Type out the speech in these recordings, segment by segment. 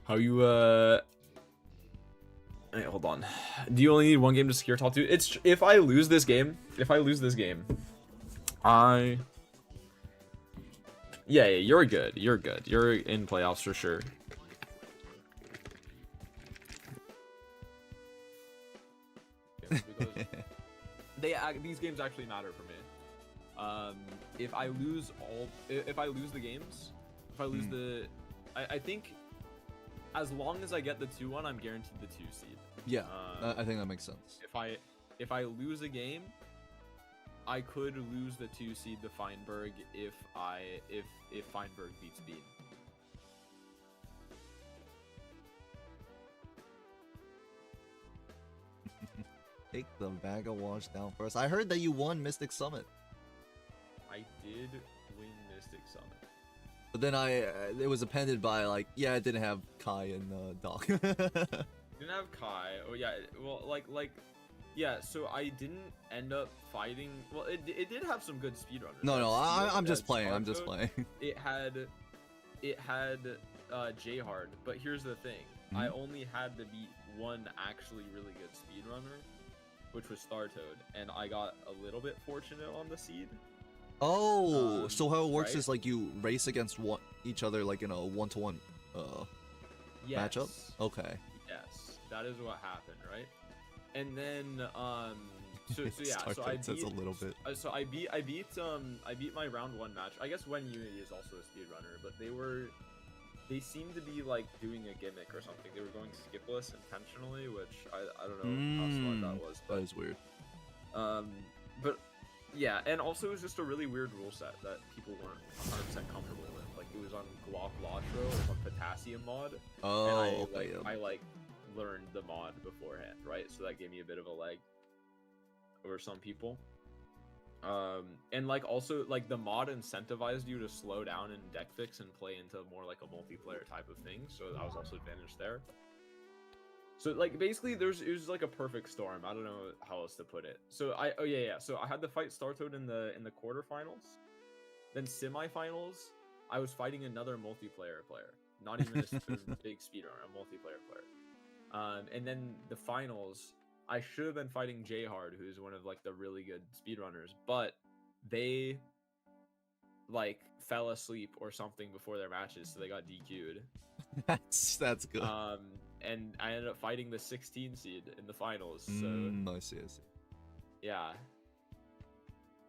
How you Hey, hold on. Do you only need one game to secure top 2? It's if I lose this game, yeah, you're good. You're good. You're in playoffs for sure. These games actually matter for me. If I lose the games, I think as long as I get the 2-1, I'm guaranteed the 2 seed. Yeah, I think that makes sense. If I lose a game, I could lose the 2 seed to Feinberg if Feinberg beats Bean. Take the Vagabond down first. I heard that you won Mystic Summit. I did win Mystic Summit. But then it was appended by like, yeah, it didn't have Kai and Doc. Didn't have Kai. Oh yeah, well yeah. So I didn't end up fighting. Well, it did have some good speedrunners. No, I'm just playing. I'm just playing. It had J-Hard, but here's the thing. I only had to beat one actually really good speedrunner, which was Startoad, and I got a little bit fortunate on the seed. Oh, so how it works right? is like you race against each other like in a 1-to-1 matchup? Okay. Yes, that is what happened, right? And then so yeah, so I beat a little bit. So I beat my round 1 match. I guess When Unity is also a speedrunner, but they seemed to be like doing a gimmick or something. They were going skipless intentionally, which I don't know how smart that was. But, that is weird. But yeah, and also it was just a really weird rule set that people weren't 100% comfortable with. Like it was on Balatro, it was on Potassium mod. Oh, and I learned the mod beforehand, right? So that gave me a bit of a leg over some people. And like also like the mod incentivized you to slow down and deck fix and play into more like a multiplayer type of thing, so that was also advantage there. So like basically it was like a perfect storm. I don't know how else to put it. So so I had to fight Startoad in the quarterfinals. Then semifinals, I was fighting another multiplayer player, not even a big speedrunner, a multiplayer player. And then the finals, I should have been fighting J-Hard, who's one of like the really good speedrunners, but they like fell asleep or something before their matches, so they got DQ'd. That's good. And I ended up fighting the 16 seed in the finals. So I see. yeah.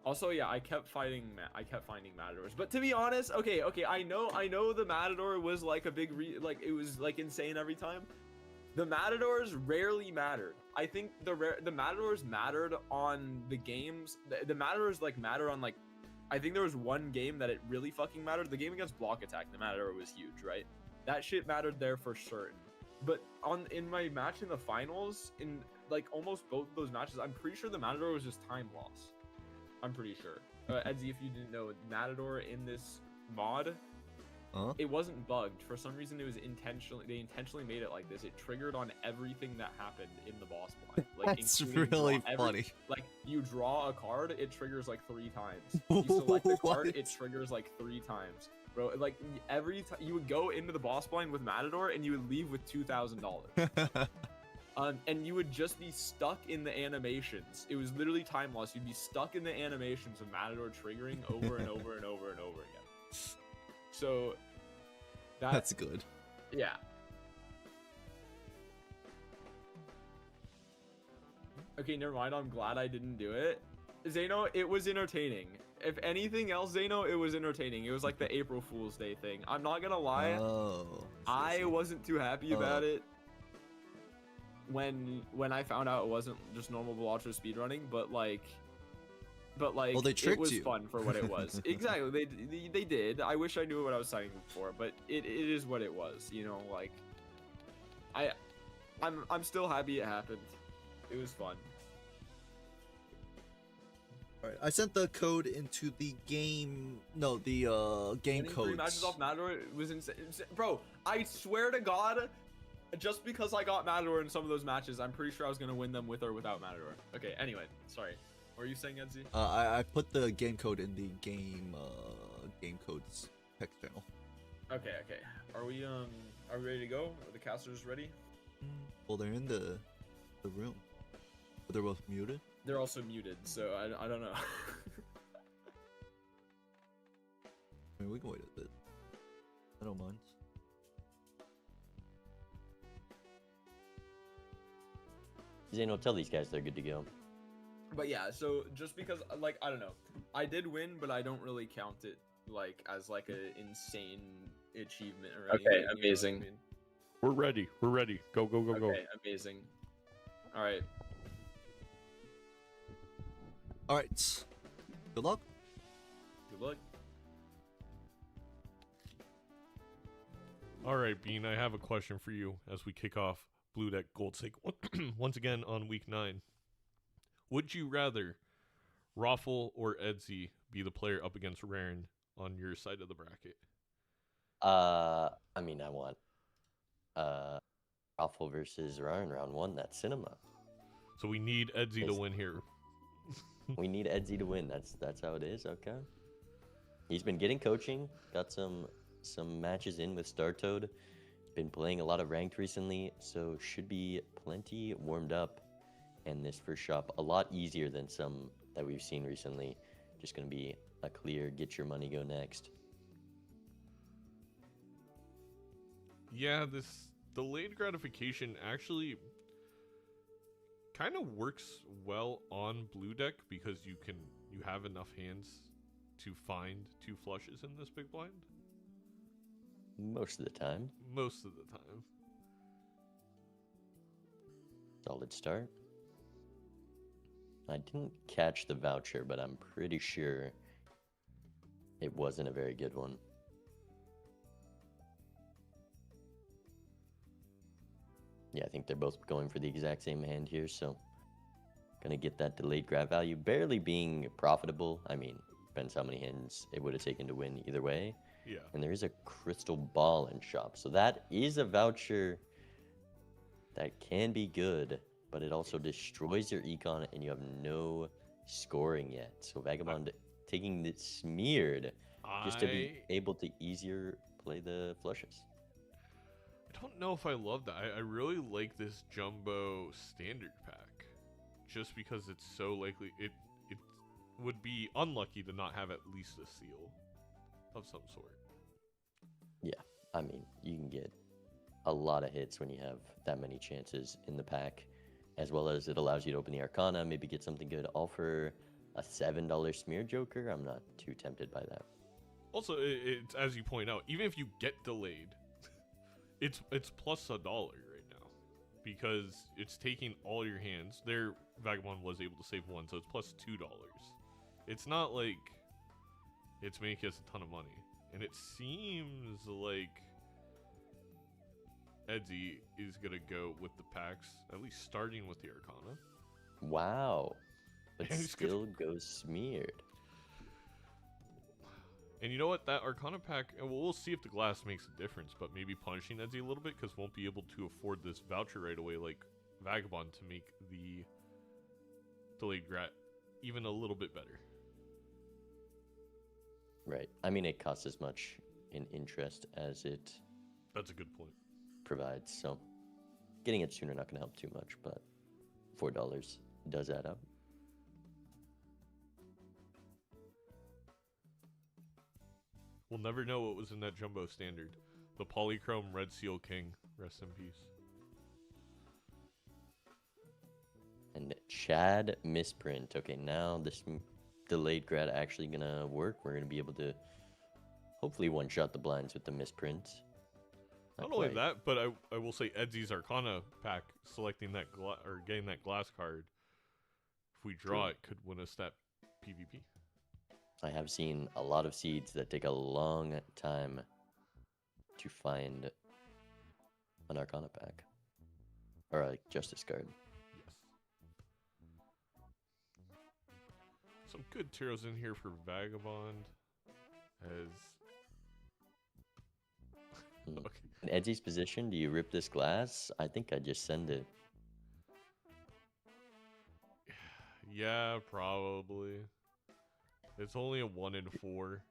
Also, yeah, I kept finding Matadors, but to be honest, okay, I know the Matador was like a big it was like insane every time. The Matadors rarely mattered. I think the Matadors mattered on the games. The Matadors like matter on like, I think there was one game that it really fucking mattered. The game against Block Attack, the Matador was huge, right? That shit mattered there for certain. But in my match in the finals, in like almost both of those matches, I'm pretty sure the Matador was just time loss. I'm pretty sure. Edzy, if you didn't know, Matador in this mod, it wasn't bugged. For some reason, it was they intentionally made it like this. It triggered on everything that happened in the boss blind. Like, that's really funny. Like, you draw a card, it triggers like 3 times. You select a card, it triggers like 3 times. Bro, like, every time you would go into the boss blind with Matador, and you would leave with $2,000. And you would just be stuck in the animations. It was literally time loss. You'd be stuck in the animations of Matador triggering over and over and over and over again. So that's good. Yeah. Okay, never mind. I'm glad I didn't do it. Zeno, it was entertaining. If anything else, Zeno, it was entertaining. It was like the April Fool's Day thing. I'm not gonna lie. I wasn't too happy about it when I found out it wasn't just normal Balatro speedrunning, but like well, they tricked it was fun for what it was. Exactly, they did. I wish I knew what I was signing for, but it is what it was, you know. Like I'm still happy it happened. It was fun. All right, I sent the code into the game. No, the game code. 3 matches off Matador was insane, bro. I swear to God, just because I got Matador in some of those matches, I'm pretty sure I was gonna win them with or without Matador. Okay, anyway, sorry. What are you saying, Edzy? I put the game code in the game codes text channel. Okay. Are we Are we ready to go? Are the casters ready? Well, they're in the room. But they're both muted. They're also muted, so I don't know. I mean, we can wait a bit. I don't mind. Zane will tell these guys they're good to go. But yeah, so just because, like, I don't know, I did win, but I don't really count it like as like an insane achievement or anything. Okay, you know what I amazing. mean? We're ready. We're ready. Go, go, go, go. Okay, amazing. All right. All right. Good luck. Good luck. All right, Bean, I have a question for you as we kick off Blue Deck Gold Stake once again on week 9. Would you rather Raffle or Edzy be the player up against Raren on your side of the bracket? I mean, I want Raffle versus Ryan round 1. That's cinema. So we need Edzy to win here. We need Edzy to win. That's how it is. Okay. He's been getting coaching. Got some matches in with Star Toad. Been playing a lot of ranked recently, so should be plenty warmed up. And this first shop a lot easier than some that we've seen recently. Just gonna be a clear get your money, go next. Yeah, this delayed gratification actually kind of works well on Blue Deck because you have enough hands to find 2 flushes in this big blind. Most of the time. Most of the time. Solid start. I didn't catch the voucher, but I'm pretty sure it wasn't a very good one. Yeah, I think they're both going for the exact same hand here, so gonna get that delayed grab value, barely being profitable. I mean, depends how many hands it would have taken to win either way. Yeah. And there is a crystal ball in shop, so that is a voucher that can be good, but it also destroys your econ and you have no scoring yet. So Vagabond taking the smeared just to be able to easier play the flushes. I don't know if I love that. I really like this jumbo standard pack, just because it's so likely it would be unlucky to not have at least a seal of some sort. Yeah, I mean, you can get a lot of hits when you have that many chances in the pack, as well as it allows you to open the Arcana, maybe get something good. All for a $7 smear joker. I'm not too tempted by that. Also, it's as you point out, even if you get delayed, it's plus $1 right now because it's taking all your hands. There, Vagabond was able to save 1, so it's plus $2. It's not like it's making us a ton of money, and it seems like Edzy is gonna go with the packs, at least starting with the Arcana. Wow, but And still goes smeared. And you know what? That Arcana pack, and we'll see if the glass makes a difference, but maybe punishing Edzy a little bit because won't be able to afford this voucher right away like Vagabond to make the delayed grat even a little bit better. Right. I mean, it costs as much in interest as it That's a good point. provides, so getting it sooner not going to help too much, but $4 does add up. We'll never know what was in that jumbo standard. The Polychrome Red Seal King. Rest in peace. And Chad misprint. Okay, now this delayed grad actually going to work. We're going to be able to hopefully one-shot the blinds with the misprint. Not only that, but I will say Edzy's Arcana pack, selecting that or getting that glass card, if we draw it, could win us that PvP. I have seen a lot of seeds that take a long time to find an Arcana pack. Or a Justice card. Yes. Some good Tyros in here for Vagabond. As okay. In Edzy's position, do you rip this glass? I think I just send it. Yeah, probably. It's only a 1 in 4.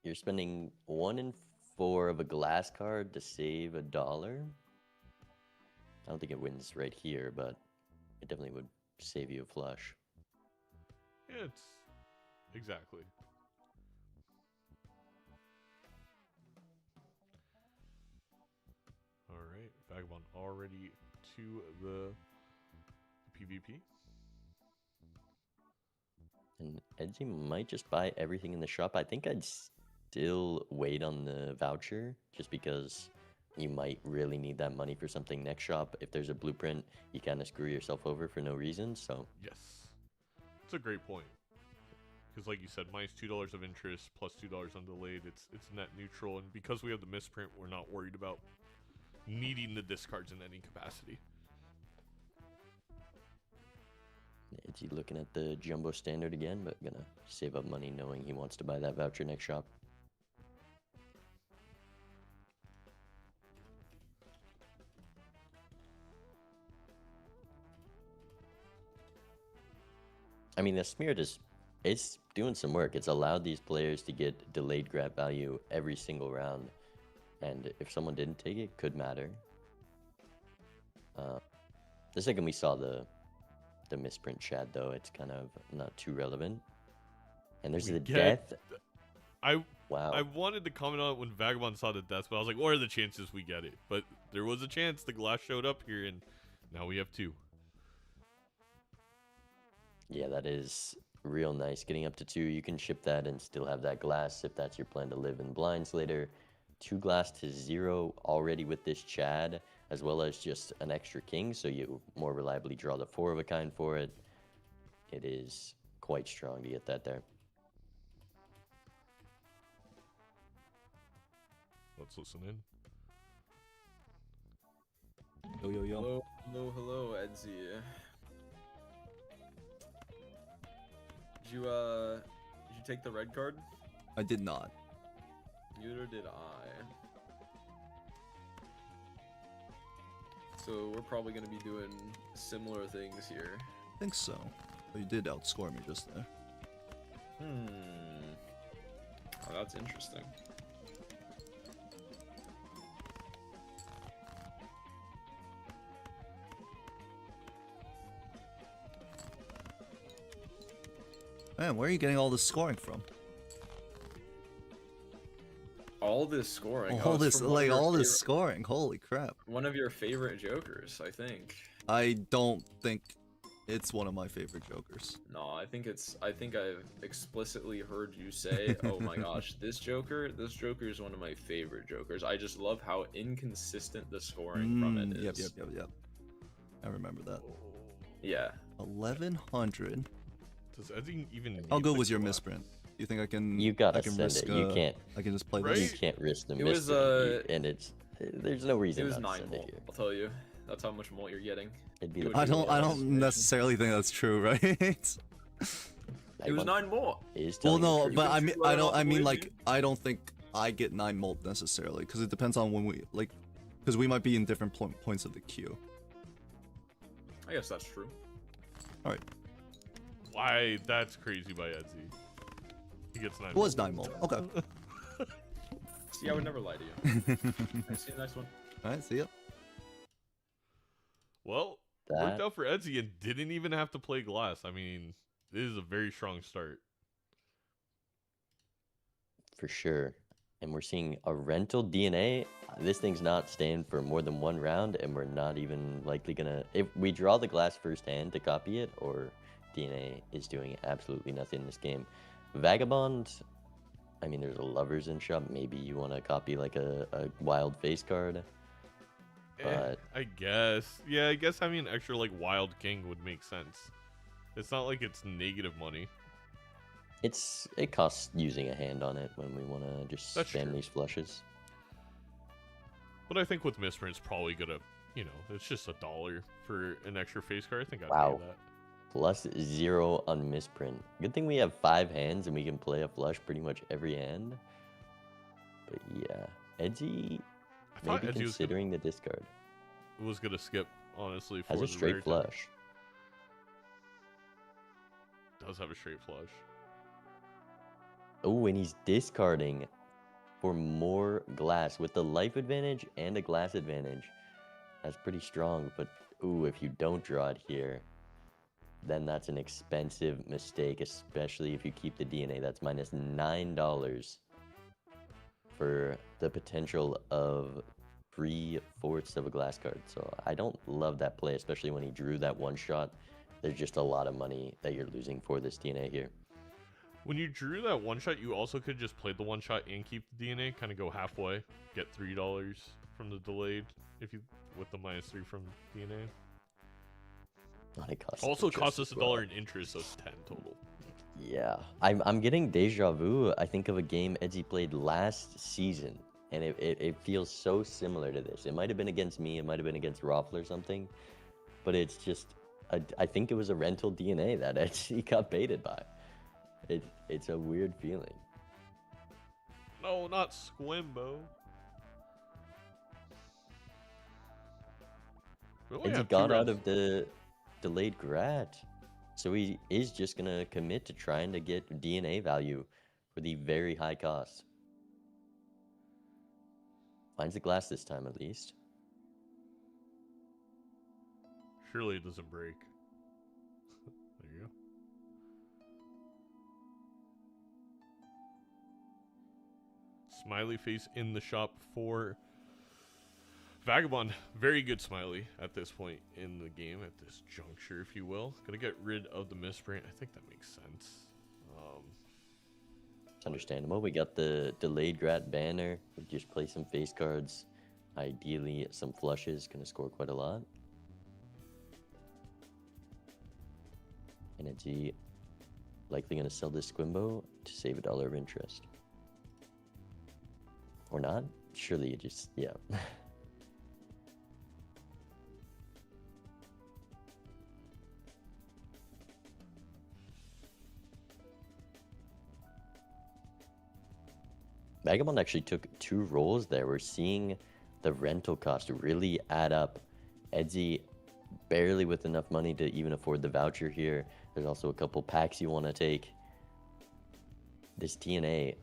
You're spending 1 in 4 of a glass card to save $1. I don't think it wins right here, but it definitely would save you a flush. Yeah, it's exactly. All right, Vagabond already to the PvP. And Edzy might just buy everything in the shop. I think I'd still wait on the voucher just because you might really need that money for something next shop. If there's a blueprint, you kind of screw yourself over for no reason. So Yes, it's a great point. Because like you said, minus $2 of interest plus $2 on delayed. It's net neutral, and because we have the misprint, we're not worried about needing the discards in any capacity. Edzy looking at the jumbo standard again, but gonna save up money knowing he wants to buy that voucher next shop. I mean, the smeared it's doing some work. It's allowed these players to get delayed grab value every single round, and if someone didn't take it, could matter. The second we saw the misprint Chad, though, it's kind of not too relevant. And there's the death. Wow. I wanted to comment on it when Vagabond saw the death, but I was like, what are the chances we get it? But there was a chance the glass showed up here, and now we have 2. Yeah, that is real nice. Getting up to 2, you can ship that and still have that glass if that's your plan to live in blinds later. 2 glass to 0 already with this Chad, as well as just an extra king, so you more reliably draw the 4 of a kind for it. It is quite strong to get that there. Let's listen in. Yo, yo, yo. Hello, Edzy. Did you take the red card? I did not. Neither did I. So we're probably gonna be doing similar things here. I think so. But you did outscore me just there. Oh, that's interesting. Man, where are you getting all this scoring from? All this scoring. All it's this, from one of your all this favorite- scoring. Holy crap. One of your favorite jokers, I think. I don't think it's one of my favorite jokers. No, I think I've explicitly heard you say, "Oh my gosh, this Joker is one of my favorite jokers." I just love how inconsistent the scoring from it is. Yep. I remember that. Yeah. 1100. Does Edzy even need How good the was your glass? misprint? You think I can? You gotta I can send risk, it. You can't. I can just play Right? You this. can't risk the It was, misprint, and it's there's no reason It was not to 9 send it molt, here. I'll tell you. That's how much molt you're getting. It'd be It the would I be don't. a lot I of don't information. necessarily think that's true, right? It was 9 molt. Is Well, telling the no, truth. but I can mean, shoot right I don't. off I the mean, way, like, dude. I don't think I get 9 molt necessarily, because it depends on when we like, because we might be in different points of the queue. I guess that's true. All right, Why? That's crazy by Edzy. He gets 9. it was 9 molt. Okay. See, I would never lie to you. Alright, see you next one. All right. See ya. Well, worked That- out for Edzy and didn't even have to play glass. I mean, this is a very strong start. For sure. And we're seeing a rental DNA. This thing's not staying for more than 1 round, and we're not even likely gonna. If we draw the glass first hand to copy it, or DNA is doing absolutely nothing in this game. Vagabond, I mean, there's a lovers in shop. Maybe you want to copy like a wild face card. But I guess. Yeah, I guess having an extra like wild king would make sense. It's not like it's negative money. it costs using a hand on it when we want to just That's spam true. these flushes. But I think with misprint, it's probably gonna, it's just $1 for an extra face card. I think I'd Wow. pay that. Plus 0 on misprint. Good thing we have 5 hands and we can play a flush pretty much every hand. But yeah, Edzy I thought maybe Edzy considering the discard. was gonna skip, honestly. For Has a the straight rare flush. Does have a straight flush. Oh, and he's discarding. for more glass with the life advantage and a glass advantage. That's pretty strong, but ooh, if you don't draw it here, then that's an expensive mistake, especially if you keep the DNA. That's minus $9 for the potential of 3/4 of a glass card. So I don't love that play, especially when he drew that one shot. There's just a lot of money that you're losing for this DNA here. When you drew that one shot, you also could just play the one shot and keep the DNA, kind of go halfway, get $3 from the delayed if you with the -3 from DNA. It Also costs us $1 in interest, so it's 10 total. Yeah, I'm getting deja vu. I think of a game Edzy played last season, and it feels so similar to this. It might have been against me, it might have been against Raffle or something, but it's just I think it was a rental DNA that Edzy got baited by. It's a weird feeling. No, not Squimbo. Edzy got out of the delayed grat, so he is just gonna commit to trying to get DNA value for the very high cost. Finds the glass this time, at least. Surely it doesn't break. There you go. Smiley face in the shop for Vagabond. Very good smiley at this point in the game, at this juncture, if you will. Gonna get rid of the misprint. I think that makes sense. It's understandable. We got the delayed grat banner. We just play some face cards. Ideally, some flushes. Gonna score quite a lot. And Edzy likely gonna sell this Squimbo to save $1 of interest. Or not? Surely you just, yeah. Vagabond actually took 2 rolls there. We're seeing the rental cost really add up. Edzy barely with enough money to even afford the voucher here. There's also a couple packs you want to take. This DNA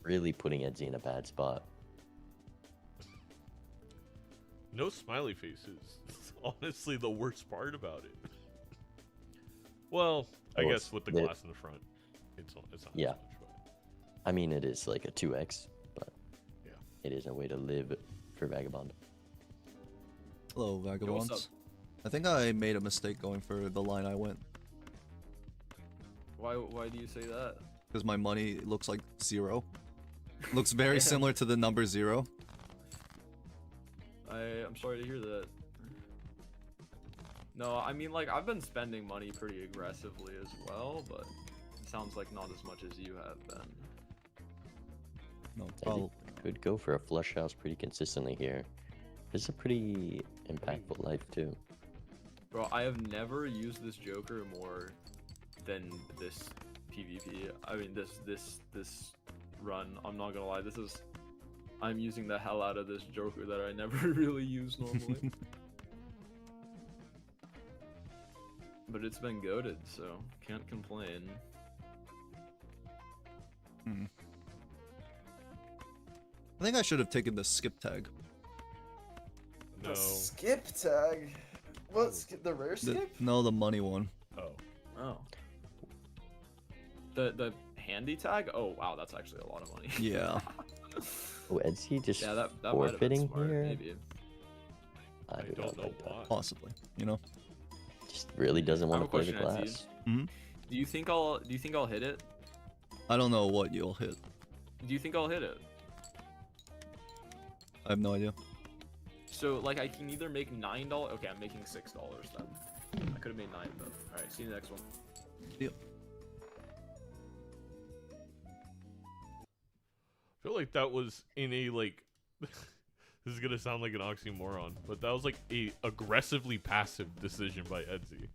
really putting Edzy in a bad spot. No smiley faces. It's honestly the worst part about it. Well, I guess with the glass in the front, it's not yeah. as much. I mean, it is like a 2x, but yeah, it is a way to live for Vagabond. Hello, Vagabonds. what's up? I think I made a mistake going for the line I went. Why do you say that? Because my money looks like 0. Looks very similar to the number 0. I'm sorry to hear that. No, I mean, like, I've been spending money pretty aggressively as well, but it sounds like not as much as you have been. No, Edzy could go for a flush house pretty consistently here. This is a pretty impactful life too. Bro, I have never used this Joker more than this PvP. I mean, this run. I'm not gonna lie. I'm using the hell out of this Joker that I never really use normally. But it's been goated, so can't complain. I think I should have taken the skip tag. No. The skip tag? What? The rare skip? No, the money one. Oh. The handy tag? Oh wow, that's actually a lot of money. Yeah. Oh, Edzy just Yeah, that might have been forfeiting smart, here? maybe. I do don't not know like that. why. Possibly. You know. Just really doesn't want I to have a play the question, class. Hmm. Do you think I'll hit it? I don't know what you'll hit. Do you think I'll hit it? I have no idea. So like I can either make $9. Okay, I'm making $6 then. I could have made 9 though. All right, see you next one. Yep. I feel like that was in a like this is gonna sound like an oxymoron, but that was like a aggressively passive decision by Edzy.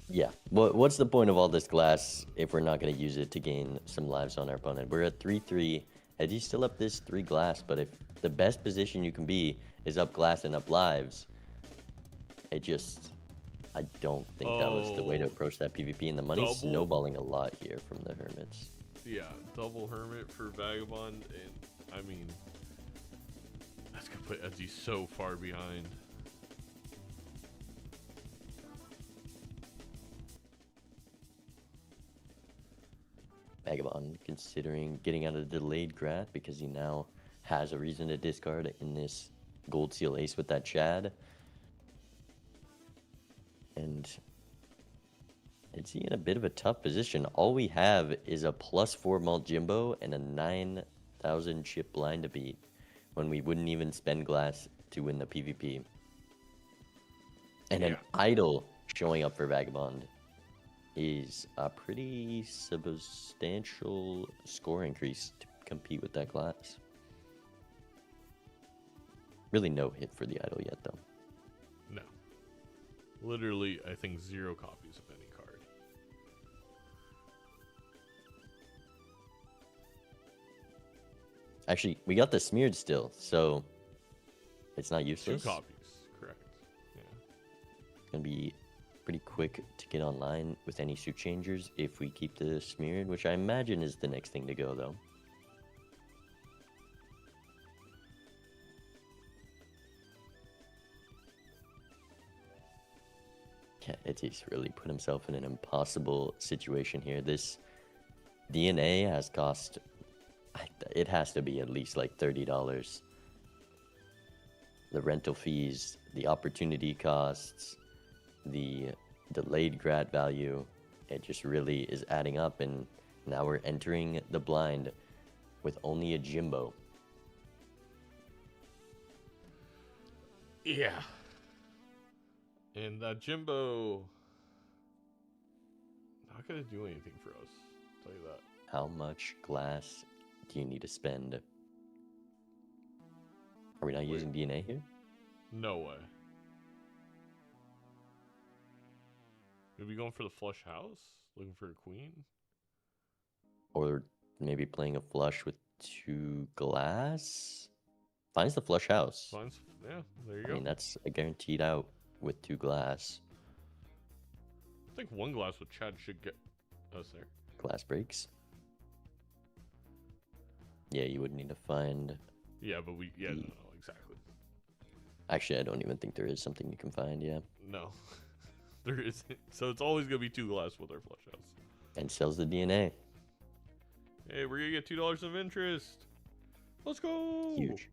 Yeah. What's the point of all this glass if we're not going to use it to gain some lives on our opponent? We're at 3-3. Edzy's still up this 3 glass, but if the best position you can be is up glass and up lives, I don't think that was the way to approach that PvP, and the money's snowballing a lot here from the Hermits. Yeah, double Hermit for Vagabond, and I mean, that's gonna put Edzy so far behind. Vagabond considering getting out of the delayed grad because he now has a reason to discard in this gold seal ace with that Chad. And it's in a bit of a tough position. All we have is a +4 malt Jimbo and a 9,000 chip blind to beat when we wouldn't even spend glass to win the PvP. And an idol showing up for Vagabond is a pretty substantial score increase to compete with that glass. Really no hit for the idol yet, though. No. Literally, I think 0 copies of any card. Actually, we got the smeared still, so it's not 2 useless. copies, correct. Yeah. It's gonna be pretty quick to get online with any suit changers if we keep the smeared, which I imagine is the next thing to go, though. Yeah, Edzy's really put himself in an impossible situation here. This DNA has cost, it has to be at least like $30. The rental fees, the opportunity costs, the delayed grad value, it just really is adding up, and now we're entering the blind with only a Jimbo. Yeah. And that Jimbo not gonna do anything for us, I'll tell you that. How much glass do you need to spend? Are we not using DNA here? No way. Maybe going for the flush house? Looking for a queen? Or maybe playing a flush with 2 glass? Finds the flush house. Finds, yeah, there you I go. mean, that's a guaranteed out with 2 glass. I think 1 glass with Chad should get us there. Glass breaks. Yeah, you would need to find... Yeah, but we, yeah, no, exactly. Actually, I don't even think there is something you can find, yeah. No, there isn't. So it's always going to be 2 glass with our flush house. And sells the DNA. Hey, we're going to get $2 of interest. Let's go. Huge.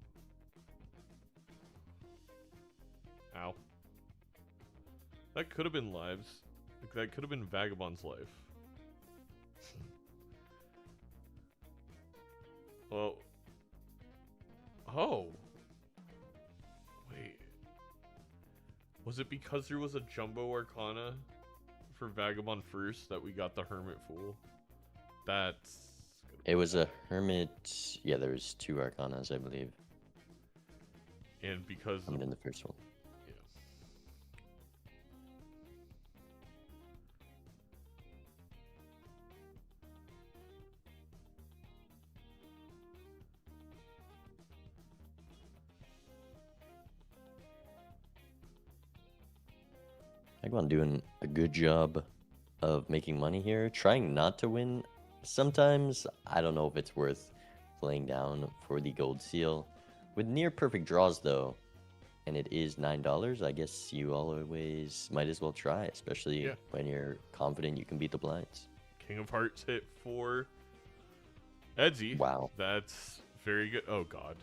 Ow. That could have been lives. Like, that could have been Vagabond's life. Well. Oh. Wait. Was it because there was a Jumbo Arcana for Vagabond first that we got the Hermit Fool? That's... It was a Hermit... Yeah, there was 2 Arcanas, I believe. And because... I mean, in the first one. Yeah. Vagabond doing a good job of making money here. Trying not to win sometimes. I don't know if it's worth playing down for the gold seal. With near perfect draws, though, and it is $9, I guess you always might as well try, especially when you're confident you can beat the blinds. King of Hearts hit for Edzy. Wow. That's very good. Oh, God.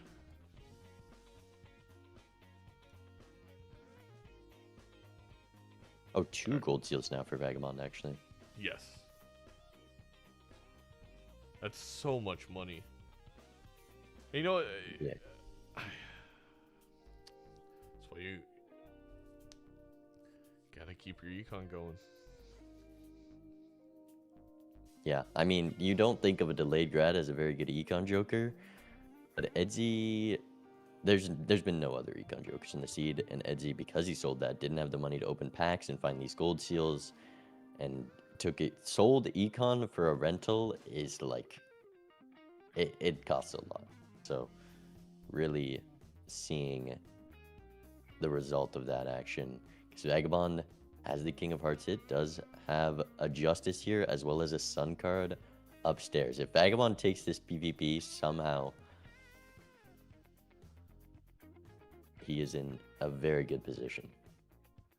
Oh, 2 gold seals now for Vagabond, actually. Yes. That's so much money. You know, Yeah. that's why you gotta keep your econ going. Yeah, I mean, you don't think of a delayed grad as a very good econ joker, but Edzy, there's been no other econ jokers in the seed, and Edzy, because he sold that, didn't have the money to open packs and find these gold seals, and sold econ for a rental is like, it costs a lot. So really seeing the result of that action, because Vagabond, as the King of Hearts hit, does have a Justice here, as well as a Sun card, upstairs. If Vagabond takes this PvP somehow, he is in a very good position.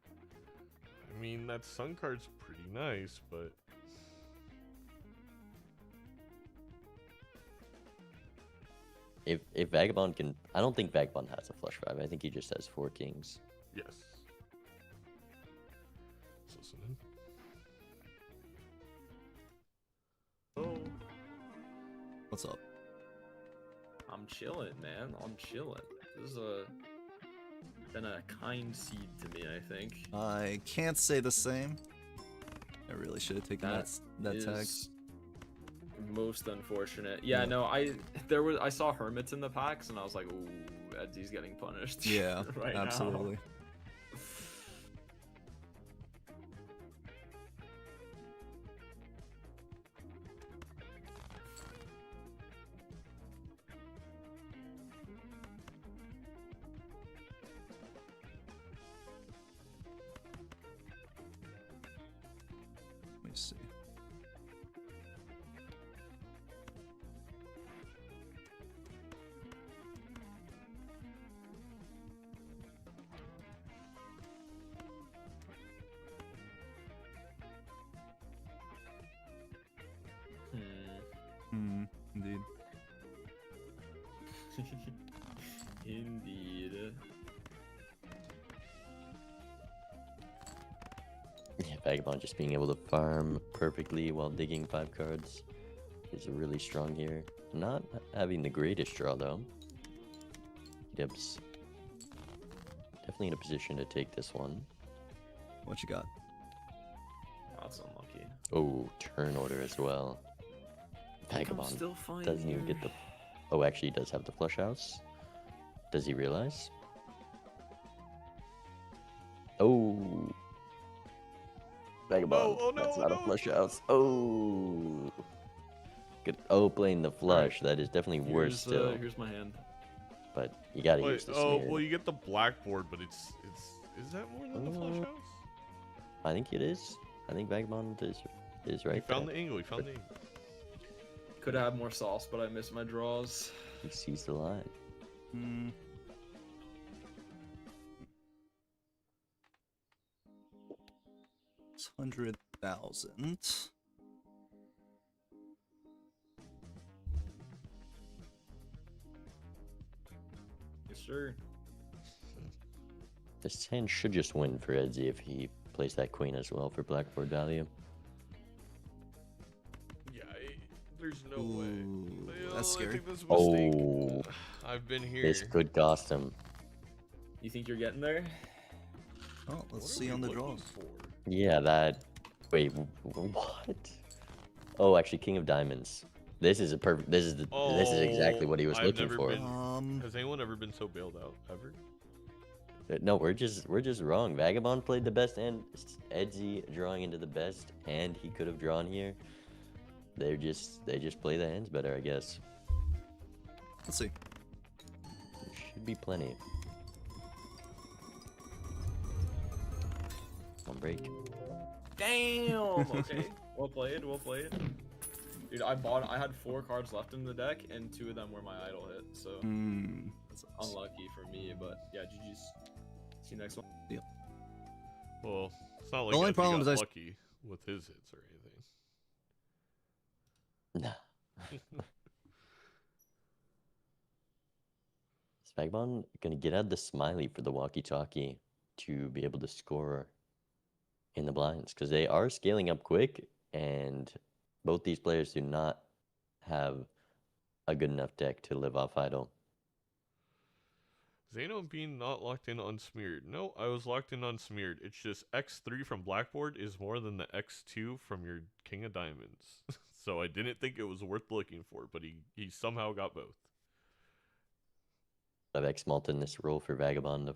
I mean, that Sun card's pretty nice, but If Vagabond can, I don't think Vagabond has a flush 5. I think he just has 4 kings. yes. Let's listen in. Oh, What's up? I'm chilling, man. I'm chilling. This is been a kind seed to me, I think. I can't say the same. I really should have taken that tag. is most unfortunate. Yeah, no, I saw hermits in the packs and I was like, ooh, Edzy's getting punished. Yeah, right absolutely. now. Let me see. Indeed. Indeed. Yeah, Vagabond just being able to farm perfectly while digging 5 cards is really strong here. Not having the greatest draw though. Dibs definitely in a position to take this one. What you got? That's unlucky. Oh, turn order as well. Vagabond still fine doesn't even get the. Oh, actually, he does have the flush house. Does he realize? Oh. Vagabond. Oh, no, That's not no, a flush house. Oh. Good. Oh, playing the flush. That is definitely worse still. Here's my hand. But you gotta use Wait, the oh, smear. well, you get the blackboard, but it's is that more than the flush house? I think it is. I think Vagabond is He right found there. the angle. He found the angle. Could have had more sauce, but I missed my draws. He sees the line. Hmm. It's 100,000. Yes, sir. This hand should just win for Edzy if he plays that queen as well for blackboard value. Yeah, there's no way. Ooh, Well, that's I scary. think that's a mistake. Oh, I've been here. this could cost him. You think you're getting there? Oh, What let's are see we on the looking draws. for? Yeah, that. Wait, what? Oh, actually, King of Diamonds. This is a perfect. This is exactly what he was I've looking never for. been- Has anyone ever been so bailed out ever? No, we're just wrong. Vagabond played the best hand. Edzy drawing into the best hand he could have drawn here. They just play the hands better, I guess. Let's see. Should be plenty. On break. Damn. Okay. Well played. Well played. Dude, I had 4 cards left in the deck, and 2 of them were my idle hit. So That's unlucky for me, but yeah, GG's. See you next one. Well, it's not like only Edzy problem got is lucky with his hits or anything. Nah. Is Vagabond gonna get out the smiley for the walkie-talkie to be able to score in the blinds? Because they are scaling up quick, and both these players do not have a good enough deck to live off idle. Zeno being not locked in unsmeared. No, I was locked in unsmeared. It's just X3 from blackboard is more than the X2 from your King of Diamonds. So I didn't think it was worth looking for, but he somehow got both. Of X-Malt in this role for Vagabond.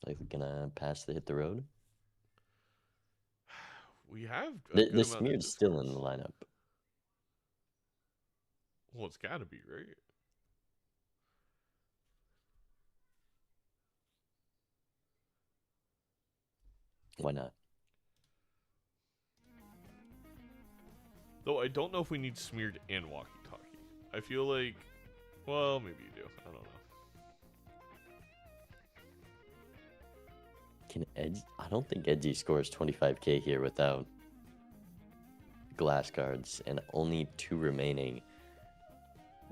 Like, gonna pass the hit the road? We have a The good amount of smeared's still in the lineup. Well, it's gotta be, right? Why not? Though I don't know if we need smeared and walkie-talkie. I feel like, well, maybe you do. I don't know. Can Edzy? I don't think Edzy scores 25k here without glass cards, and only 2 remaining.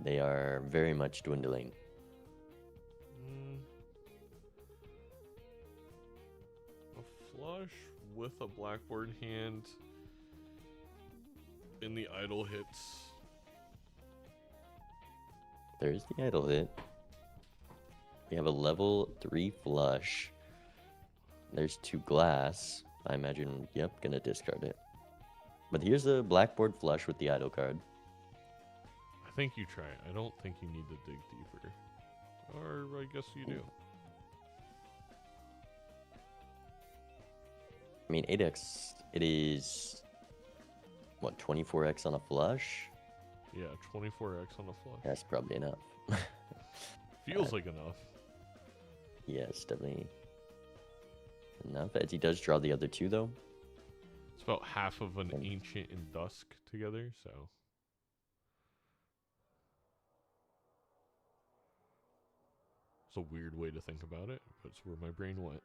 They are very much dwindling. A flush with a blackboard hand in the idle hits. There's the idle hit. We have a level 3 flush. There's 2 glass. I imagine, yep, gonna discard it. But here's a blackboard flush with the idle card. I think you try it. I don't think you need to dig deeper. Or I guess you do. I mean, 8x, it is, what, 24x on a flush? Yeah, 24x on a flush. That's probably enough. Feels like enough. Yes, definitely enough. Edzy does draw the other 2, though. It's about half of an Ancient and Dusk together, so. It's a weird way to think about it, but it's where my brain went.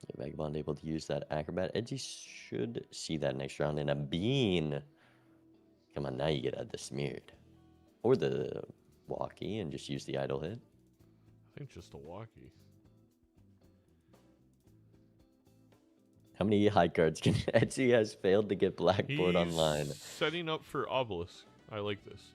Yeah, Vagabond able to use that Acrobat. Edzy should see that next round in a bean. Come on, now you get out the smeared. Or the walkie and just use the idle hit. I think just a walkie. How many high cards can Edzy has failed to get blackboard online? Setting up for obelisk. I like this.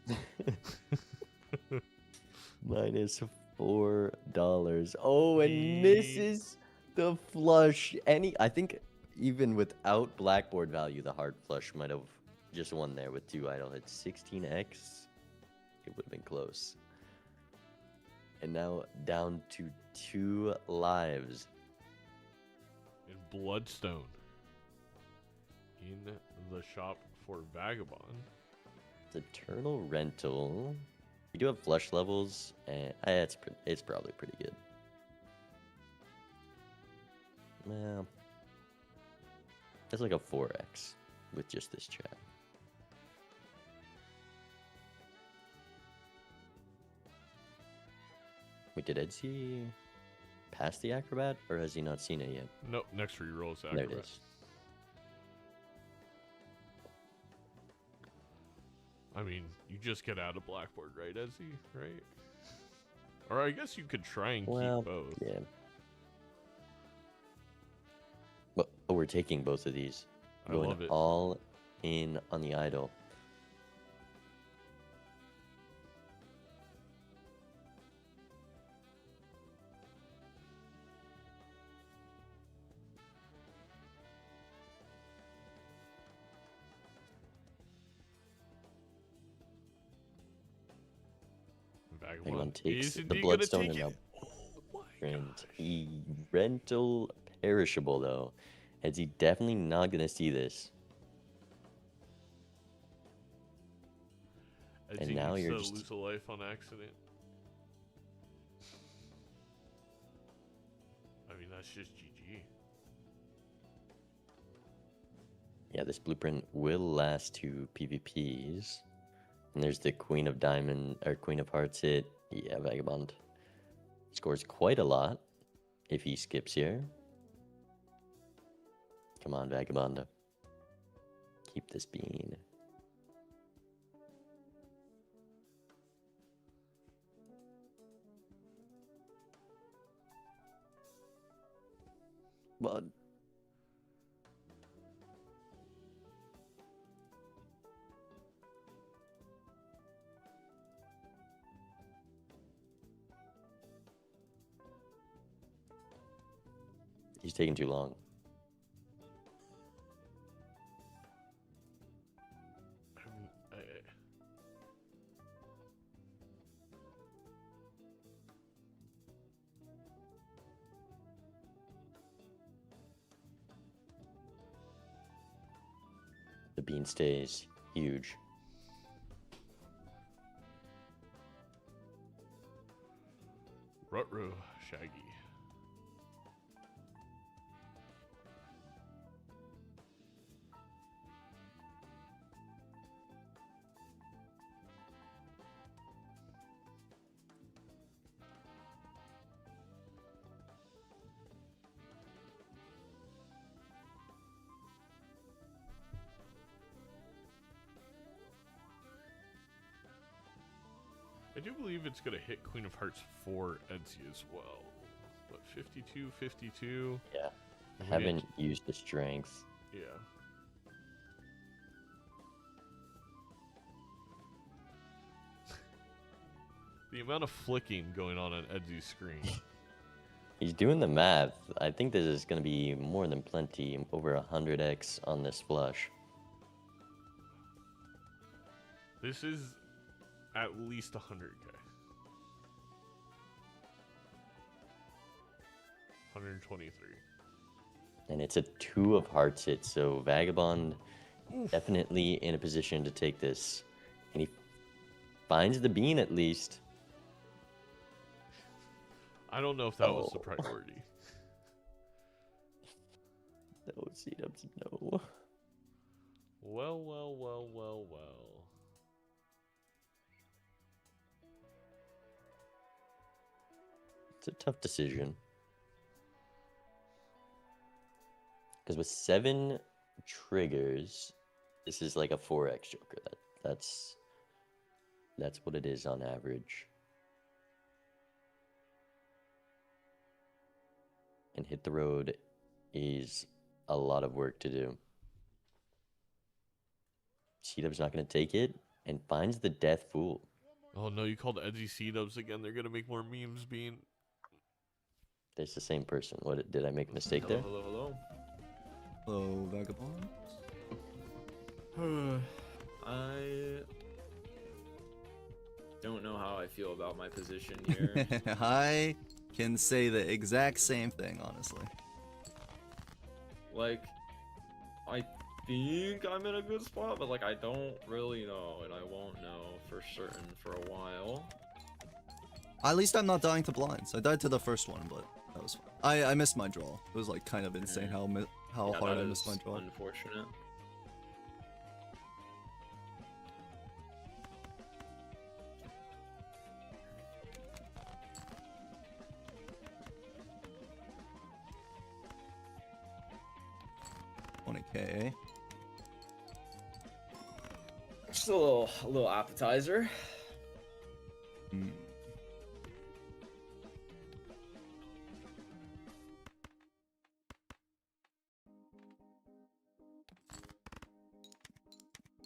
Minus $4. Oh, and misses the flush. I think even without blackboard value, the hard flush might have just won there with 2 idle hits. 16x. It would have been close. And now down to 2 lives. And Bloodstone. In the shop for Vagabond. It's Eternal Rental. We do have flush levels, and it's probably pretty good. Well, that's like a 4x with just this chat. Wait, did Edzy pass the Acrobat, or has he not seen it yet? Nope, next reroll is There Acrobat. it is. I mean, you just get out of blackboard, right, Edzy? Right? Or I guess you could try and Well, keep both. yeah. But we're taking both of these. I Going love it. all in on the idol. Vagabond takes is the indeed Bloodstone gonna take and it. now Oh my gosh. rental perishable though. Edzy definitely not gonna see this. Edzy now needs you're to just- lose a life on accident. I mean, that's just GG. Yeah, this blueprint will last 2 PvPs. And there's the Queen of Diamond or Queen of Hearts hit. Yeah, Vagabond scores quite a lot if he skips here. Come on, Vagabond. Keep this bean. But he's taking too long. I mean, The bean stays huge. Ruh-roh, Shaggy. I do believe it's gonna hit Queen of Hearts for Edzy as well. But 52, 52. Yeah. We Haven't didn't- used the strength. Yeah. The amount of flicking going on Edzy's screen. He's doing the math. I think this is going to be more than plenty, over 100x on this flush. This is at least 100k. 123. And it's a 2 of hearts hit, so Vagabond definitely in a position to take this. And he finds the bean at least. I don't know if that was the Oh. priority. No, C-dubs, no. Well, well, well, well, well. It's a tough decision. Because with 7 triggers, this is like a 4x Joker. That's what it is on average. And hit the road is a lot of work to do. C-dub's not going to take it and finds the death fool. Oh no, you called Edzy C-dubs again. They're gonna make more memes being. It's the same person. What did I make a mistake Hello, there? hello, Hello, Vagabond. hello. I don't know how I feel about my position here. I can say the exact same thing, honestly. Like, I think I'm in a good spot, but like I don't really know, and I won't know for certain for a while. At least I'm not dying to blinds. I died to the first one, but that was fine. I missed my draw. It was like kind of insane how Yeah, hard that I missed my is draw. unfortunate. $20K. Just a little appetizer. Hmm.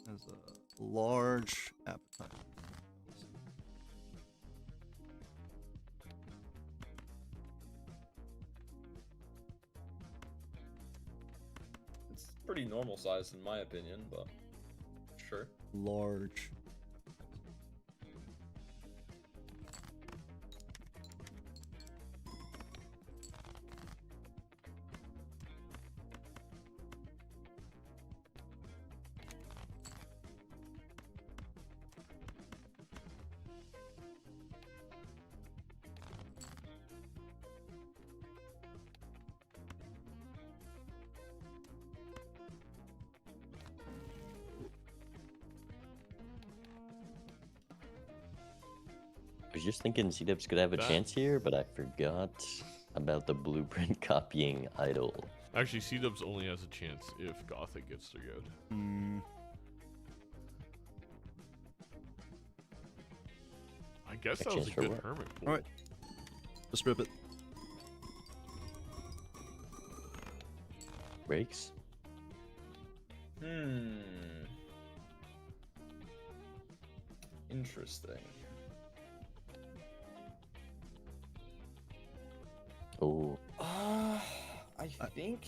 Has a large appetite. It's pretty normal size in my opinion, but sure. Large. I was just thinking C-dubs could have a That- chance here, but I forgot about the blueprint copying idol. Actually, C-dubs only has a chance if Gothic gets 3 out. Hmm. I guess A that was chance a for good what? hermit pool. Alright. Just rip it. Breaks? Interesting. Oh, I think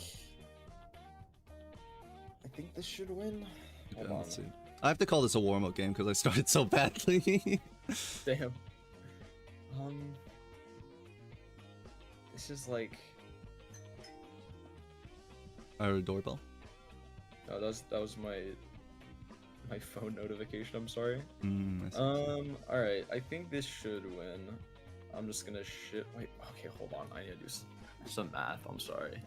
this should win. Hold Okay, on. let's see. I have to call this a warm-up game because I started so badly. Damn. This is like. I heard a doorbell. No, that was my phone notification. I'm sorry. I see. Alright, I think this should win. I'm just gonna ship. Wait, okay, hold on. I need to do some math. I'm sorry.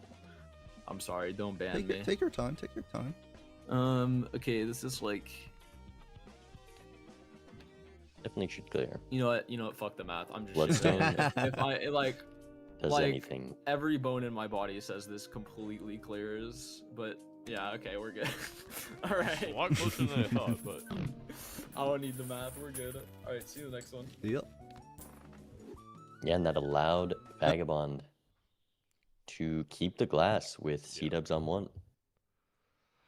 I'm sorry. Don't ban me. Take your time. Take your time. Okay, this is like. definitely should clear. You know what? Fuck the math. I'm just. Bloodstone If I does like, anything. every bone in my body says this completely clears, but Yeah, okay, we're good. All It's right. a lot closer than I thought, but I don't need the math. We're good. All right, see you the next one. Yep. Yeah, and that allowed Vagabond to keep the glass with Yeah. C-dubs on 1.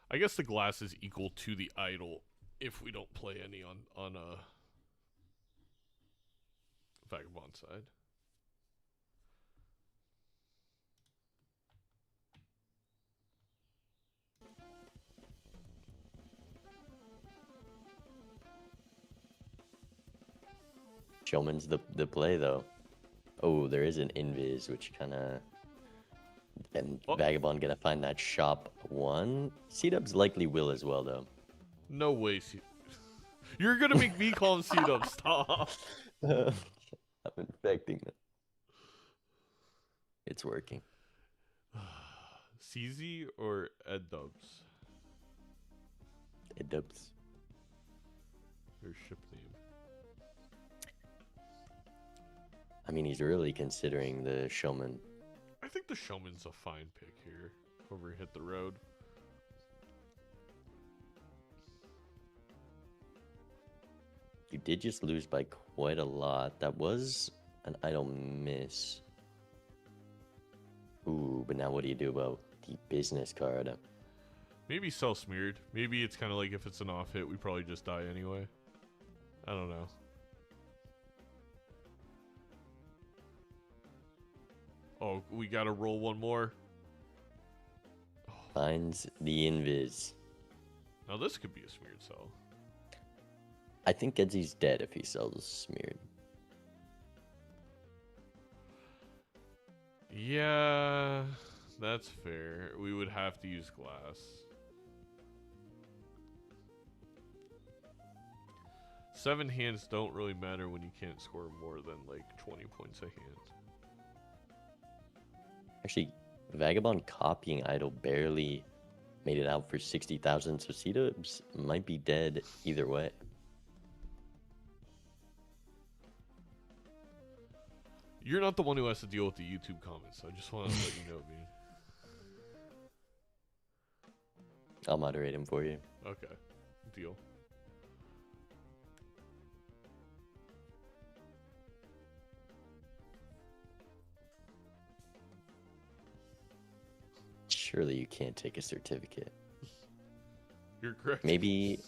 I guess the glass is equal to the idol if we don't play any on Vagabond side. Showman's the play, though. Oh, there is an invis, which kind of... And Oh. Vagabond gonna find that shop 1. C-dubs likely will as well, though. No way. You're gonna make me call him C-dub. Stop. I'm infecting them. It's working. CZ or Ed Dubs? It dubs. Your ship name. I mean, he's really considering the Showman. I think the Showman's a fine pick here. Over Hit the Road. You did just lose by quite a lot. That was an idle miss. Ooh, but now what do you do about the business card? Maybe self-smeared. Maybe it's kind of like if it's an off hit, we probably just die anyway. I don't know. Oh, we gotta roll one more. Finds the invis. Now this could be a smeared sell. I think Edzy's dead if he sells smeared. Yeah, that's fair. We would have to use glass. 7 hands don't really matter when you can't score more than like 20 points a hand. Actually, Vagabond copying idol barely made it out for 60,000, so C-dubs might be dead either way. You're not the one who has to deal with the YouTube comments. I just want to let you know, man. I'll moderate him for you. Okay, deal. Surely you can't take a certificate. You're correct. Maybe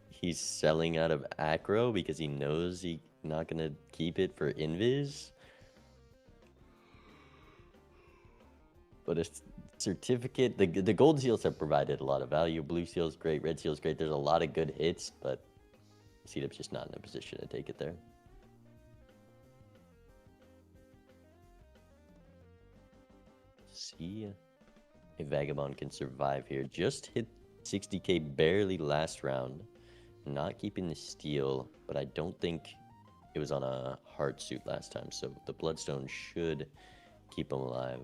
he's selling out of acro because he knows he's not gonna keep it for invis. But a certificate, the gold seals have provided a lot of value. Blue seal's great, red seal's great. There's a lot of good hits, but C-dub's just not in a position to take it there. See if Vagabond can survive here. Just hit 60k barely last round. Not keeping the steal, but I don't think it was on a heart suit last time, so the bloodstone should keep him alive.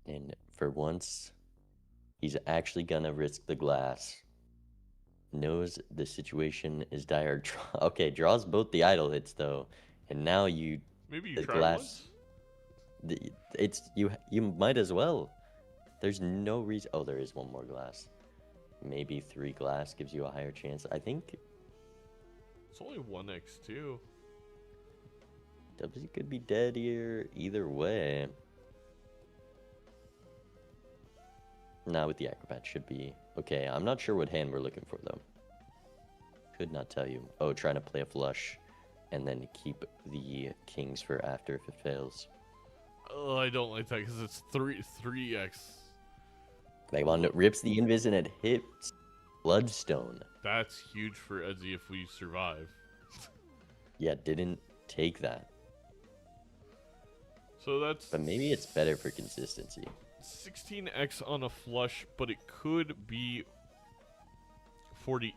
And for once, he's actually gonna risk the glass. Knows the situation is dire. Okay, draws both the idle hits though, and now you Maybe you the try glass. once? It's you might as well. There's no reason. Oh, there is one more glass. Maybe 3 glass gives you a higher chance. I think It's only 1x2. WZ could be dead here either way. Now with the acrobat should be okay. I'm not sure what hand we're looking for though. Could not tell you. Oh, trying to play a flush and then keep the kings for after if it fails. Oh, I don't like that because it's 3x. Vagabond rips the invis and it hits Bloodstone. That's huge for Edzy if we survive. Yeah, didn't take that. So that's... But maybe it's better for consistency. 16x on a flush, but it could be 48x.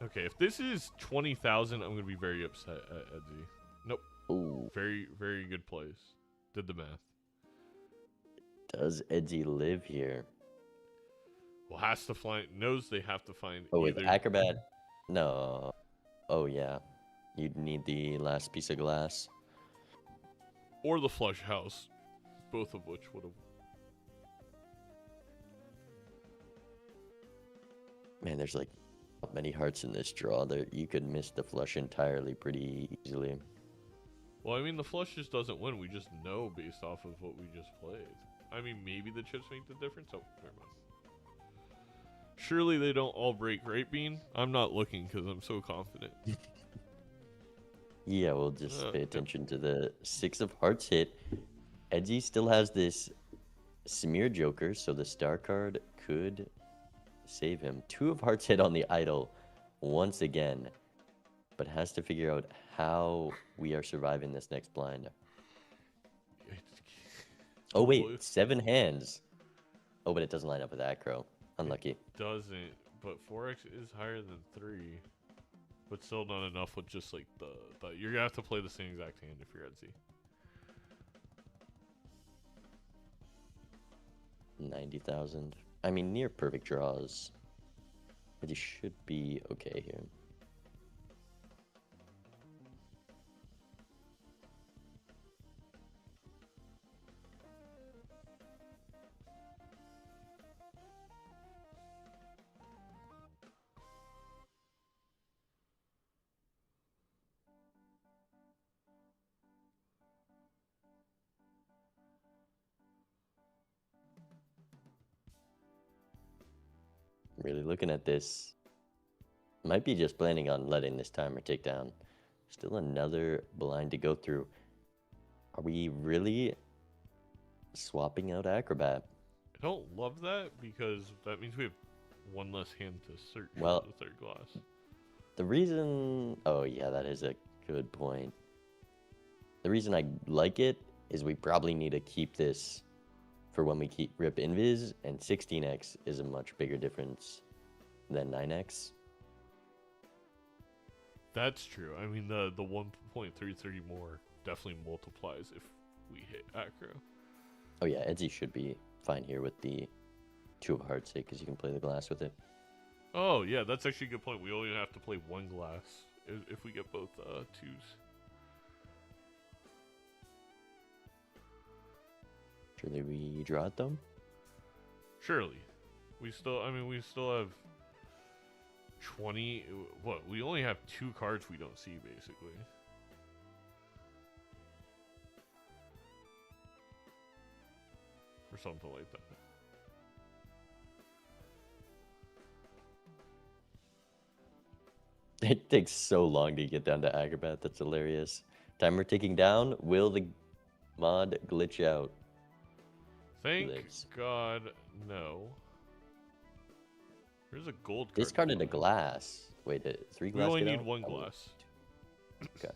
Okay, if this is 20,000, I'm going to be very upset at Edzy. Nope. Ooh, Very, very good plays. Did the math. does Edzy live here? Well, has to find, knows they have to find Oh, with either acrobat? No. Oh yeah, you'd need the last piece of glass. or the flush house, both of which would have. Man, there's like not many hearts in this draw. There, you could miss the flush entirely pretty easily. Well, I mean, the flush just doesn't win. We just know based off of what we just played. I mean, maybe the chips make the difference. Oh, never mind. Surely they don't all break Great Bean. I'm not looking because I'm so confident. Yeah, we'll just pay Yep. attention to the 6 of hearts hit. Edzy still has this smear joker, so the star card could save him. 2 of hearts hit on the idol once again, but has to figure out how we are surviving this next blind. Oh wait, 7 hands. Oh, but it doesn't line up with acro. Unlucky. Doesn't, but 4x is higher than 3. But still not enough with just like the you're gonna have to play the same exact hand if you're Edzy. 90,000. I mean, near perfect draws. But he should be okay here. Really looking at this. Might be just planning on letting this timer tick down. Still another blind to go through. Are we really swapping out acrobat? I don't love that because that means we have one less hand to search Well, for the third glass. the reason... Oh yeah, that is a good point. The reason I like it is we probably need to keep this for when we keep rip invis, and 16x is a much bigger difference than 9x. That's true. I mean, the 1.330 more definitely multiplies if we hit acro. Oh yeah, Edzy should be fine here with the 2 of hearts hit because you can play the glass with it. Oh yeah, that's actually a good point. We only have to play one glass if we get both 2s. Surely we draw it though? Surely, we still have 20. What? We only have 2 cards we don't see basically. Or something like that. It takes so long to get down to acrobat. That's hilarious. Timer ticking down. Will the mod glitch out? Thank Lives. God, no. There's a gold card. Discarded a below. glass. Wait, 3 We glass? only get need out? 1 Oh, glass. Okay.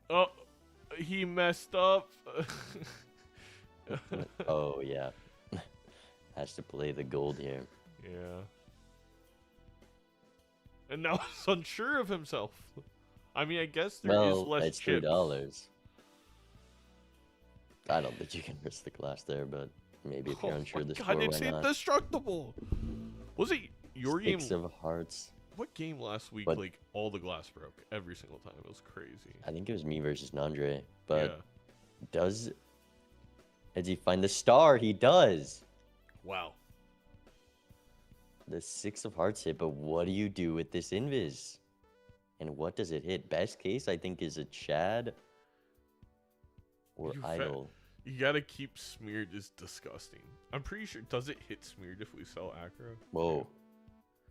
Oh, he messed up. Oh yeah. Has to play the gold here. Yeah. And now he's unsure of himself. I mean, I guess there is Well, less it's chips. $3. I don't think you can risk the glass there, but maybe if you're Oh unsure my this God, score, it's why not? indestructible. Was it your game? 6 of hearts. What game last week? What? Like all the glass broke every single time. It was crazy. I think it was me versus Nandre. But Yeah. does he find the star? He does. Wow. The 6 of hearts hit, but what do you do with this invis? And what does it hit? Best case, I think, is a Chad or You Idol. You gotta keep smeared is disgusting. I'm pretty sure. Does it hit smeared if we sell acro? Whoa.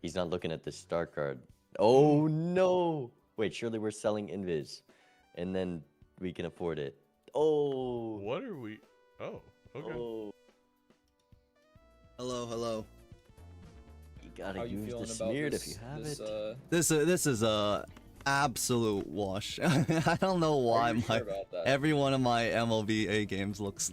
He's not looking at the star card. Oh, no. Wait, surely we're selling invis. And then we can afford it. Oh. What are we? Oh, okay. Oh. Hello, hello. You gotta How you use the feeling about smeared this, if you have this, it. This is a absolute wash. I don't know why Are you my sure about that? every one of my MLBA games looks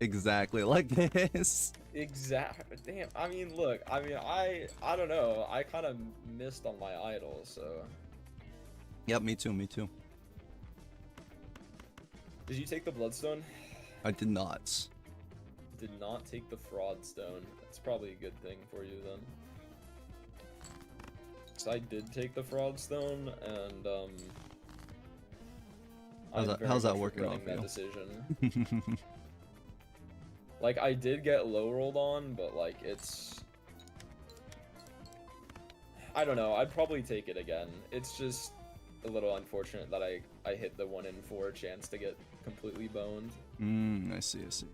exactly like this. Exactly. Damn. I mean, look. I mean, I don't know. I kind of missed on my idol, so Yep, me too, me too. Did you take the Bloodstone? I did not. Did not take the Fraud Stone. That's probably a good thing for you then. So I did take the Fraud Stone, and How's that much working out regretting for that you? decision. Like, I did get low rolled on, but like it's, I don't know. I'd probably take it again. It's just a little unfortunate that I hit the 1 in 4 chance to get completely boned. I see, I see.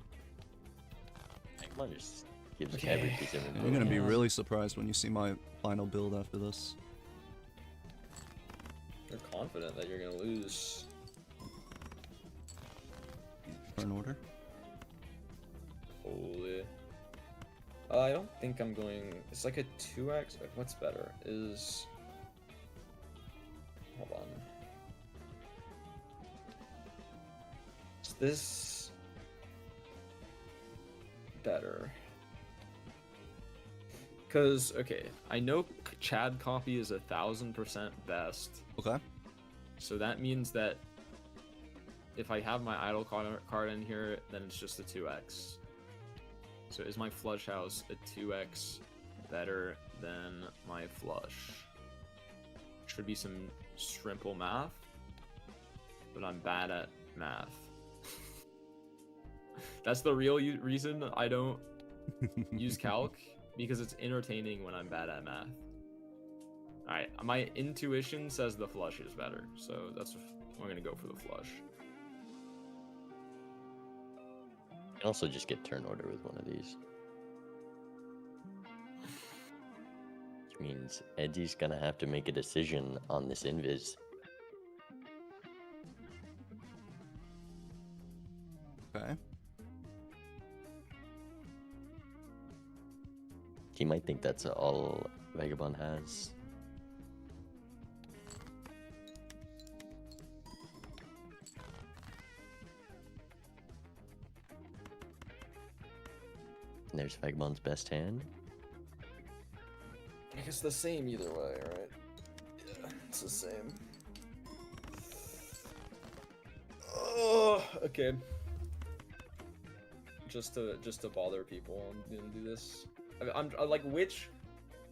Vagabond just gives Okay. every piece of You're gonna be Yeah. really surprised when you see my final build after this. You're confident that you're gonna lose. Turn order. Holy. I don't think I'm going. It's like a 2x. What's better? Is. Hold on. Is this better? Because, okay, I know Chad copy is 1000% best. Okay. So that means that if I have my idle card in here, then it's just a 2x. So is my flush house a 2x better than my flush? Should be some simple math, but I'm bad at math. That's the real reason I don't use calc, because it's entertaining when I'm bad at math. Alright, my intuition says the flush is better, so that's we're gonna go for the flush. You can also just get turn order with one of these. Which means Edzy's gonna have to make a decision on this invis. Okay. He might think that's all Vagabond has. And there's Vagabond's best hand. I guess the same either way, right? Yeah, it's the same. Oh, okay. Just to bother people, I'm gonna do this. I'm like, which,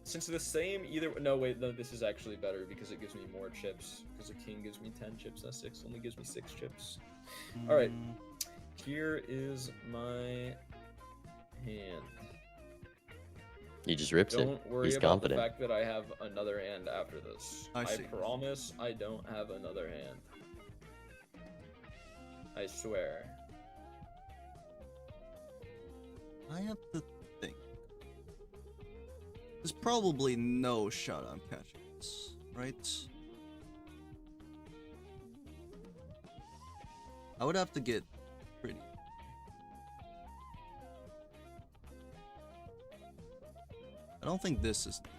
since the same either. No, wait, no, this is actually better because it gives me more chips. Because a king gives me 10 chips, a 6 only gives me 6 chips. All right, here is my hand. He just rips it. Don't worry He's about confident. the fact that I have another hand after this. I I see. promise I don't have another hand. I swear. I have to think. There's probably no shot I'm catching this, right? I would have to get pretty. I don't think this is good.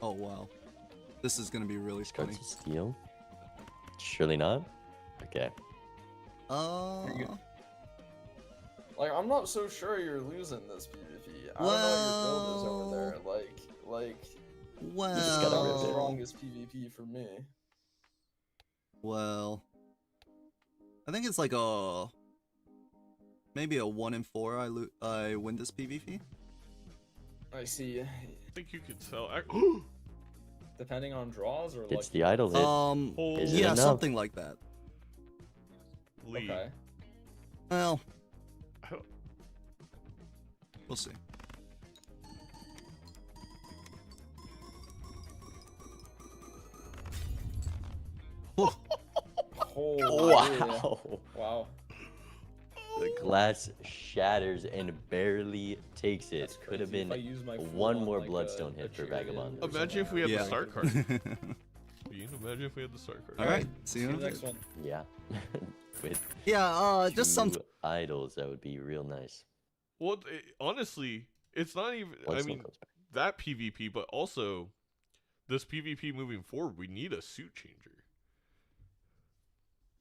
Oh wow. This is gonna be really These funny. cards to steal. Surely not. Okay. Like, I'm not so sure you're losing this PvP. I don't know what your build is over there. Like, this is gotta not rip the it. strongest PvP for me. Well, I think it's like a maybe a 1 in 4. I win this PvP. I see. I think you could sell. Depending on draws or It's like. the idle hit. Oh, Is it Yeah, enough? something like that. Lee. Okay. Well, I don't- we'll see. Holy. Wow. Wow. The glass shatters and barely takes it. That's Could have crazy. If been I use my full one on, more like, bloodstone a hit for chariot Vagabond. or Imagine if we had something. the Yeah. star card. Imagine if we had the star card. All right, see See you you in a next bit. one. Yeah. With Yeah, just some. two idols, that would be real nice. Well, honestly, it's not even. I Bloodstone mean, comes back. that PvP, but also this PvP moving forward, we need a suit changer.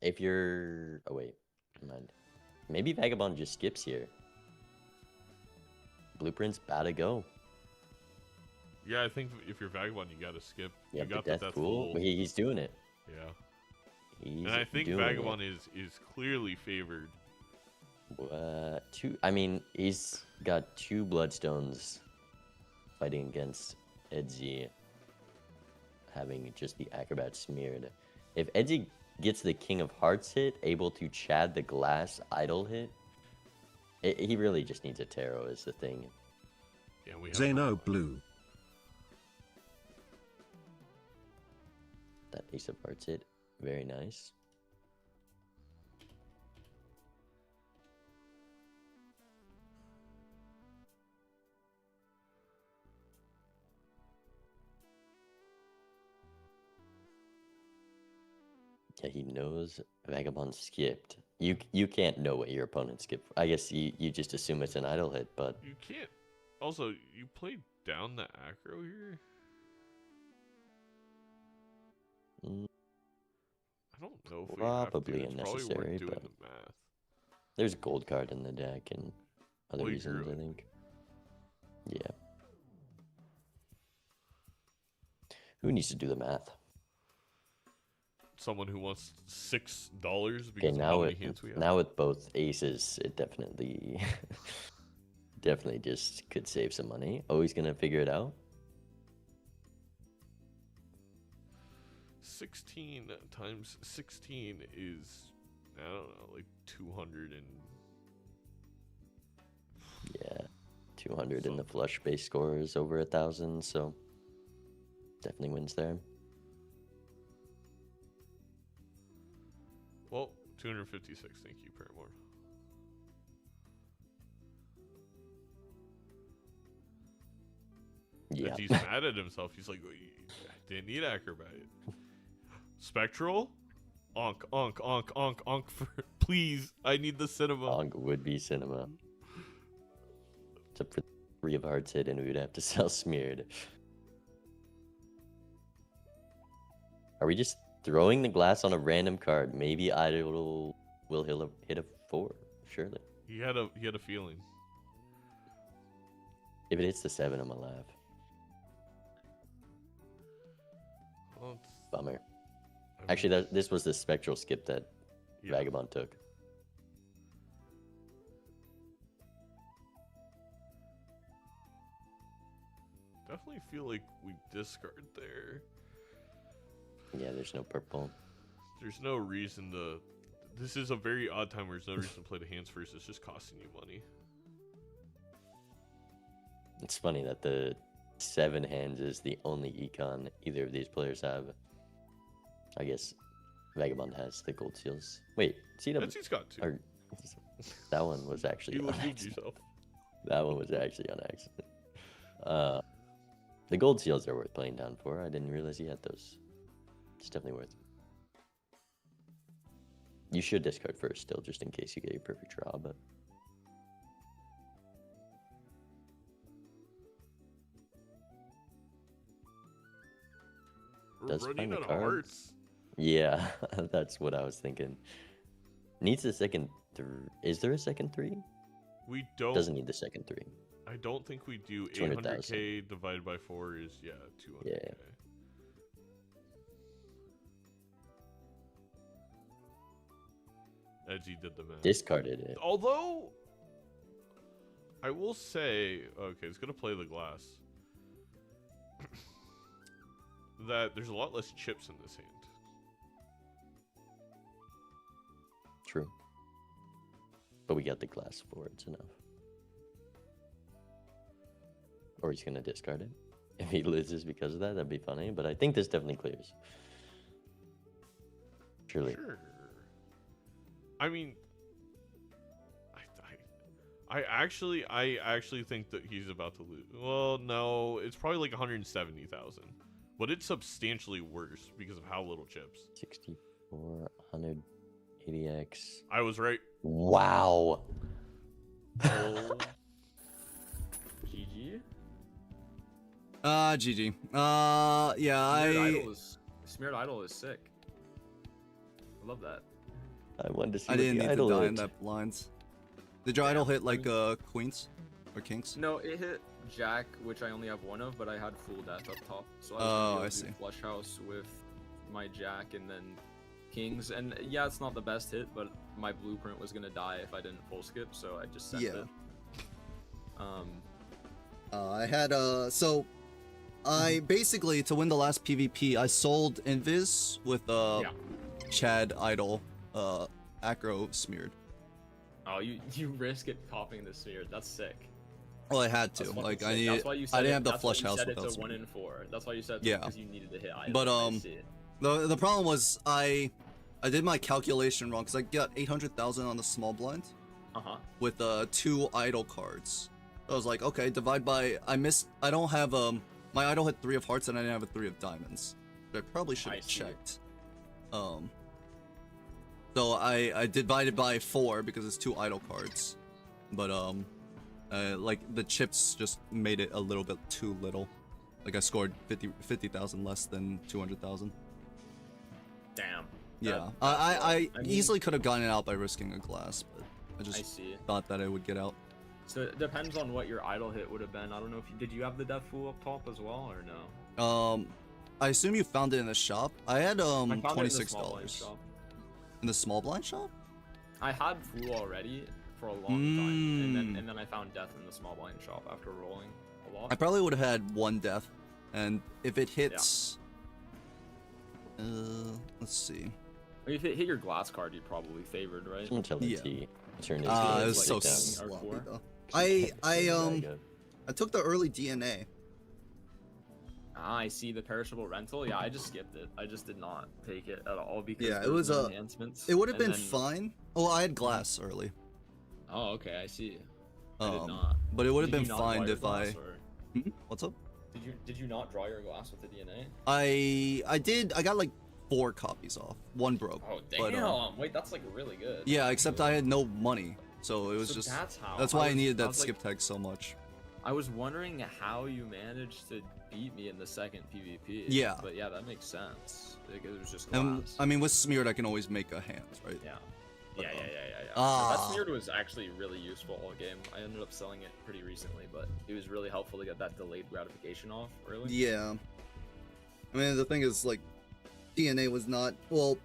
If you're... Oh, wait. Never mind. Maybe Vagabond just skips here. Blueprint's about to go. Yeah, I think if you're Vagabond, you gotta skip. Yeah, you got the the Death Death Pool. Pool. He's doing it. Yeah. He's And I think doing Vagabond it. is clearly favored. I mean, he's got 2 Bloodstones fighting against Edzy, having just the Acrobat smeared. If Edzy gets the King of Hearts hit, able to Chad the Glass Idol hit, he really just needs a Tarot is the thing. Yeah, we have Zeno Blue. That Ace of Hearts hit, very nice. Yeah, he knows Vagabond skipped. You can't know what your opponent skipped. I guess you just assume it's an idle hit, but You can't. Also, you played down the aggro here. Mm, I don't know if probably we have to. It's probably unnecessary, worth doing but the math. there's a gold card in the deck and other Well, you reasons, drew I it. think. Yeah. Who needs to do the math? Someone who wants $6 Okay, because of how many hands we have. now with both aces, it definitely, definitely just could save some money. Oh, he's gonna figure it out. 16 times 16 is, I don't know, like 200 and... Yeah, 200 and the flush base score is over 1,000, so definitely wins there. Well, 256, thank you, Paramore. Yeah. He's mad at himself. He's like, I didn't need Acrobat. Spectral? Onk, onk, onk, onk, onk, for, please, I need the cinema. Onk would be cinema. Except for 3 of Hearts hit, and we would have to sell smeared. Are we just throwing the glass on a random card? Maybe Idol will hit a 4, surely. He had a feeling. If it hits the 7, I'm gonna laugh. Well, Bummer. I mean, Actually, this was the spectral skip that yeah. Vagabond took. Definitely feel like we discard there. Yeah, there's no purple. There's no reason to. This is a very odd time where there's no reason to play the hands first. It's just costing you money. It's funny that the 7 hands is the only econ either of these players have. I guess Vagabond has the gold seals. Wait, CW. Edzy's got 2. Or, that one was actually You on removed accident. yourself. That one was actually on accident. The gold seals are worth playing down for. I didn't realize he had those. It's definitely worth it. You should discard first still, just in case you get your perfect draw, but... We're Does running find the out of cards. hearts. Yeah, that's what I was thinking. Needs a second... Is there a second 3? We don't. Doesn't need the second 3. I don't think we do. 200,000. 800k divided by 4 is 200k. Yeah. Edgy did the math. Discarded it. Although, I will say, okay, it's gonna play the glass. That there's a lot less chips in this hand. True. But we got the glass for it, it's enough. Or he's gonna discard it. If he loses because of that, that'd be funny. But I think this definitely clears. Surely. Sure. I mean, I actually think that he's about to lose. Well, no, it's probably like 170,000, but it's substantially worse because of how little chips. 64, 180x. I was right. Wow. Oh. GG. GG. Yeah, Smeared Idol is sick. I love that. I wanted to see I what didn't the need to idol die hit. in that blinds. Did your idol hit like queens or kings? No, it hit Jack, which I only have one of, but I had full death up top, so I was Oh, gonna I be able see. to do flush house with my Jack and then kings. And yeah, it's not the best hit, but my blueprint was gonna die if I didn't full skip, so I just sent it. I had so I basically, to win the last PvP, I sold Invis with Chad idol acro smeared. Oh, you risk it popping the smeared. That's sick. Well, I had to. That's Like sick. I needed. That's why you said I didn't have the that's why flush you house said without it's a 1 smeared. in 4. That's why you said Yeah. because you needed to hit idol. But I see it. the problem was I did my calculation wrong because I got 800,000 on the small blind with 2 idol cards. I was like, okay, divide by. I don't have my idol hit 3 of hearts and I didn't have a 3 of diamonds. I probably should have checked. So I divided by 4 because it's 2 idle cards, but like the chips just made it a little bit too little. Like I scored 50,000 less than 200,000. Damn. Yeah, I mean, easily could have gotten it out by risking a glass, but I just thought that it would get out. So it depends on what your idle hit would have been. I don't know if did you have the death fool up top as well or no? I assume you found it in the shop. I had $26 in the small blind shop. I had fool already for a long time, and then I found death in the small blind shop after rolling a lot. I probably would have had 1 death, and if it hits, let's see. If it hit your glass card, you probably favored, right? Until yeah. It was so sloppy though. I took the early DNA. Ah, I see the perishable rental. Yeah, I just skipped it. I just did not take it at all because it was enhancements. It would have been fine. Oh, I had glass early. Oh, okay, I see. I did not. But it would have been fine if I. What's up? Did you not draw your glass with the DNA? I did. I got like 4 copies off. 1 broke. Oh damn! But, wait, that's like really good. Yeah, except I had no money, so it was just. That's why I needed that skip tag so much. I was wondering how you managed to beat me in the second PvP. Yeah. But yeah, that makes sense. Like, it was just glass. I mean, with smeared, I can always make a hand, right? Yeah. Yeah. That smeared was actually really useful all game. I ended up selling it pretty recently, but it was really helpful to get that delayed gratification off early. Yeah. I mean, the thing is, like, DNA was not, well,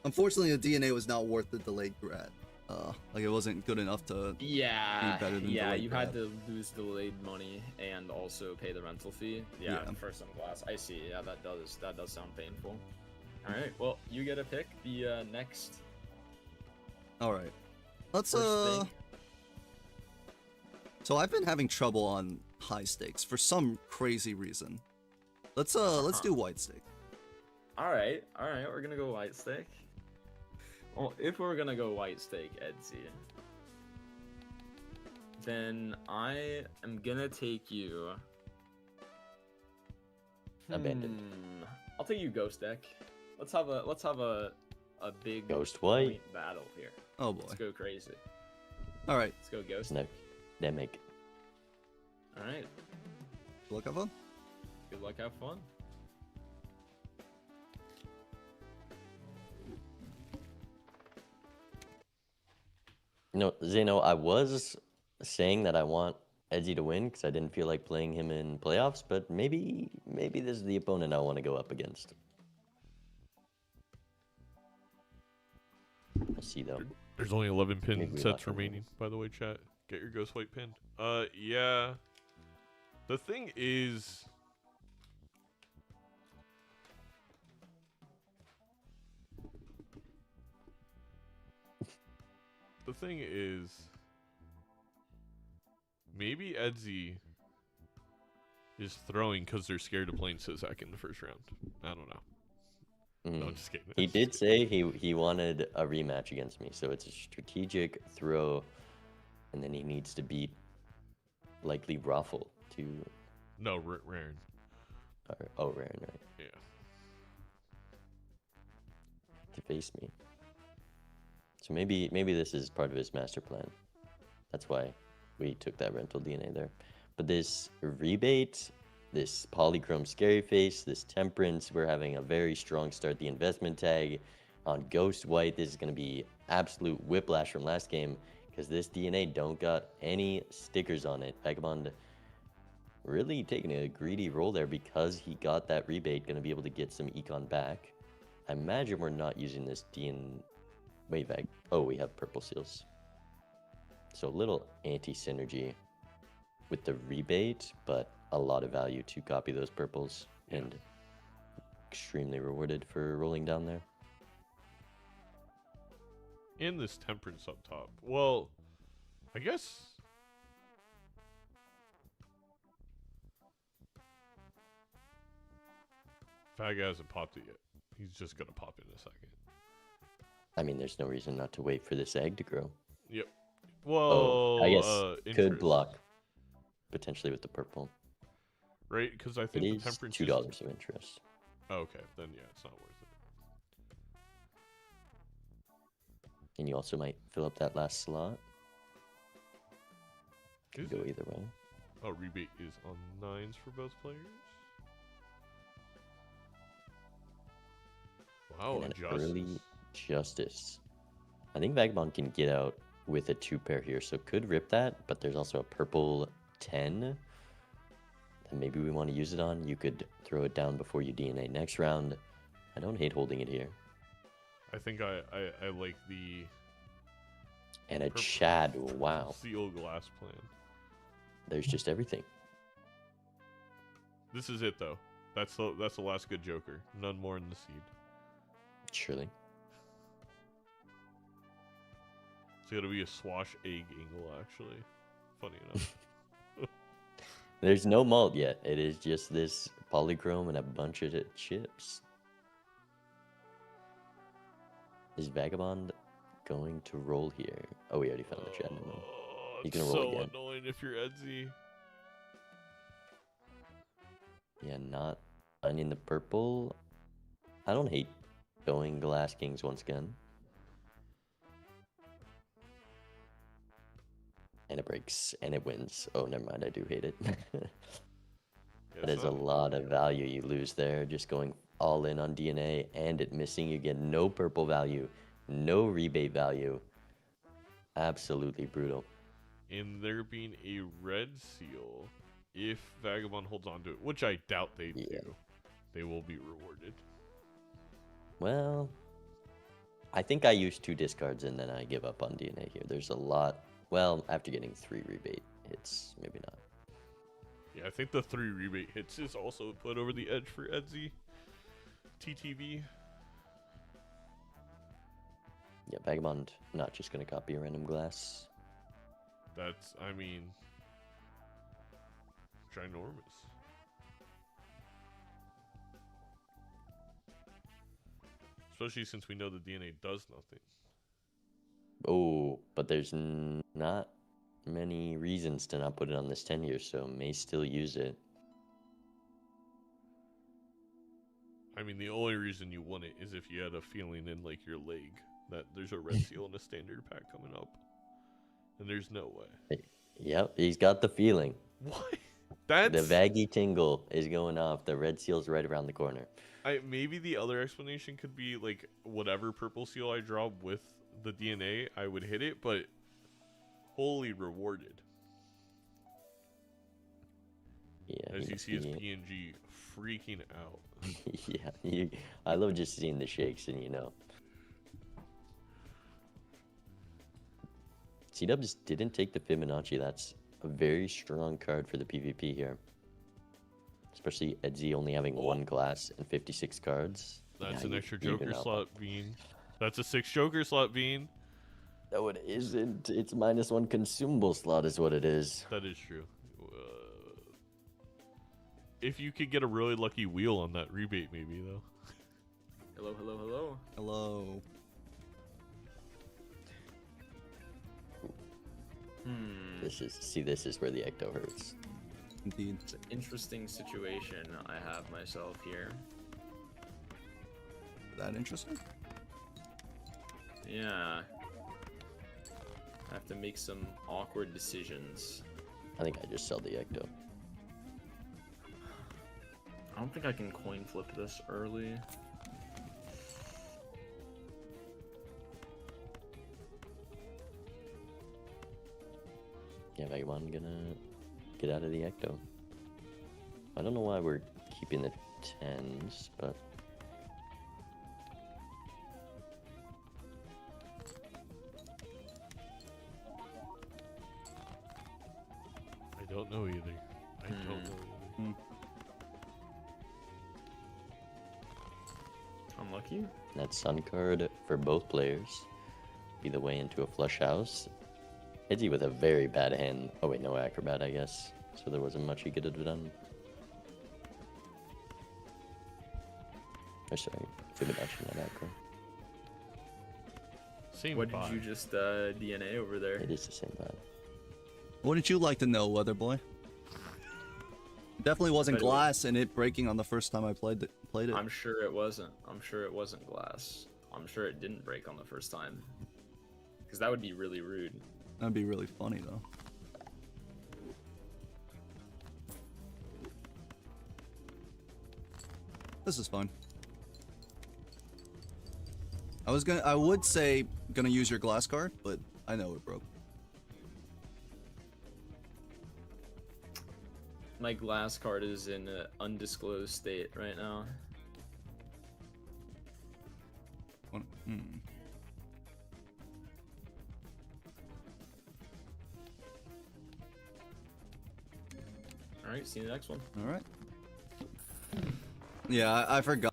unfortunately, the DNA was not worth the delayed grat. Like, it wasn't good enough to be better than delayed you grat. had to lose delayed money and also pay the rental fee. Yeah, for some glass. I see. Yeah, that does sound painful. All right, well, you get to pick the next. All right, let's thing. So I've been having trouble on high stakes for some crazy reason. Let's do white stake. All right, we're gonna go white stake. Well, if we're gonna go white stake, Edzy, then I am gonna take you. Abandoned. I'll take you ghost deck. Let's have a big Ghost white point battle here. Oh boy. Let's go crazy. All right. Let's go ghost. Demic. All right. Good luck, have fun. Good luck, have fun. No, Zeno, I was saying that I want Edzy to win because I didn't feel like playing him in playoffs, but maybe this is the opponent I want to go up against. We'll see though. There's only 11 pin sets remaining, by the way, chat. Get your ghost white pinned. Yeah. The thing is, maybe Edzy is throwing because they're scared of playing Sizak in the first round. I don't know. No, I'm just kidding. He did say he wanted a rematch against me, so it's a strategic throw, and then he needs to beat likely Raffle to. No, Raren. Oh, Raren, right? Yeah. To face me. So maybe this is part of his master plan. That's why we took that rental DNA there. But this rebate, this Polychrome Scary Face, this Temperance. We're having a very strong start. The investment tag on Ghost White. This is going to be absolute whiplash from last game because this DNA don't got any stickers on it. Vagabond really taking a greedy roll there because he got that rebate. Going to be able to get some econ back. I imagine we're not using this Wait, Vag. Oh, we have purple seals. So a little anti-synergy with the rebate, but a lot of value to copy those purples and extremely rewarded for rolling down there. In this Temperance up top. Well, I guess Fag hasn't popped it yet. He's just gonna pop it in a second. I mean, there's no reason not to wait for this egg to grow. Yep. Well, oh, I guess could interest. block potentially with the purple. Right, because I think it the is Temperance $2 of interest. Oh, okay, then yeah, it's not worth it. And you also might fill up that last slot. Could Is go it? either way. Oh, rebate is on 9s for both players. Wow, And a an early justice. justice. I think Vagabond can get out with a 2-pair here, so could rip that, but there's also a purple 10 that maybe we want to use it on. You could throw it down before you DNA next round. I don't hate holding it here. I think I like the And a purple Chad, wow. seal glass plan. There's just everything. This is it though. That's the last good Joker. None more in the seed. Surely. It's gotta be a swash egg angle actually. Funny enough. There's no malt yet. It is just this polychrome and a bunch of chips. Is Vagabond going to roll here? Oh, we already found the Chad. He's gonna roll so again. annoying if you're Edzy. Yeah, not finding the purple. I don't hate going Glass Kings once again. And it breaks, and it wins. Oh, never mind, I do hate it. That is a lot of value you lose there, just going all in on DNA, and it missing. You get no purple value, no rebate value. Absolutely brutal. And there being a red seal, if Vagabond holds on to it, which I doubt they do, they will be rewarded. Well, I think I use 2 discards and then I give up on DNA here. There's a lot. Well, after getting 3 rebate hits, maybe not. Yeah, I think the 3 rebate hits is also put over the edge for Edzy. TTV. Yeah, Vagabond not just gonna copy a random glass. That's, I mean, ginormous. Especially since we know the DNA does nothing. Oh, but there's not many reasons to not put it on this 10 year, so may still use it. I mean, the only reason you wouldn't is if you had a feeling in like your leg that there's a red seal in a standard pack coming up, and there's no way. Yep, he's got the feeling. What? That's The Vaggy tingle is going off. The red seal's right around the corner. maybe the other explanation could be like whatever purple seal I draw with the DNA, I would hit it, but wholly rewarded. Yeah, As you see his PNG freaking out. yeah, I love just seeing the shakes, and you know. C-Dubs didn't take the Fibonacci. That's a very strong card for the PvP here. Especially Edzy only having 1 glass and 56 cards. That's Yeah, an extra even Joker out. slot bean. That's a 6 Joker slot bean. No, it isn't. It's -1 consumable slot is what it is. That is true. If you could get a really lucky wheel on that rebate, maybe though. Hello, hello, hello. Hello. This is where the ecto hurts. Indeed. It's an interesting situation I have myself here. That interesting? Yeah. I have to make some awkward decisions. I think I just sell the ecto. I don't think I can coin flip this early. Yeah, Vagabond gonna get out of the ecto. I don't know why we're keeping the 10s, but I don't know either. I don't know either. Unlucky. that sun card for both players be the way into a flush house. Edzy with a very bad hand. Oh wait, no acrobat, I guess. So there wasn't much he could have done. Oh, sorry, Fibonacci, not acro. Same What vibe. did you just DNA over there? It is the same vibe. Wouldn't you like to know, Weather Boy? Definitely wasn't But it was- glass and it breaking on the first time I played it. I'm sure it wasn't. I'm sure it wasn't glass. I'm sure it didn't break on the first time. Because that would be really rude. That'd be really funny though. This is fun. I would say gonna use your glass card, but I know it broke. My glass card is in an undisclosed state right now. Alright, see you the next one. Alright. Yeah, I forgot.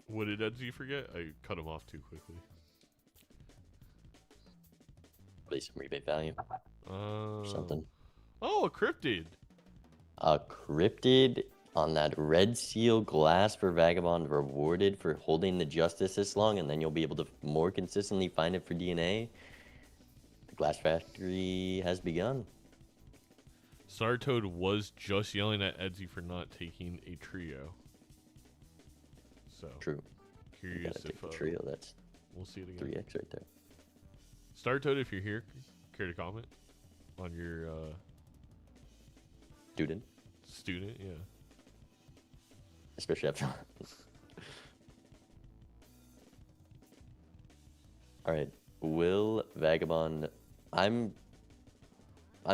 What did Edzy forget? I cut him off too quickly. Probably some rebate value or something. Oh, a cryptid. A cryptid on that red seal glass for Vagabond, rewarded for holding the justice this long, and then you'll be able to more consistently find it for DNA. The glass factory has begun. Sartoad was just yelling at Edzy for not taking a trio. So True. You curious gotta take if the trio. That's we'll see it again. 3x right there. Startoad, if you're here, care to comment on your Student, student? Yeah. especially after. All right, will Vagabond? I'm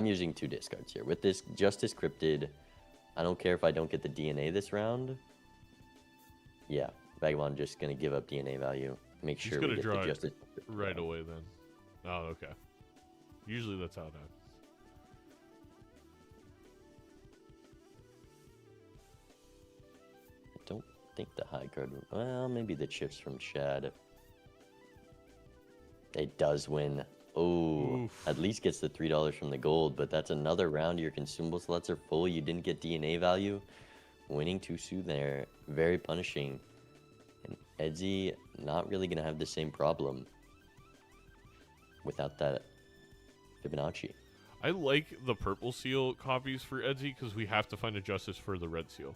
using 2 discards here with this Justice Cryptid. I don't care if I don't get the DNA this round. Yeah, Vagabond just gonna give up DNA value. Make He's sure gonna we get draw the it Justice right away then. Oh, okay. Usually that's how it happens. I don't think the high card. Well, maybe the chips from Chad. It does win. Oh, Oof. at least gets the $3 from the gold, but that's another round. Your consumable slots are full. You didn't get DNA value. Winning too soon there. Very punishing. And Edzy not really going to have the same problem without that Fibonacci. I like the purple seal copies for Edzy because we have to find a justice for the red seal.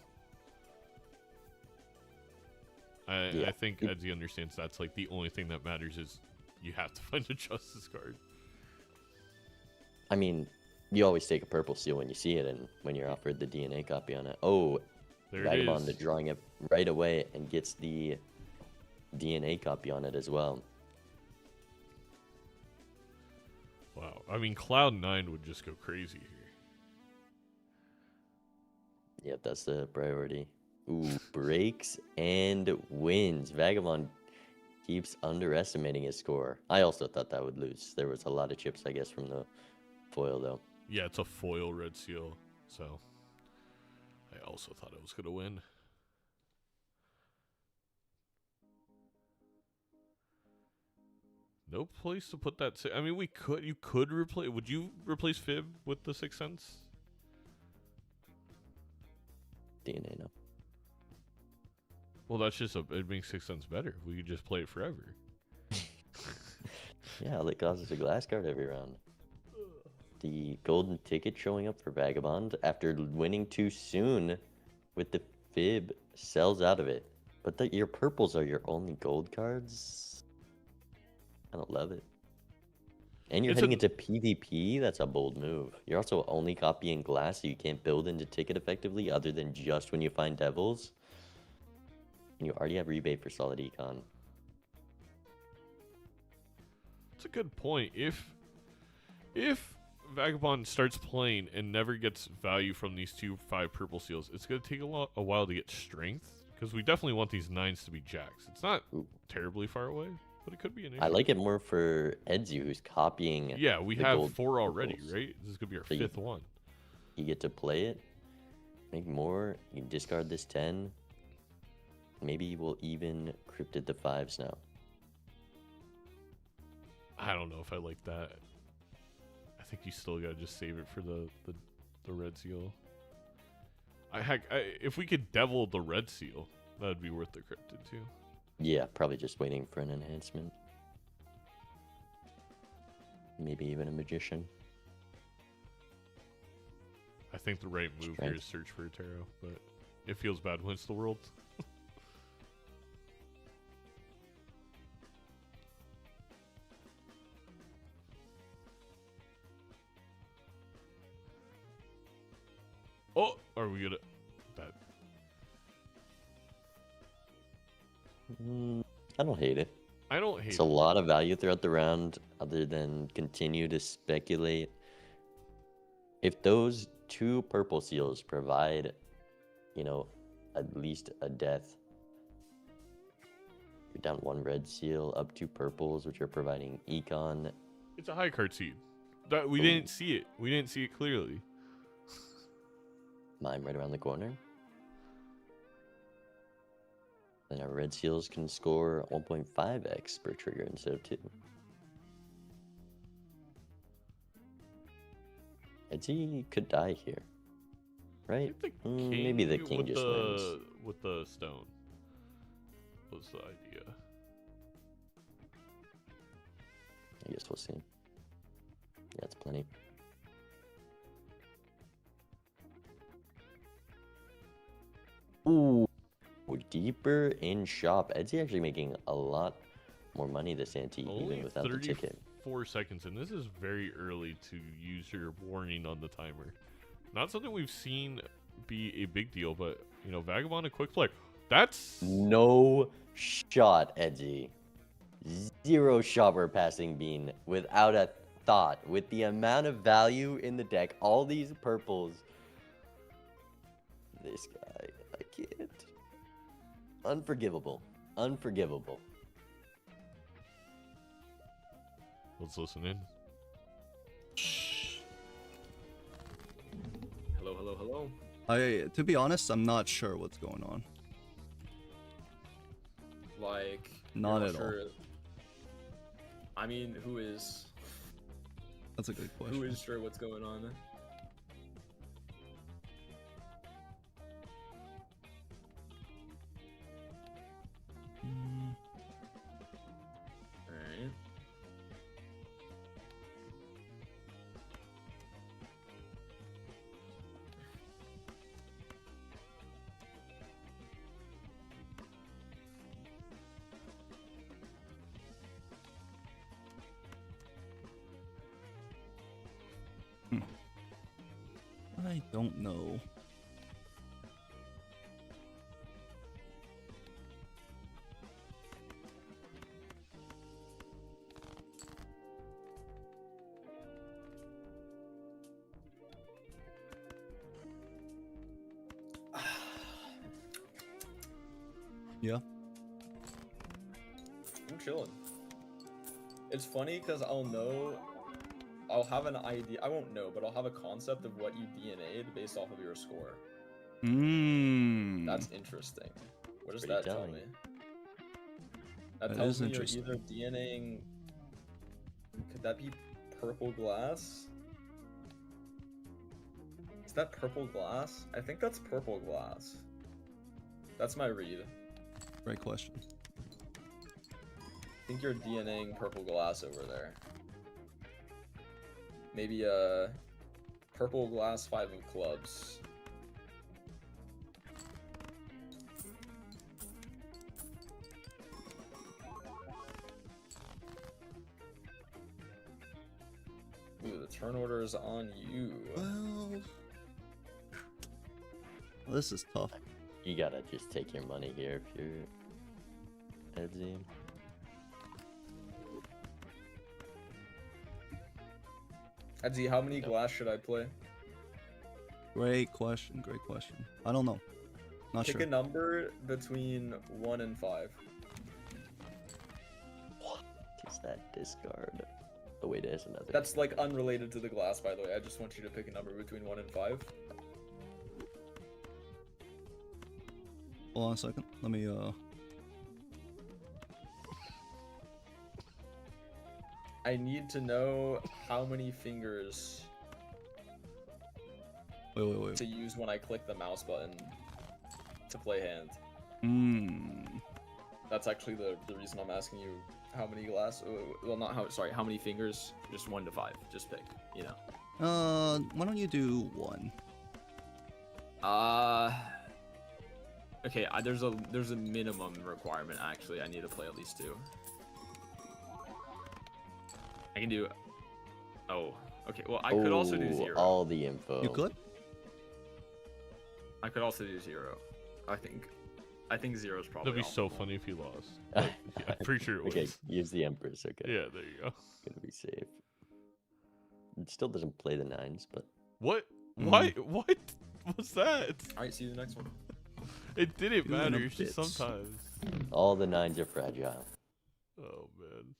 I think Edzy understands that's like the only thing that matters is you have to find a justice card. I mean, you always take a purple seal when you see it and when you're offered the DNA copy on it. Oh, There it Vagabond is. drawing it right away and gets the DNA copy on it as well. Wow. I mean, Cloud9 would just go crazy here. Yep, that's the priority. Ooh, breaks and wins. Vagabond keeps underestimating his score. I also thought that would lose. There was a lot of chips, I guess, from the foil, though. Yeah, it's a foil red seal, so I also thought it was going to win. No place to put that. I mean, you could replace. Would you replace Fib with the Sixth Sense? DNA, no. Well, that's just it makes Sixth Sense better. We could just play it forever. Yeah, all it costs is a glass card every round. The golden ticket showing up for Vagabond after winning too soon with the Fib sells out of it. But your purples are your only gold cards? I don't love it. And you're It's heading a- into PvP? That's a bold move. You're also only copying glass, so you can't build into ticket effectively other than just when you find devils. And you already have rebate for solid econ. It's a good point. If Vagabond starts playing and never gets value from these 2/5 purple seals, it's gonna take a while to get strength, because we definitely want these 9s to be jacks. It's not terribly far away, but it could be an issue. I like it more for Edzy, who's copying. Yeah, we the have gold 4 already, purples. right? This is gonna be our So 5th one. You get to play it, make more. You can discard this 10. Maybe we'll even cryptid the 5s now. I don't know if I like that. I think you still gotta just save it for the red seal. If we could devil the red seal, that'd be worth the cryptid too. Yeah, probably just waiting for an enhancement. Maybe even a magician. I think the right move here is search for a tarot, but it feels bad when it's the world. Oh, are we gonna bet? I don't hate it. I don't hate It's it. a lot of value throughout the round, other than continue to speculate. If those 2 purple seals provide, at least a death, you're down 1 red seal, up 2 purples, which are providing econ. It's a high card seed. That we didn't see it. We didn't see it clearly. Mime right around the corner. Then our red seals can score 1.5x per trigger instead of 2. Edzy could die here, right? I think the king Maybe the king with just wins. with the stone was the idea. I guess we'll see. Yeah, it's plenty. Ooh, deeper in shop. Edzy actually making a lot more money this ante, Only even without the ticket. 34 seconds, and this is very early to use your warning on the timer. Not something we've seen be a big deal, but Vagabond a quick play. That's No shot, Edzy. 0 shot we're passing bean without a thought. With the amount of value in the deck, all these purples. This guy, I can't. Unforgivable. Unforgivable. Let's listen in. Hello, hello, hello. To be honest, I'm not sure what's going on. Like, Not you're at all. I mean, who is? That's a good question. Who is sure what's going on? Alright. I don't know. Yeah. I'm chilling. It's funny because I'll have an idea. I won't know, but I'll have a concept of what you DNA'd based off of your score. That's interesting. What does that tell me? That tells me you're either DNAing. Could that be purple glass? Is that purple glass? I think that's purple glass. That's my read. Great question. I think you're DNAing purple glass over there. Maybe purple glass 5 of clubs. turn order is on you. Well, this is tough. You gotta just take your money here if you're Edzy. Edzy, how many glass should I play? Great question. Great question. I don't know. Not Pick sure. a number between 1 and 5. What is that discard? Oh wait, there's another. That's like unrelated to the glass, by the way. I just want you to pick a number between 1 and 5. Hold on a second. Let me I need to know how many fingers wait. to use when I click the mouse button to play hand. That's actually the reason I'm asking you how many glass. Well, not how. Sorry, how many fingers? Just 1 to 5. Just pick. You know. Why don't you do 1? Okay. There's a minimum requirement. Actually, I need to play at least 2. I can do. Oh. Okay. Well, I could also do 0. All the info. You could? I could also do 0. I think 0 is probably. That'd be so funny if he lost. But, yeah, I'm pretty sure it was. Okay, use the Empress. Okay. Yeah, there you go. Gonna be safe. It still doesn't play the 9s, but What? Why? What was that? All right. See you in the next one. It didn't Doing matter. a It's just bit. sometimes. all the 9s are fragile. Oh man.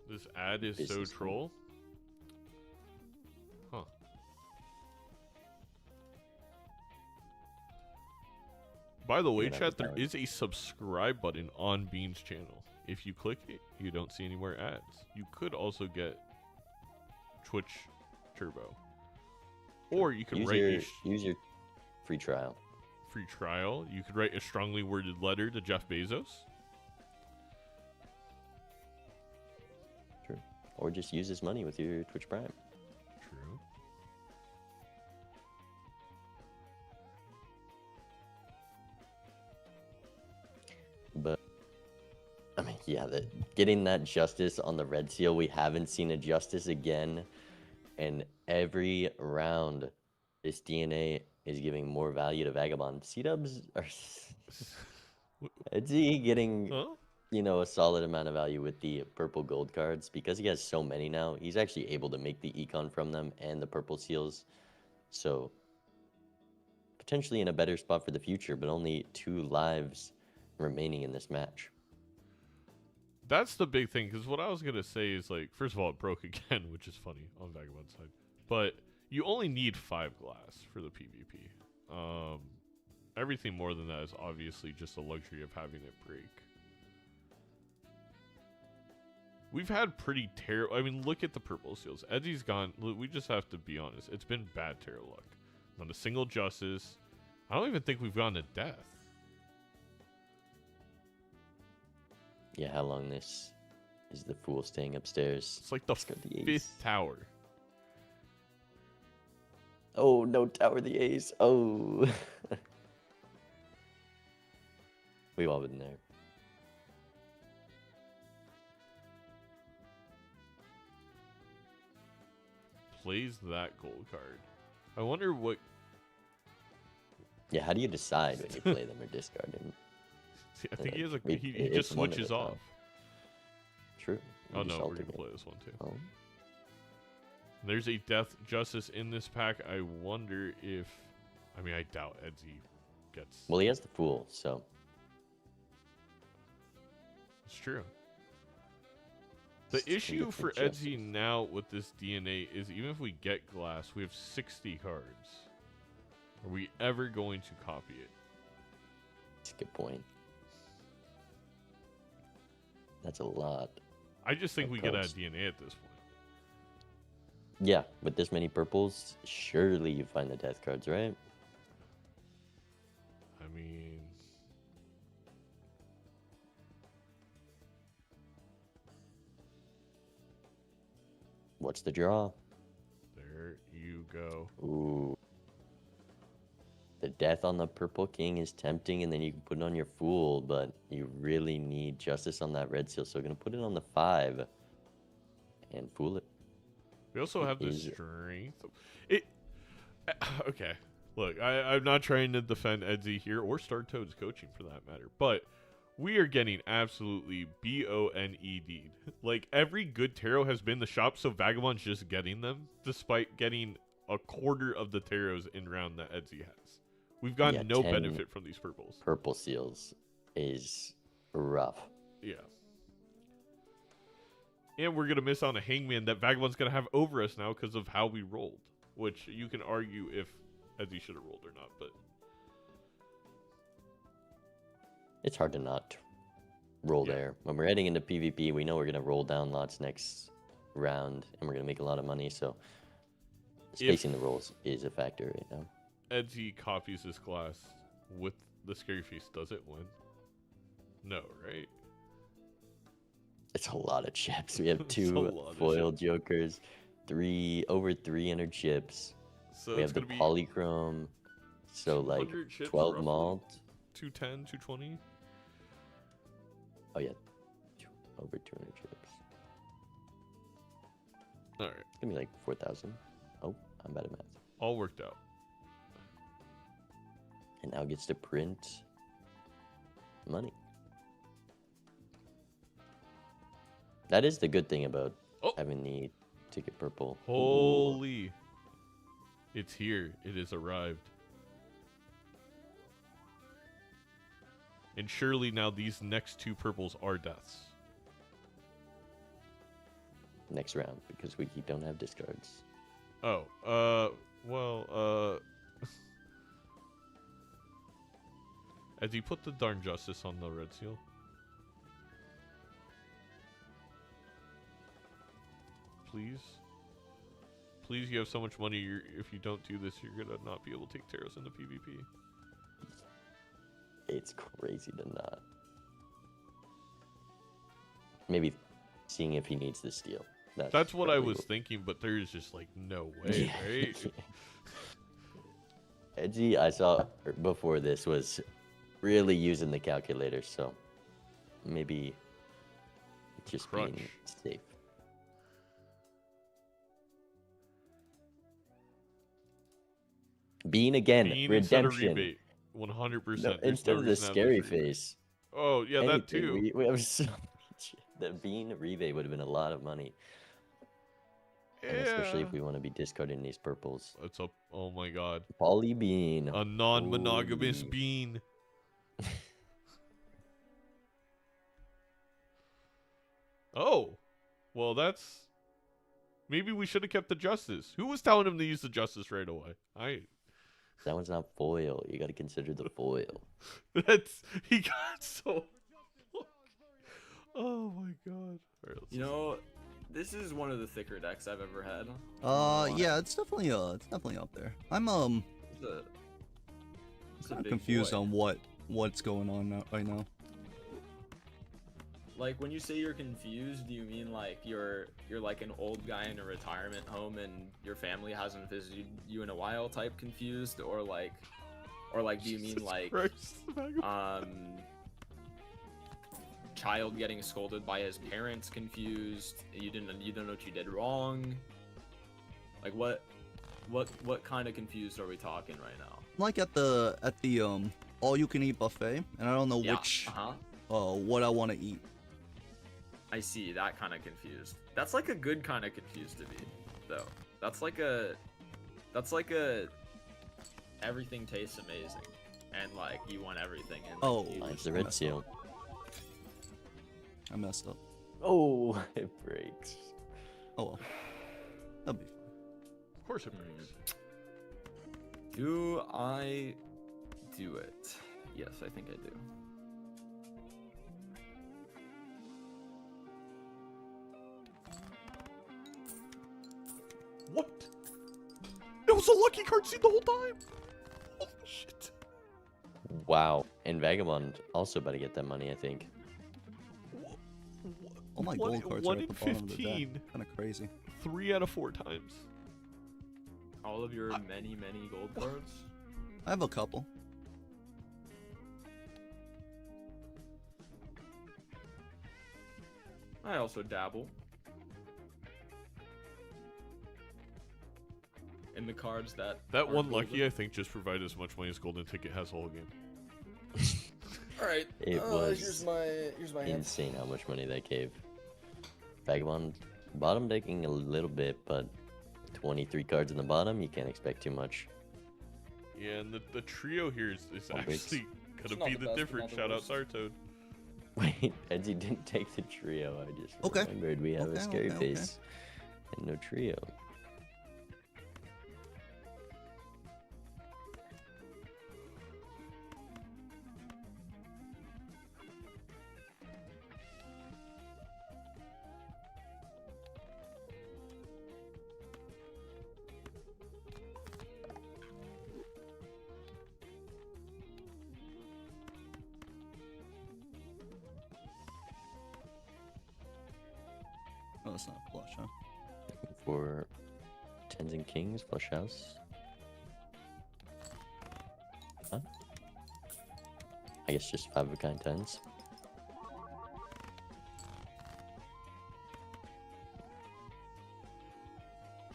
This ad is so Business troll. Huh. By the way, Yeah, that chat, was there valid. is a subscribe button on Bean's channel. If you click it, you don't see anywhere ads. You could also get Twitch Turbo. Or you could write Use your free trial. free trial. You could write a strongly worded letter to Jeff Bezos. True. Or just use this money with your Twitch Prime. True. But I mean, yeah, getting that justice on the red seal, we haven't seen a justice again. And every round, this DNA is giving more value to Vagabond. C-dubs are Edzy getting, Huh? you know, a solid amount of value with the purple gold cards because he has so many now. He's actually able to make the econ from them and the purple seals. So potentially in a better spot for the future, but only 2 lives remaining in this match. That's the big thing, because what I was going to say is, like, first of all, it broke again, which is funny on Vagabond's side. But you only need 5 glass for the PvP. Everything more than that is obviously just the luxury of having it break. We've had pretty terrible... I mean, look at the purple seals. Edzy's gone... We just have to be honest. It's been bad tarot luck. Not a single justice. I don't even think we've gone to death. Yeah, how long this is the fool staying upstairs? It's like the Discard the 5th ace. tower. Oh, no, tower the ace. Oh. We've all been there. Plays that gold card. I wonder what... Yeah, how do you decide when you play them or discard them? See, I think he has a... It- He it's just one at a switches time. off. True. Oh You just no, we're gonna alternate. play this one too. Oh. There's a death justice in this pack. I wonder if... I mean, I doubt Edzy gets... Well, he has the fool, so It's true. The It's a issue for different Edzy now with this DNA is even if we get glass, we have 60 cards. Are we ever going to copy it? it's a good point. That's a lot. I just think Of we get out course. of DNA at this point. Yeah, with this many purples, surely you find the death cards, right? I mean... What's the draw? There you go. Ooh. The Death on the Purple King is tempting, and then you can put it on your Fool, but you really need Justice on that Red Seal, so we're going to put it on the 5 and Fool it. We also have the strength. Okay, look, I'm not trying to defend Edzy here, or Star Toad's coaching for that matter, but we are getting absolutely boned. Like, every good tarot has been the shop, so Vagabond's just getting them, despite getting a quarter of the tarots in round that Edzy has. We've gotten no benefit from these purples. Purple seals is rough. Yeah. And we're going to miss on a Hangman that Vagabond's going to have over us now because of how we rolled. Which you can argue if Edzy should have rolled or not, but... It's hard to not roll there. When we're heading into PvP, we know we're going to roll down lots next round, and we're going to make a lot of money, so... Spacing the rolls is a factor right now. Edzy copies this class with the Scary Face. Does it win? No, right? It's a lot of chips. We have 2 foil jokers, over 300 chips. So we have the polychrome, so like 12 roughly. Malt. 210, 220? Oh yeah, over 200 chips. Alright. It's gonna be like 4,000. Oh, I'm bad at math. All worked out. And now gets to print money. That is the good thing about having the ticket purple. Holy. Ooh. It's here. It has arrived. And surely now these next 2 purples are deaths. Next round, because we don't have discards. Oh, As he put the darn Justice on the Red Seal. Please. Please, you have so much money, if you don't do this, you're gonna not be able to take tarots into PvP. It's crazy to not. Edzy seeing if he needs the steal. That's what I was thinking, but there's just like no way, right? Edgy, I saw before this was really using the calculator, so maybe just being safe. Bean again, redemption. 100%. No, instead of the Scary Face. Oh, yeah, that too. We have so much. The Bean rebate would have been a lot of money. Yeah. And especially if we want to be discarding these purples. It's up. Oh my god. Poly Bean. A non-monogamous bean. Oh. Well, that's... Maybe we should have kept the Justice. Who was telling him to use the Justice right away? That one's not foil. You got to consider the foil. He got so... Oh my god. Right, you know, this is one of the thicker decks I've ever had. Yeah, it's definitely up there. I'm kind of confused on what's going on right now. Like, when you say you're confused, do you mean like you're like an old guy in a retirement home and your family hasn't visited you in a while type confused, or like do you mean like child getting scolded by his parents confused? You don't know what you did wrong? Like what kind of confused are we talking right now? Like at the all you can eat buffet, and I don't know what I want to eat. I see, that kind of confused. That's like a good kind of confused to me, though. That's like a everything tastes amazing, and like you want everything. And like, mine's the Red Seal. I messed up. Oh, it breaks. Oh well, that'll be fine. Of course it breaks. Do I do it? Yes, I think I do. What? It was a lucky card seed the whole time. Holy shit. Wow. And Vagabond also about to get that money, I think. All my gold cards are at the bottom of the deck. Kind of crazy. 3 out of 4 times. All of your many gold cards? I have a couple. I also dabble in the cards that. That aren't one lucky, golden. I think, just provided as much money as Golden Ticket has the whole game. All right. It was here's my hand. insane how much money that gave. Vagabond bottom decking a little bit, but 23 cards in the bottom, you can't expect too much. Yeah, and the trio here is One breaks. actually It's gonna not be the the best, but difference. not the Shout out worst. Sartoad. Wait, Edzy didn't take the trio. I just Okay. remembered we have a Okay, scary okay. face and no trio. Oh, that's not a flush, huh? For tens and kings, flush house. Huh? I guess just 5 of a kind tens.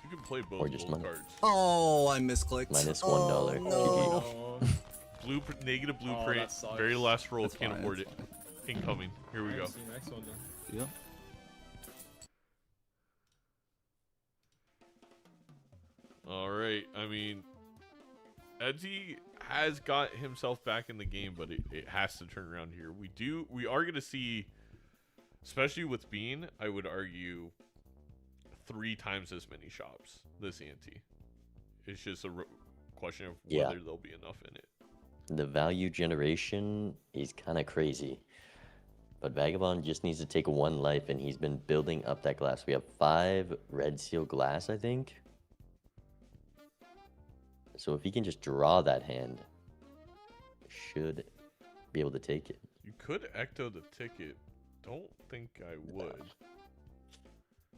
You can play both Or just gold money. cards. Oh, I misclicked. -$1. Oh, GG. no. Negative Oh, that blueprint. sucks. Very last roll. It's Can't fine, afford it's it. fine. Incoming. Here we go. See you next one then. Yeah. All right. I mean, Edzy has got himself back in the game, but it has to turn around here. We are going to see, especially with Bean, I would argue 3 times as many shops this ante. It's just a question of Yeah. whether there'll be enough in it. The value generation is kind of crazy. But Vagabond just needs to take 1 life, and he's been building up that glass. We have 5 red seal glass, I think. So if he can just draw that hand, should be able to take it. You could ecto the ticket. Don't think I would.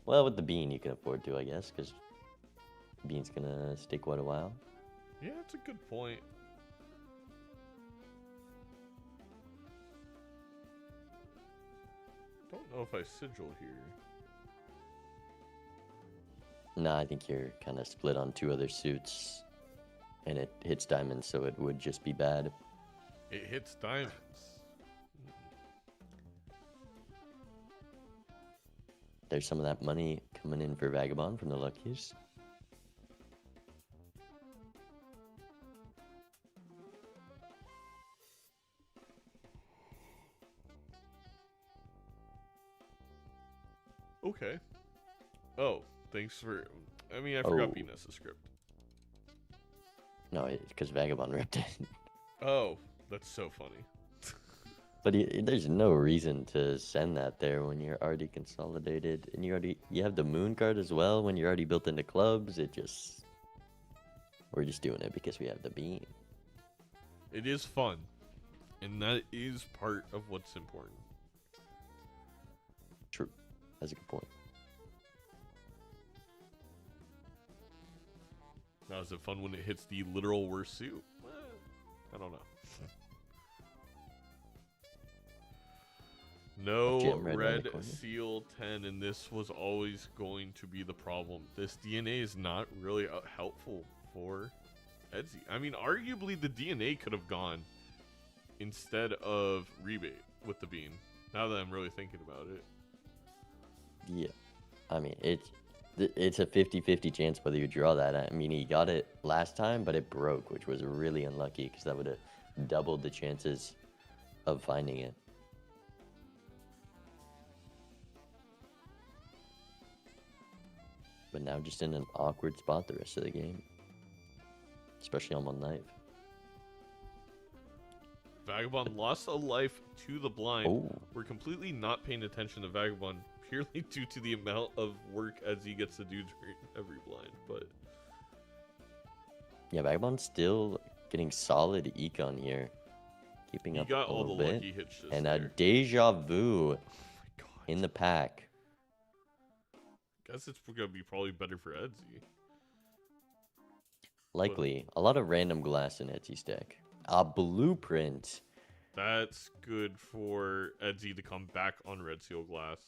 Well, with the bean, you can afford to, I guess, because bean's gonna stay quite a while. Yeah, that's a good point. Don't know if I sigil here. Nah, I think you're kind of split on 2 other suits, and it hits diamonds, so it would just be bad. It hits diamonds. There's some of that money coming in for Vagabond from the luckies. Okay. Oh, thanks for. I mean, I forgot Oh. Bean has a script. No, because Vagabond ripped it. Oh, that's so funny. But there's no reason to send that there when you're already consolidated, and you have the moon card as well. When you're already built into clubs, we're just doing it because we have the beam. It is fun, and that is part of what's important. True, that's a good point. Now, is it fun when it hits the literal worst suit? I don't know. No Gem right around the red corner. seal 10, and this was always going to be the problem. This DNA is not really helpful for Edzy. I mean, arguably the DNA could have gone instead of rebate with the bean. Now that I'm really thinking about it. Yeah, I mean it's a 50-50 chance whether you draw that. I mean, he got it last time, but it broke, which was really unlucky because that would have doubled the chances of finding it. But now just in an awkward spot the rest of the game. Especially on 1 knife. Vagabond lost a life to the blind. Oh. We're completely not paying attention to Vagabond purely due to the amount of work Edzy gets to do during every blind. But Yeah, Vagabond's still getting solid econ here. Keeping he up got a all the little bit. lucky hits just And there. a deja vu Oh my god. in the pack. Guess it's gonna be probably better for Edzy. Likely. A lot of random glass in Edzy's deck. A blueprint. That's good for Edzy to come back on Red Seal Glass.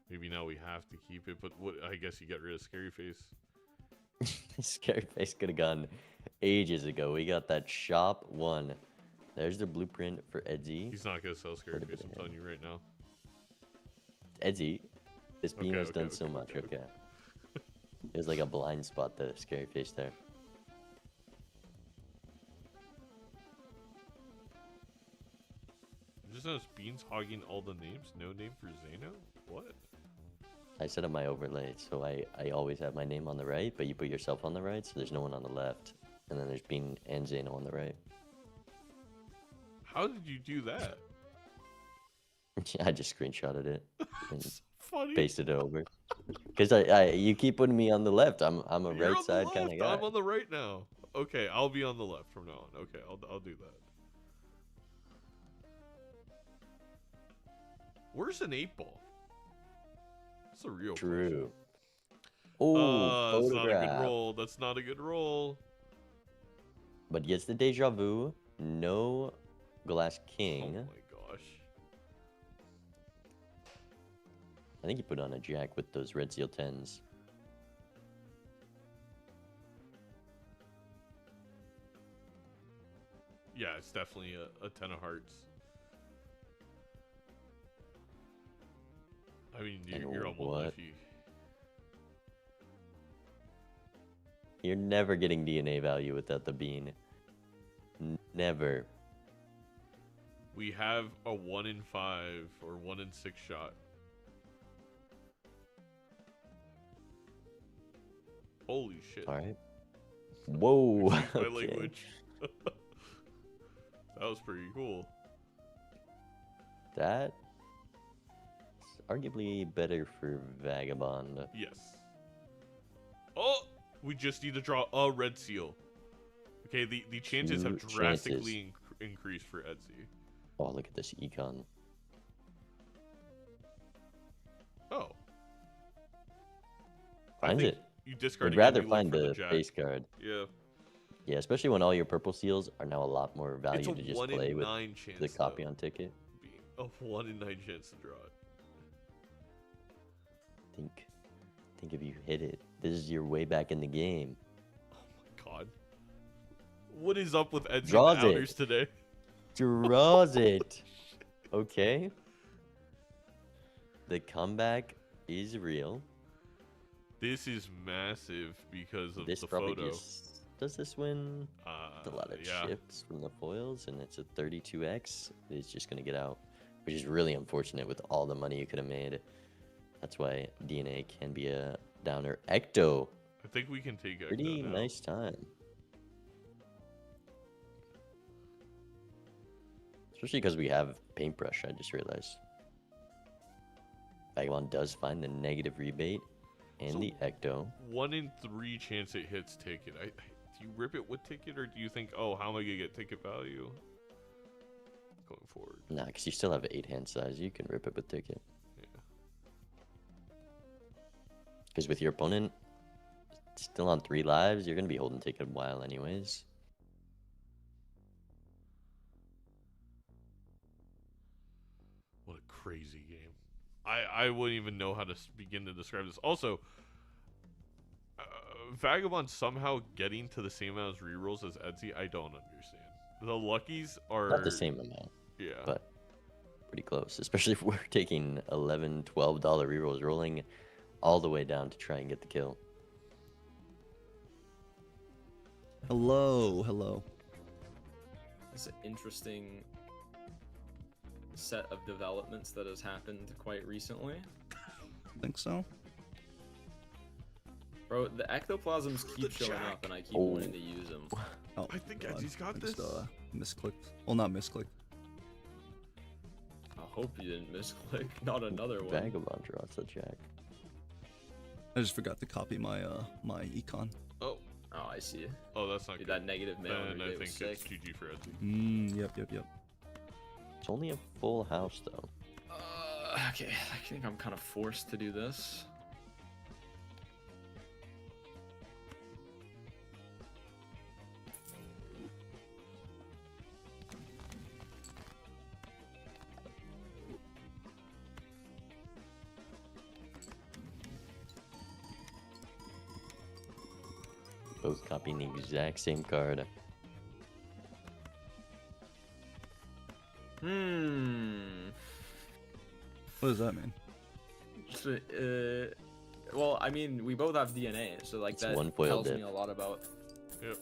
Maybe now we have to keep it, but what? I guess you get rid of Scary Face. Scary Face could have gone ages ago. We got that shop 1. There's the blueprint for Edzy. He's not gonna sell Scary Face. I'm telling you right now. Edzy, this beam has done so much. Okay. It was like a blind spot, the Scary Face there. Just those beans hogging all the names. No name for Zeno. What? I set up my overlay, so I always have my name on the right, but you put yourself on the right, so there's no one on the left. And then there's Bean and Zeno on the right. How did you do that? I just screenshotted it and Funny. pasted it over. Because you keep putting me on the left. I'm a You're right on the side kind of left. guy. I'm on the right now. Okay, I'll be on the left from now on. Okay, I'll do that. Where's an 8-ball? That's a real True. question. Oh, that's not a good photograph. roll. That's not a good roll. But gets the deja vu. No glass king. Oh my gosh. I think you put on a jack with those red seal 10s. Yeah, it's definitely a 10 of hearts. I mean, you're almost what? if you. You're never getting DNA value without the bean. Never. We have a 1 in 5 or 1 in 6 shot. Holy shit. All right. Whoa. My Okay. language. That was pretty cool. That is arguably better for Vagabond. Yes. Oh, we just need to draw a red seal. Okay, the chances have 2 drastically increased for Edzy. Oh, look at this econ. Oh. Finds it. You discard. I'd rather again, you look find for the jack. face card. Yeah. Yeah, especially when all your purple seals are now a lot more value It's a to just 1 play in with 9 chance. the copy though. on ticket. A 1 in 9 chance to draw it. Think if you hit it, this is your way back in the game. Oh my god. What is up with Edzy Draws and the it. outers today? Draws it. Okay. The comeback is real. This is massive because of This the probably photo. just does this win? A lot of Yeah. chips from the foils, and it's a 32x. It's just gonna get out, which is really unfortunate with all the money you could have made. That's why DNA can be a downer. Ecto, I think we can take it. pretty nice time. Especially because we have paintbrush. I just realized. Vagabond does find the negative rebate and So- the Ecto. 1 in 3 chance it hits ticket. Do you rip it with ticket, or do you think, oh, how am I gonna get ticket value going forward? Nah, because you still have 8 hand size. You can rip it with ticket. Yeah. Because with your opponent still on 3 lives, you're gonna be holding ticket a while anyways. What a crazy game. I wouldn't even know how to begin to describe this. Also, Vagabond somehow getting to the same amount of rerolls as Edzy, I don't understand. The luckies are Not the same amount, Yeah. but pretty close. Especially if we're taking $11, $12 rerolls, rolling all the way down to try and get the kill. Hello, hello. It's an interesting set of developments that has happened quite recently. Think so? Bro, the ectoplasms keep showing jack. up and I keep Oh. wanting to use them. Oh, I think God. Edzy's got I just, this. misclicked. Well, not misclicked. I hope you didn't misclick, not another one. Vagabond draws the jack. I just forgot to copy my my econ. Oh, Oh, I see. oh, that's not Dude, good. that negative mail Then I every day was think it's sick. GG for Edzy. Yep. It's only a full house though. Okay, I think I'm kind of forced to do this. both copying the exact same card. What does that mean? So, well, I mean, we both have DNA, so like It's that one foil tells dip. me a lot about Yep.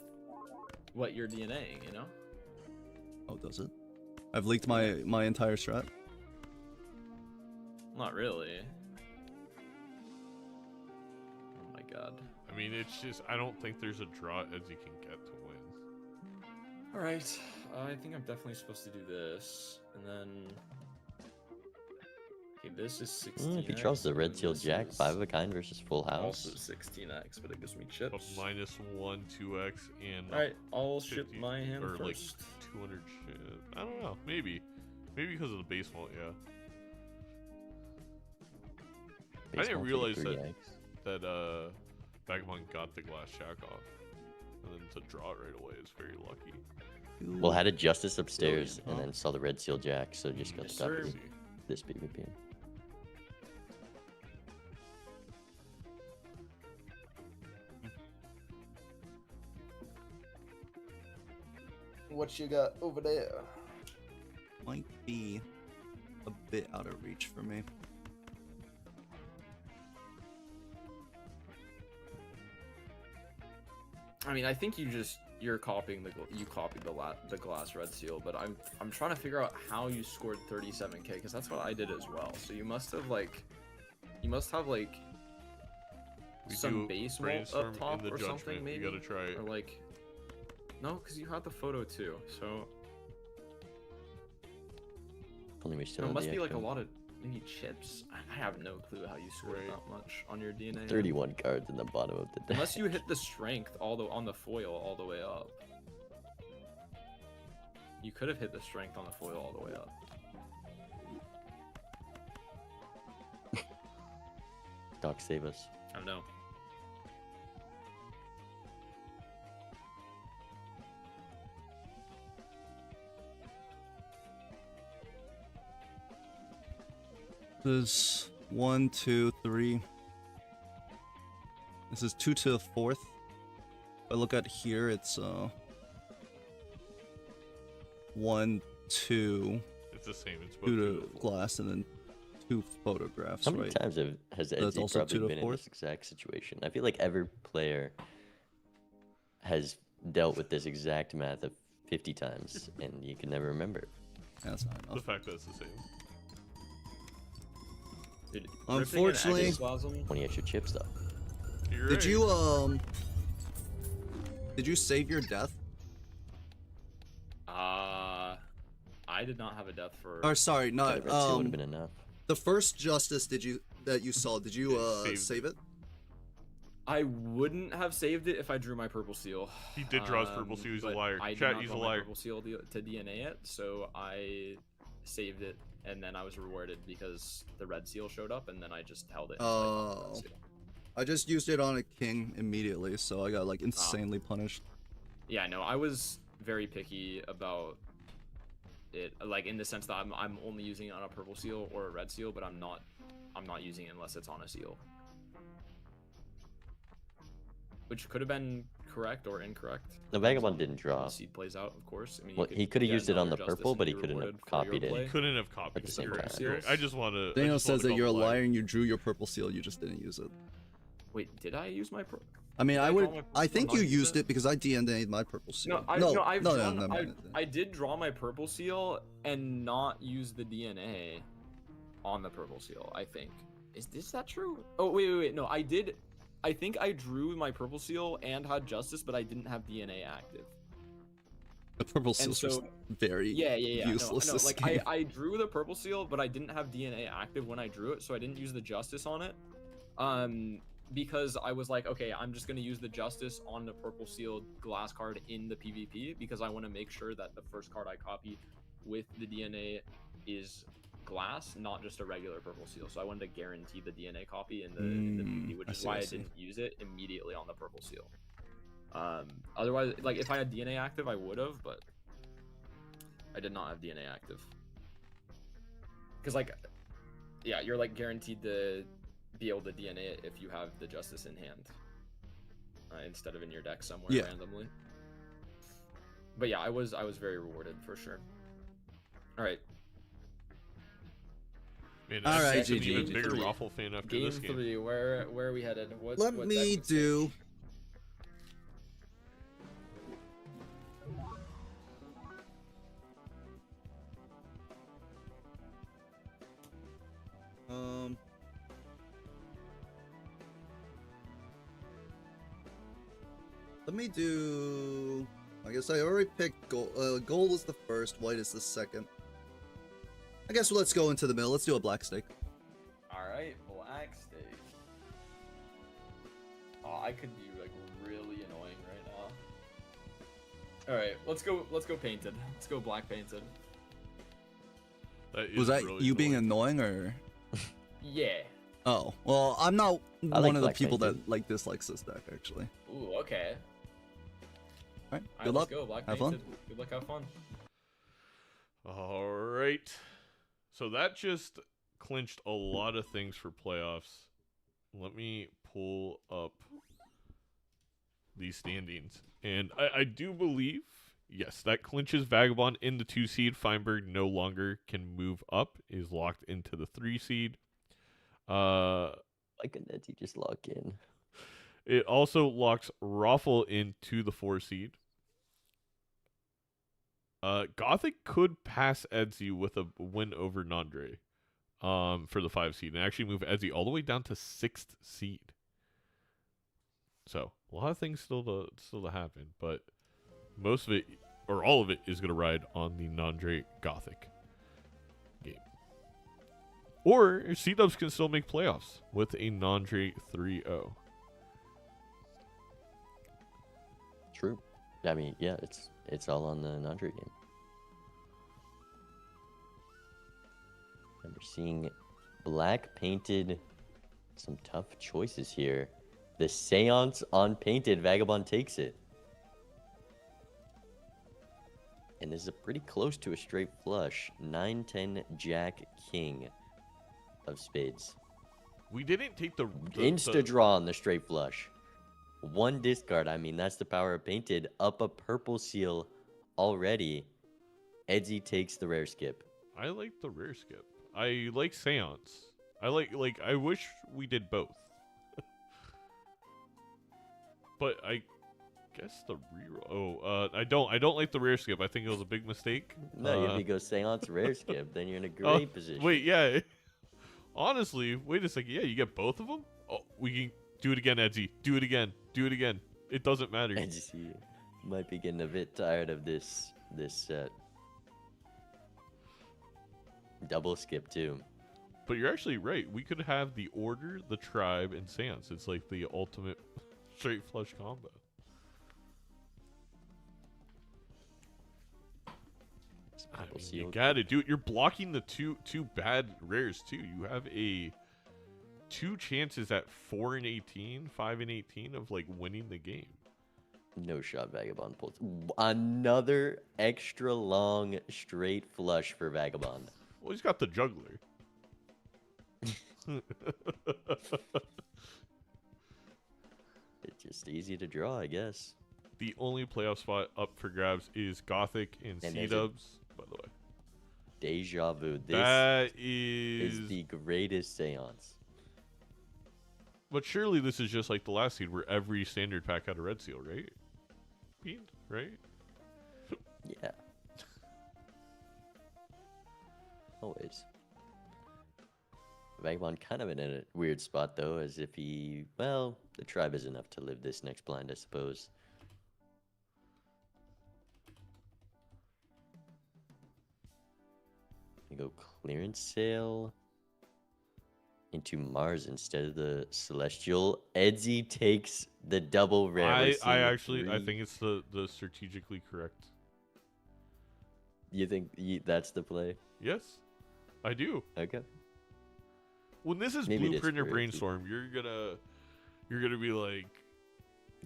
what you're DNAing, you know? Oh, does it? I've leaked my entire strat. Not really. Oh my god. I mean, it's just I don't think there's a draw Edzy can get to win. All right, I think I'm definitely supposed to do this, and then. Okay, this is 16. If he draws the red seal jack, 5 of a kind versus full house. Also 16x, but it gives me But chips. -1, 2x, and All right, I'll ship 50 my hand or like first. 200 shit. I don't know. Maybe because of the base vault. Yeah. I didn't realize that Vagabond got the glass shack off, and then to draw it right away is very lucky. Well, had a justice upstairs Brilliant, and huh? then saw the red seal jack, so just got Yes, to copy sir. See. this PvP. What you got over there? Might be a bit out of reach for me. I mean, I think you're copying you copied the glass red seal, but I'm trying to figure out how you scored 37k because that's what I did as well. So you must have We some do base vault brainstorm up top in the or judgment. something maybe. You gotta try it. Or like, no, because you had the photo too. So Only we still it have must the be like a extra. lot of maybe chips. I have no clue how you scored Right. that much on your DNA. 31 cards in the bottom of the deck. Unless you hit the strength on the foil all the way up. You could have hit the strength on the foil all the way up. Doc, save us. I don't know. This is 1, 2, 3. This is 2 to the 4th. If I look at here, it's 1, 2, It's the same. It's both 2 two to to four. glass, and then 2 photographs, How many right? times has That's Edzy also probably 2 to been in 4th? this exact situation? I feel like every player has dealt with this exact math of 50 times, and you can never remember. That's not The enough. fact that it's the same. Dude, Unfortunately- ripping an ectoplasm- 20 extra chips, though. You're Did right. you save your death? I did not have a death for. Or sorry, The not red seal would have been enough. the first justice that you saw. Did you Saved save it? I wouldn't have saved it if I drew my purple seal. He did draw his purple seal. He's a but liar. I did Chat, not he's a draw my liar. purple seal to DNA it, so I saved it, and then I was rewarded because the red seal showed up, and then I just held it. until I got the red Oh. seal. I just used it on a king immediately, so I got like insanely punished. Yeah, no, I was very picky about it, like in the sense that I'm only using it on a purple seal or a red seal, but I'm not using it unless it's on a seal. Which could have been correct or incorrect. The Vagabond Depends didn't on how draw. the seed plays out, of course. I mean, Well, he could have get used it on another the justice purple, and but he be couldn't have rewarded for copied your it. play. He couldn't have copied At the it. same You're right, time. you're right. I just want to. Daniel says that you're a liar and you drew your purple seal, you just didn't use it. Wait, did I use my I mean, Did I I would. draw my purple I think seal you and not use used it? it because I DNA'd my purple seal. I've no, drawn, never mind. I did draw my purple seal and not use the DNA on the purple seal, I think. Is that true? Oh, wait. No, I did. I think I drew my purple seal and had justice, but I didn't have DNA active. The purple seal's so- just very Yeah. useless. No, this like game. I drew the purple seal, but I didn't have DNA active when I drew it, so I didn't use the justice on it. Because I was like, okay, I'm just gonna use the justice on the purple sealed glass card in the PvP because I want to make sure that the first card I copy with the DNA is glass, not just a regular purple seal. So I wanted to guarantee the DNA copy in the PvP, which I is see, why I I see. didn't use it immediately on the purple seal. Otherwise, like if I had DNA active, I would have, but I did not have DNA active. Because like, yeah, you're like guaranteed to be able to DNA it if you have the justice in hand. instead of in your deck somewhere Yeah. randomly. But yeah, I was very rewarded for sure. All right. Man, All I'm right, just an GG. even bigger Three. Raffle fan after Game this game. 3. Where are we headed? What Let deck me mistake? do. Let me do. I guess I already picked gold. Gold is the first. White is the second. I guess let's go into the middle. Let's do a black stake. All right, black stake. Oh, I could be like really annoying right now. All right, let's go painted. Let's go black painted. Was that really you being annoying or? Yeah. Oh well, I'm not I like one of the black people painted. that like dislikes this deck actually. Ooh, okay. All right, All good right, luck. let's go. Black Have painted. fun. Good luck. Have fun. All right. So that just clinched a lot of things for playoffs. Let me pull up these standings. And I do believe, yes, that clinches Vagabond in the 2 seed. Feinberg no longer can move up, is locked into the 3 seed. Why couldn't Edzy just lock in? It also locks Raffle into the 4 seed. Gothic could pass Edzy with a win over Nandre for the 5 seed and actually move Edzy all the way down to 6th seed. So a lot of things still to happen, but most of it or all of it is going to ride on the Nandre Gothic game. Or C-Dubs can still make playoffs with a Nandre 3-0. True. I mean, yeah, it's all on the Nandre game. And we're seeing black painted. Some tough choices here. The Seance on painted. Vagabond takes it. And this is pretty close to a straight flush. 9-10 Jack King of spades. We didn't take the Insta draw on the straight flush. One discard. I mean, that's the power of painted. Up a purple seal already. Edzy takes the rare skip. I like the rare skip. I like Seance. I wish we did both. But I guess the reroll. I don't like the rare skip. I think it was a big mistake. No, if you go Seance rare skip, then you're in a great position. Wait, yeah. Honestly, wait a second. Yeah, you get both of them? Oh, we can do it again, Edzy. Do it again. Do it again. It doesn't matter. Edzy might be getting a bit tired of this set. Double skip too. But you're actually right. We could have the Order, the Tribe, and Seance. It's like the ultimate straight flush combo. I mean, you got it, dude. You're blocking the two bad rares too. You have a 2 chances at 4 and 18, 5 and 18 of like winning the game. No shot. Vagabond pulls another extra long straight flush for Vagabond. Well, he's got the juggler. It's just easy to draw, I guess. The only playoff spot up for grabs is Gothic and C-Dubs, by the way. Deja vu. That This is the greatest seance. But surely this is just like the last seed where every standard pack had a red seal, right? Bean, right? Yeah. Always. Vagabond kind of in a weird spot, though, as if he... Well, the tribe is enough to live this next blind, I suppose. We go clearance sale into Mars instead of the Celestial. Edzy takes the double rare. I think it's the strategically correct. You think that's the play? Yes, I do. Okay. When this is Maybe Blueprint or for- Brainstorm, you're gonna be like,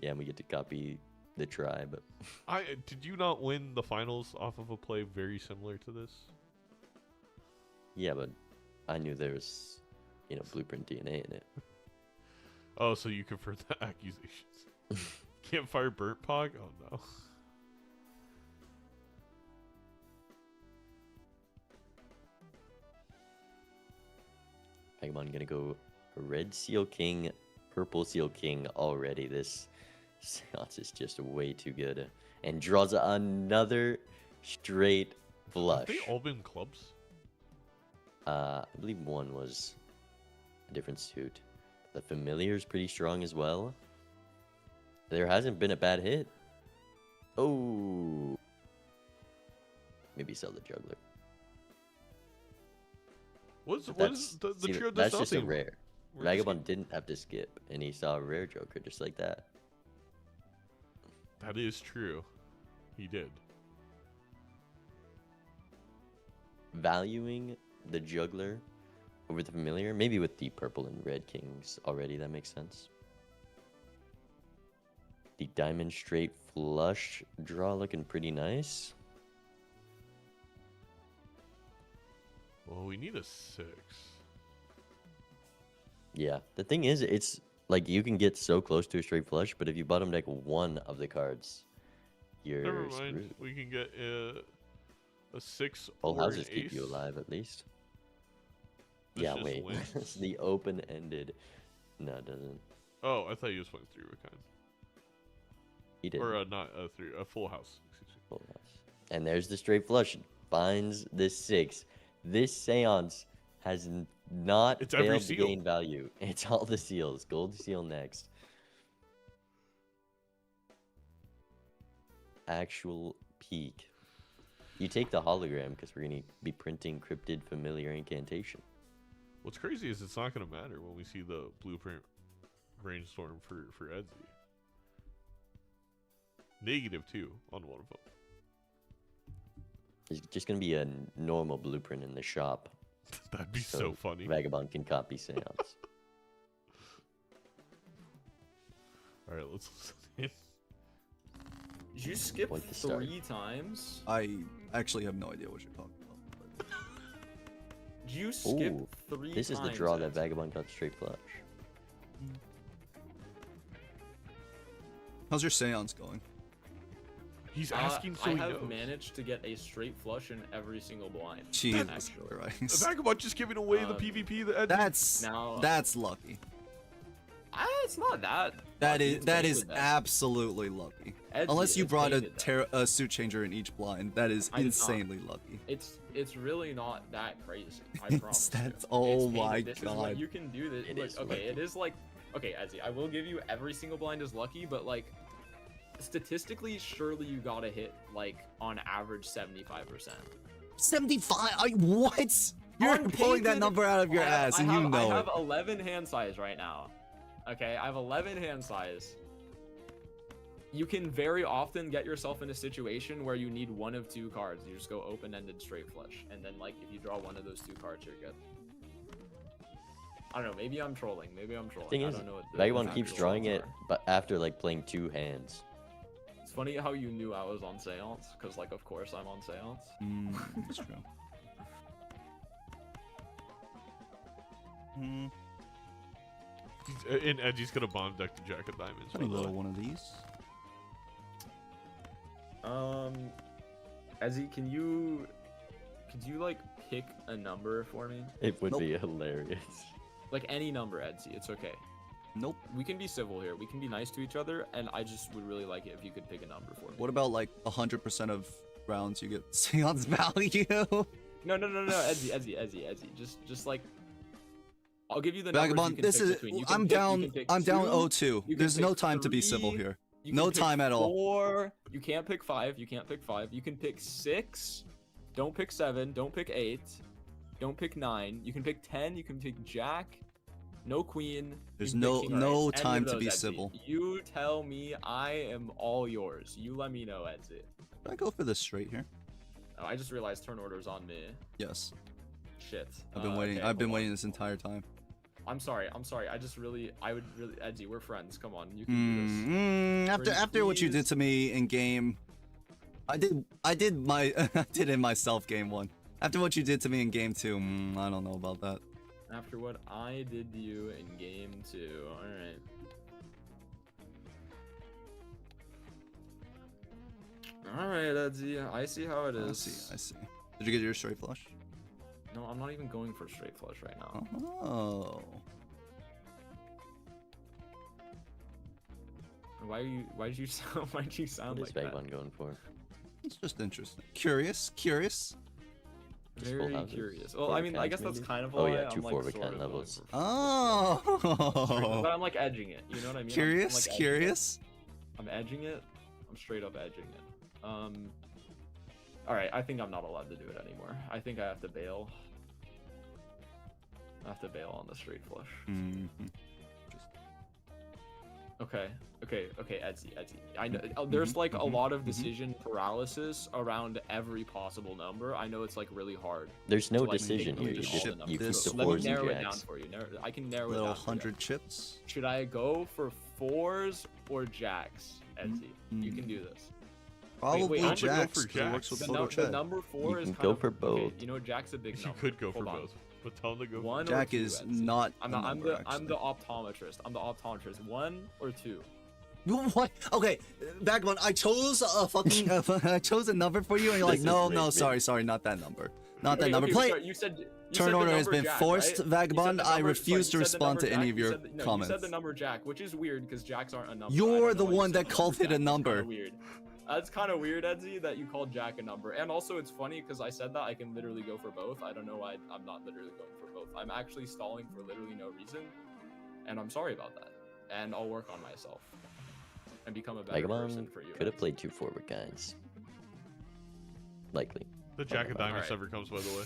Yeah, and we get to copy the tribe. did you not win the finals off of a play very similar to this? Yeah, but I knew there was, Blueprint DNA in it. Oh, so you confirmed the accusations. Can't fire burnt pog? Oh no. Vagabond gonna go red seal king, purple seal king already. This seance is just way too good. And draws another straight flush. Have they all been clubs? I believe one was a different suit. The familiar is pretty strong as well. There hasn't been a bad hit. Oh. Maybe sell the juggler. What is the See, trio does that's just a nothing. rare. We're just Vagabond didn't have to skip, and he saw a rare joker just like that. That is true. He did. Valuing the juggler over the familiar, maybe with the purple and red kings already, that makes sense. The diamond straight flush draw looking pretty nice. Well, we need a 6. Yeah, the thing is, it's like you can get so close to a straight flush, but if you bottom deck one of the cards, you're Never mind. screwed. We can get a 6 Full or an houses keep you ace. alive at least. This Yeah, just wait. wins. The open-ended. No, it doesn't. Oh, I thought you just went through a kind. He did. Or not a 3, a full house. Excuse me. Full house. And there's the straight flush. Finds the 6. This seance has not It's every failed to seal. gain value. It's all the seals. Gold seal next. Actual peak. You take the hologram because we're going to be printing cryptid familiar incantation. What's crazy is it's not going to matter when we see the blueprint brainstorm for Edzy. -2 on one of them. There's just going to be a normal blueprint in the shop. That'd be so funny. Vagabond can copy seance. All right, let's listen. Did you skip Point to start. 3 times? I actually have no idea what you're talking about. Did you skip Ooh, 3 times? this is the draw that Ed? Vagabond got straight flush. How's your seance going? He's asking so I he have knows. managed to get a straight flush in every single blind. Jesus actually. Christ. Vagabond just giving away the Um, PvP. The Edzy. That's lucky. It's not that. That lucky, is it's that made is with that. absolutely lucky. Edzy, Unless you it's brought made with that. a suit changer in each blind, that is I did not. insanely lucky. It's really not that crazy. I promise. That's you. oh It's my painted, this is what God. you can do this. It Look, is okay, lucky. it is like okay, Edzy, I will give you every single blind is lucky, but like statistically, surely you gotta hit like on average 75%. 75? What? You're On pulling that painted- number out of your ass, and you know I have it. 11 hand size right now. Okay, I have 11 hand size. You can very often get yourself in a situation where you need one of 2 cards. You just go open-ended straight flush, and then like if you draw one of those 2 cards, you're good. I don't know. Maybe I'm trolling. Maybe I'm trolling. Thing I is, don't know what the Vagabond keeps actual drawing odds it, are. but after like playing 2 hands. It's funny how you knew I was on Seance, because like of course I'm on Seance. That's true. And Edgy's gonna bomb deck the Jack of Diamonds. Any by the little way. one of these. Ezzy, could you like pick a number for me? It would Nope. be hilarious. Like any number, Edzy. It's okay. Nope. We can be civil here. We can be nice to each other, and I just would really like it if you could pick a number for me. What about like 100% of rounds you get seance value? No, Ezzy. Just like, I'll give you the numbers Vagabond, you can this pick is between. You can I'm pick- you down can pick I'm down 2, 0-2. you can There's no pick time to be civil 3, here. you can No pick time at all. 4. You can't pick 5. You can't pick 5. You can pick 6. Don't pick 7. Don't pick 8. Don't pick 9. You can pick 10. You can pick Jack. No Queen. There's you can no pick King. no Any of time to those, be Edzy. civil. You tell me. I am all yours. You let me know, Edzy. Should I go for this straight here? Oh, I just realized turn order's on me. Yes. Shit. I've been waiting. Okay, I've been hold on. waiting this entire time. I'm sorry. I would really, Edzy, we're friends. Come on, you can do this. After what you did Please. to me in game, I did my I did in myself game 1. After what you did to me in game 2, I don't know about that. After what I did to you in game 2. Alright. All right, Edzy. I see how it is. I see. Did you get your straight flush? No, I'm not even going for straight flush right now. Oh. Why did you sound What is like that? Vagabond going for? It's just interesting. Curious. Just full Very houses? curious. Well, Four I of mean, I kinds, guess that's maybe? kind of Oh, why yeah, I'm two like four of a sort kind of going levels. Oh. But I'm like edging it. You know what I mean? Curious. I'm like Curious. I'm edging it. I'm straight up edging it. All right. I think I'm not allowed to do it anymore. I think I have to bail. I have to bail on the straight flush. Okay, Edzy. I know there's like a lot of decision paralysis around every possible number. I know it's like really hard. There's no to, like, decision pick here. You all the keep numbers. the Let me fours and narrow it down jacks. for you. I can narrow it Little down. for you. 100 chips. Should I go for fours or jacks, Edzy? You can do this. Probably I'm gonna go jacks. for 'Cause it works with The, photo the chat. number four You is can kind go of for okay, both. you know, jack's a big You number. could go for Hold on. both, but tell him to go. One Jack or two, is Edzy? not. I'm a the number, I'm the actually. optometrist. One or two? What? Okay, Vagabond, I chose a fucking I chose a number for you, and you're like, This is no, rigged. sorry, not that number, not that Okay, number. okay, Play. sorry, you said Turn the order has number been jack, forced, right? Vagabond. You said the I number- refuse sorry, to you said the respond number to any jack, of you your said the- no, comments. You said the number jack, which is weird because jacks aren't a number. You're I don't the know why you one said that the called number it a jack. That's number. kinda weird. That's kind of weird, Edzy, that you called jack a number. And also, it's funny because I said that I can literally go for both. I don't know why I'm not literally going for both. I'm actually stalling for literally no reason, and I'm sorry about that. And I'll work on myself and become a better person Vagabond for you. could have Edzy. played two forward guys. Likely. The Jack of Diamonds Alright. never comes, by the way.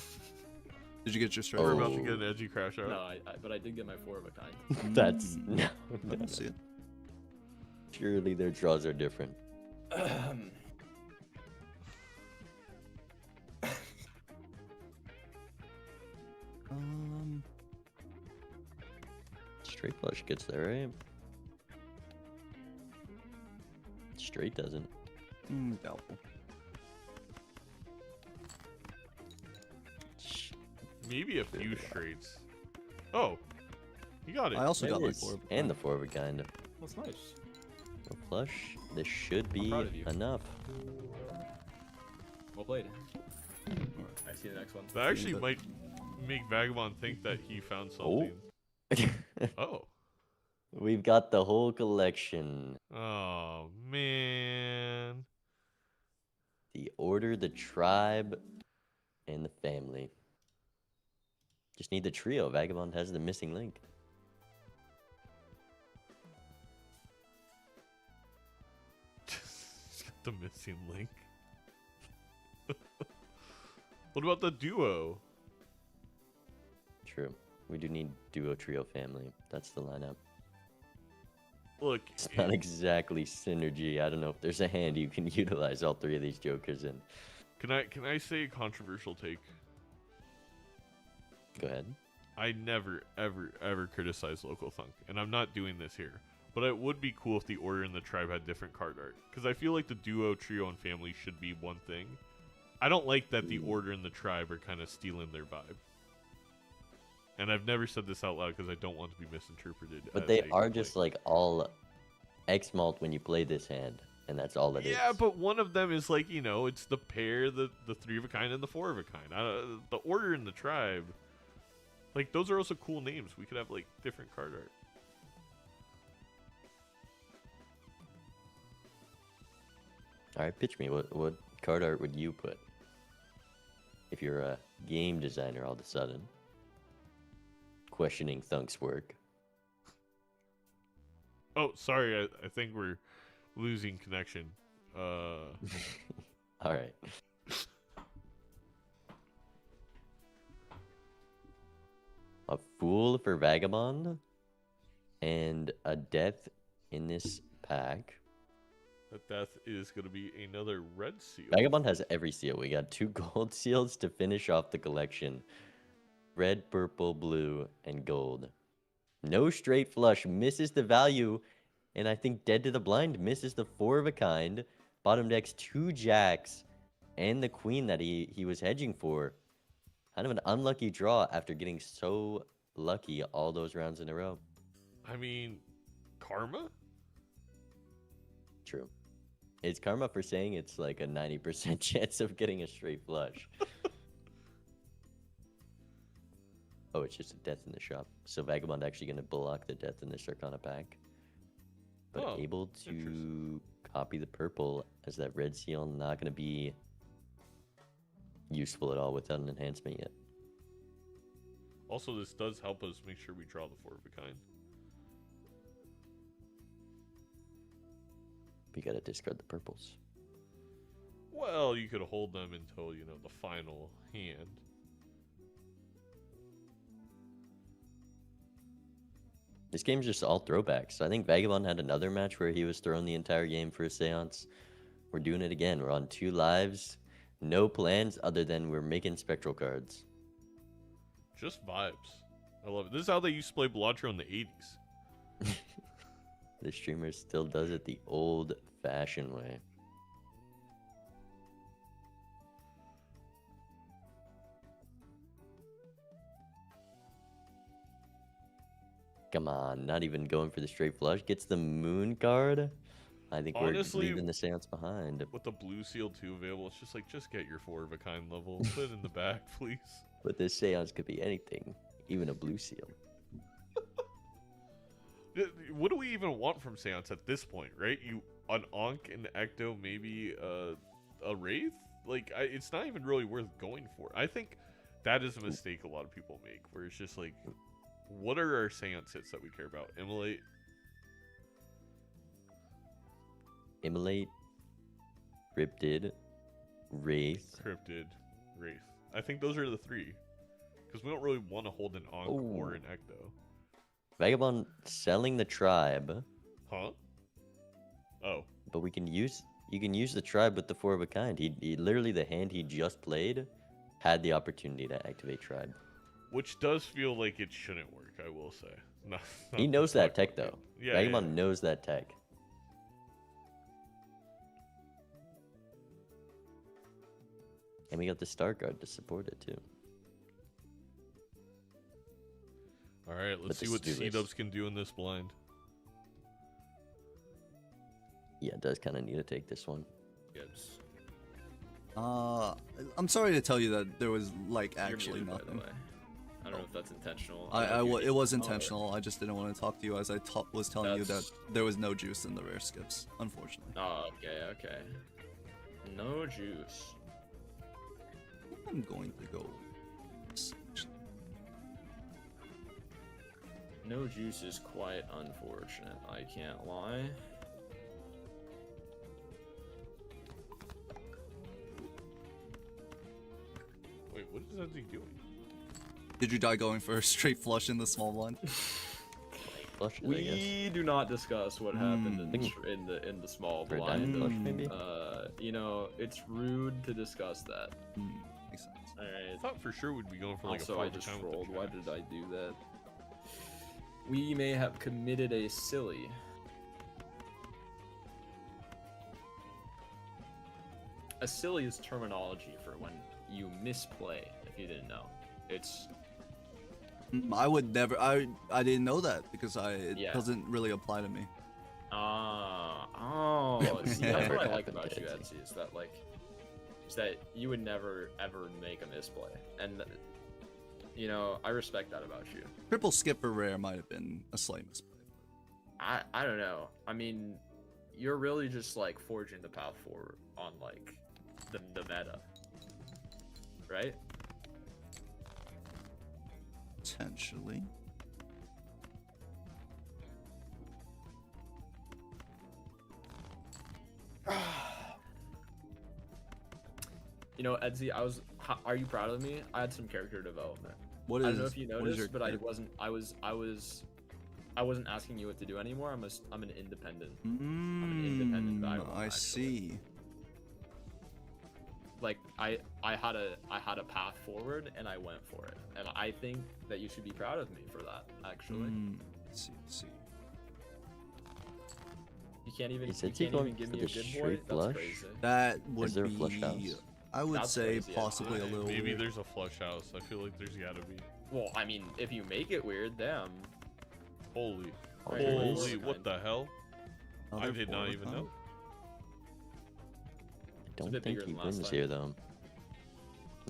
Did you get your straight? We're Oh. about to get an edgy crash out. No, but I did get my 4 of a kind. That's Mm. no. I don't see it. Surely their draws are different. Straight flush gets there, right? Straight doesn't. Doubtful. Maybe a few straights. Oh, you got it. I also There got it like is. 4. And the four of a kind. That's nice. A flush. This should be proud of you. enough. Well played. I see the next one. That actually might make Vagabond think that he found Oh. something. Oh. We've got the whole collection. Oh man. The order, the tribe, and the family. Just need the trio. Vagabond has the missing link. He's got the missing link. What about the duo? True. We do need duo, trio, family. That's the lineup. Look, It's not exactly synergy. I don't know if there's a hand you can utilize all three of these jokers in. can I say a controversial take? Go ahead. I never, ever criticize local thunk, and I'm not doing this here. But it would be cool if the order and the tribe had different card art, because I feel like the duo, trio, and family should be one thing. I don't like that the order and the tribe are kind of stealing their vibe. And I've never said this out loud because I don't want to be misinterpreted. But as they a are complaint. just like all X-malt when you play this hand, and that's all it is. Yeah, but one of them is like, you know, it's the pair, the 3 of a kind, and the 4 of a kind. The order and the tribe, like, those are also cool names. We could have, like, different card art. All right, pitch me. What card art would you put if you're a game designer all of a sudden? Questioning Thunk's work. Oh, sorry, I think we're losing connection. All right. A fool for Vagabond and a death in this pack. That death is going to be another red seal. Vagabond has every seal. We got 2 gold seals to finish off the collection. Red, purple, blue, and gold. No straight flush. Misses the value. And I think Dead to the Blind misses the 4 of a kind. Bottom deck's 2 jacks. And the queen that he was hedging for. Kind of an unlucky draw after getting so lucky all those rounds in a row. I mean, karma? True. It's karma for saying it's like a 90% chance of getting a straight flush. Oh, it's just a death in the shop. So Vagabond actually going to block the death in the Sarkana pack. But able to copy the purple, as that red seal not going to be useful at all without an enhancement yet. Also, this does help us make sure we draw the 4 of a kind. We got to discard the purples. Well, you could hold them until, you know, the final hand. This game's just all throwbacks. I think Vagabond had another match where he was throwing the entire game for a seance. We're doing it again. We're on 2 lives. No plans other than we're making spectral cards. Just vibes. I love it. This is how they used to play Balatro in the 80s. The streamer still does it the old-fashioned way. Come on, not even going for the straight flush. Gets the moon card. I think Honestly, we're leaving the seance behind. With the blue seal 2 available, it's just like, just get your 4 of a kind level. Put it in the back, please. But this seance could be anything, even a blue seal. What do we even want from seance at this point, right? An Ankh, an Ecto, maybe a Wraith? Like, it's not even really worth going for. I think that is a mistake a lot of people make, where it's just like, what are our seance hits that we care about? Immolate, Cryptid, Wraith. Cryptid, Wraith. I think those are the 3. Because we don't really want to hold an Ankh or an Ecto. Vagabond selling the tribe. Huh? Oh. But you can use the tribe with the 4 of a kind. He literally, the hand he just played had the opportunity to activate tribe. Which does feel like it shouldn't work, I will say. He knows that tech though. Yeah, Vagabond knows that tech. And we got the Star Guard to support it too. Alright, let's see what C-Dubs can do in this blind. Yeah, it does kind of need to take this one. Gibbs. I'm sorry to tell you that there was like actually muted, nothing. by the way. I don't know if that's intentional. It was intentional. I just didn't want to talk to you as I was telling you that there was no juice in the rare skips, unfortunately. Oh, okay. No juice. I'm going to go. No juice is quite unfortunate, I can't lie. Wait, what is Edzy doing? Did you die going for a straight flush in the small blind? We do not discuss what happened in the small blind. Flush, maybe? You know, it's rude to discuss that. Makes sense. Alright. I thought for sure we'd be going for like Also, a 5 I just time with rolled. the Why tracks. did I do that? We may have committed a silly. A silly is terminology for when you misplay, if you didn't know. It's... I would never. I didn't know that because it doesn't really apply to me. See, that's what I like about you, Edzy, is that you would never ever make a misplay, and you know, I respect that about you. Triple skip for rare might have been a slight misplay. I don't know. I mean, you're really just like forging the path forward on like the meta, right? Potentially. You know, Edzy, are you proud of me? I had some character development. I don't know if you noticed, but I wasn't asking you what to do anymore. I'm an independent. I'm an independent Vagabond, I actually. see. Like I had a path forward and I went for it, and I think that you should be proud of me for that. Actually, Let's see. you can't even give me a good boy. straight That's flush? crazy. That would Is there a be. flush house? I would That's say crazy, possibly a actually. little. Maybe weird. there's a flush house. I feel like there's gotta be. Well, I mean, if you make it weird, damn. Holy, Right, holy, right. what the hell? I Another did not forward even hunt. know. don't bit think bigger he than last wins time. here, though.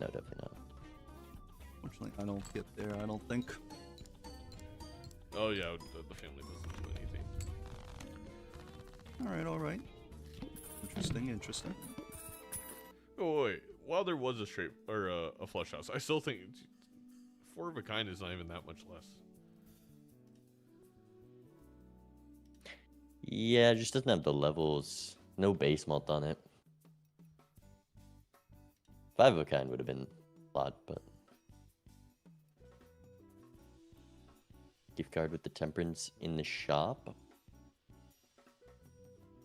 No, definitely not. Unfortunately, I don't get there, I don't think. Oh yeah, the family doesn't do anything. Alright. Interesting, interesting. Oh wait, while there was a straight or a flush house, I still think 4 of a kind is not even that much less. Yeah, it just doesn't have the levels. No base malt on it. 5 of a kind would have been a lot, but gift card with the temperance in the shop.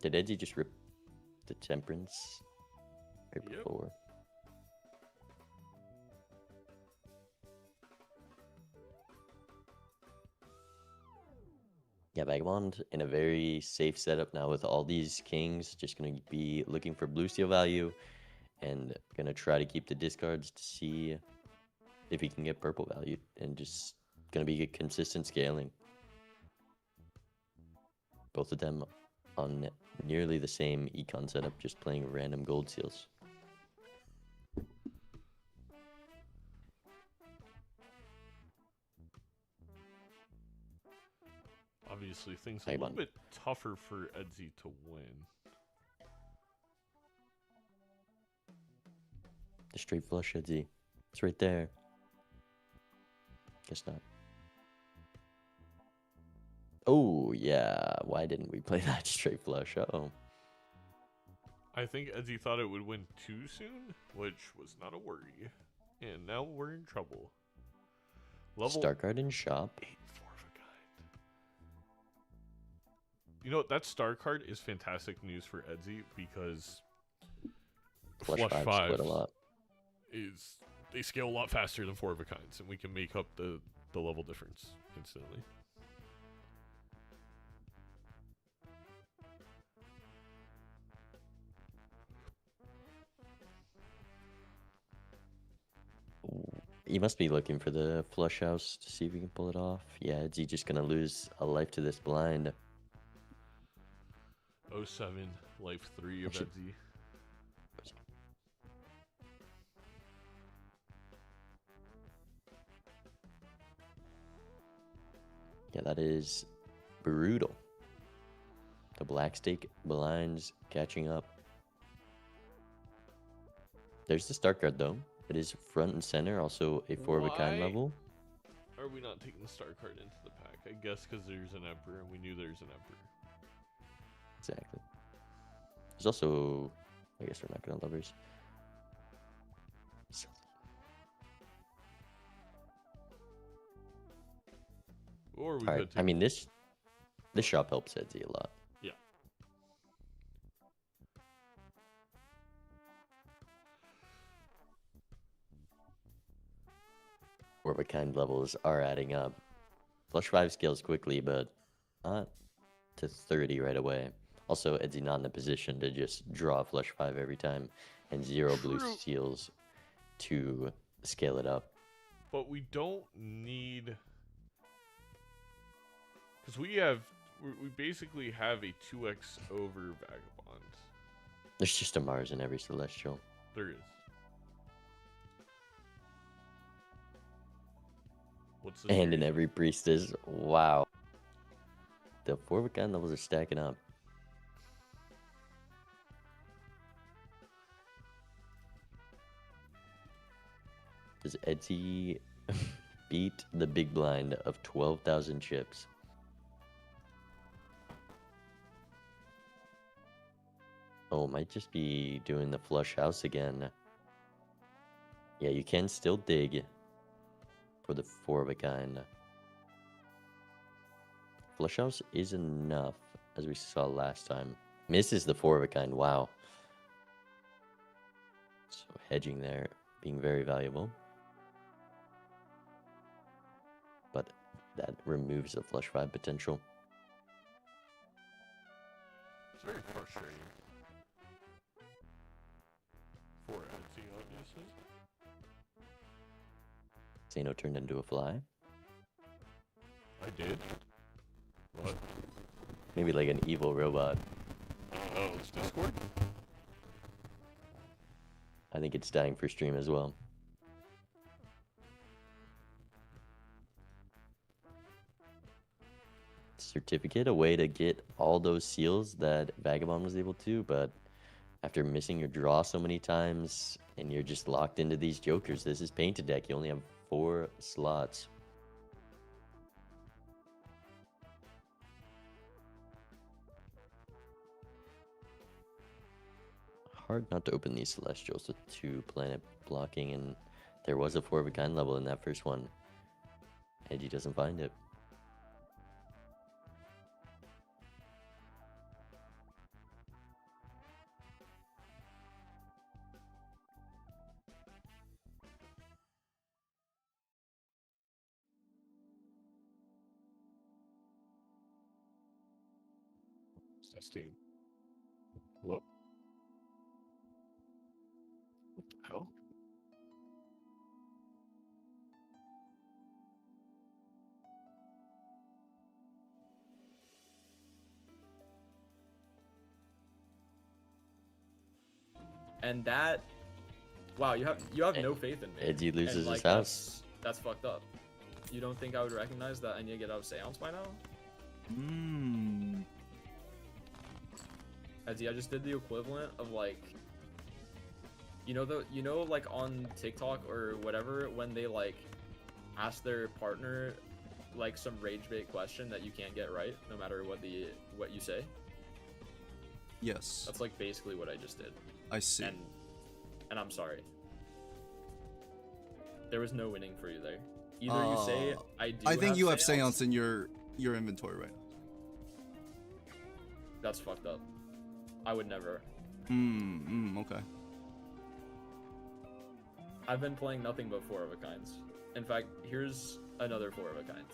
Did Edzy just rip the temperance right Yep. before? Yeah, Vagabond in a very safe setup now with all these kings. Just going to be looking for blue steel value and going to try to keep the discards to see if he can get purple value, and just going to be a consistent scaling. Both of them on nearly the same econ setup, just playing random gold seals. Obviously, things a Vagabond. little bit tougher for Edzy to win. The straight flush, Edzy. It's right there. Guess not. Oh, yeah. Why didn't we play that straight flush? Uh-oh. I think Edzy thought it would win too soon, which was not a worry. And now we're in trouble. Level Star card in shop. 8, 4 of a kind. You know, that star card is fantastic news for Edzy because Flush Flush 5 5 split a lot. they scale a lot faster than 4 of a kinds, and we can make up the level difference instantly. You must be looking for the flush house to see if we can pull it off. Yeah, Edzy just gonna lose a life to this blind. 07, life 3 of Actually- Edzy. Yeah, that is brutal. The black stake blinds catching up. There's the start card though. It is front and center, also a 4 of a kind Why? level. Are we not taking the star card into the pack? I guess because there's an emperor, and we knew there's an emperor. Exactly. There's also, I guess we're not gonna lovers. Or we All could right. take I mean, this shop helps Edzy a lot. Yeah. Four of a kind levels are adding up. Flush 5 scales quickly, but not to 30 right away. Also, Edzy not in the position to just draw Flush 5 every time, and 0 blue True. seals to scale it up. But we don't need, because we basically have a 2x over Vagabond. There's just a Mars in every Celestial. There is. What's the And in variation? every Priestess. Wow. The 4 of a kind levels are stacking up. Does Edzy beat the big blind of 12,000 chips? Oh, might just be doing the flush house again. Yeah, you can still dig for the 4 of a kind. Flush house is enough, as we saw last time. Misses the 4 of a kind, wow. So hedging there, being very valuable. But that removes the flush 5 potential. It's very frustrating. For Edzy, obviously. Zeno turned into a fly. I did. What? Maybe like an evil robot. Oh, it's Discord? I think it's dying for stream as well. Certificate, a way to get all those seals that Vagabond was able to, but after missing your draw so many times and you're just locked into these jokers, this is painted deck. You only have 4 slots. Hard not to open these Celestials with 2 planet blocking, and there was a 4 of a kind level in that first one. Edgy doesn't find it. Steam. Hello? What the hell? And that, wow, you have no faith in me. Edgy loses and, his house. That's fucked up. You don't think I would recognize that I need to get out of Seance by now? Edzy, I just did the equivalent of like, you know, like on TikTok or whatever, when they like ask their partner like some rage bait question that you can't get right, no matter what you say. Yes. That's like basically what I just did. I see. And I'm sorry. There was no winning for you there. Either you say I do. I think you have Seance in your inventory right now. That's fucked up. I would never. Okay. I've been playing nothing but 4 of a kinds. In fact, here's another 4 of a kind.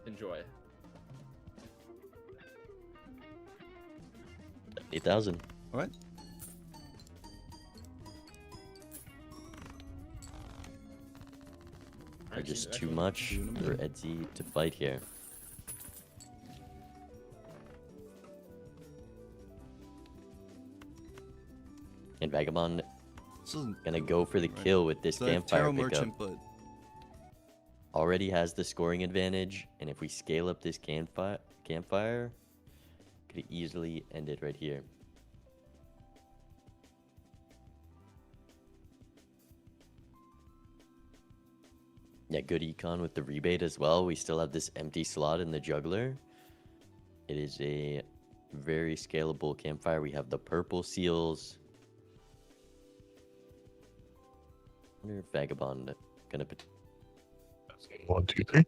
Enjoy. 8,000. All right. Are just too much for Edzy to fight here. And Vagabond gonna go for the kill with this campfire Tarot pickup. Merchant, but Already has the scoring advantage, and if we scale up this campfire, could easily end it right here. Yeah, good econ with the rebate as well. We still have this empty slot in the juggler. It is a very scalable campfire. We have the purple seals. I wonder if Vagabond gonna put 1, 2, 3.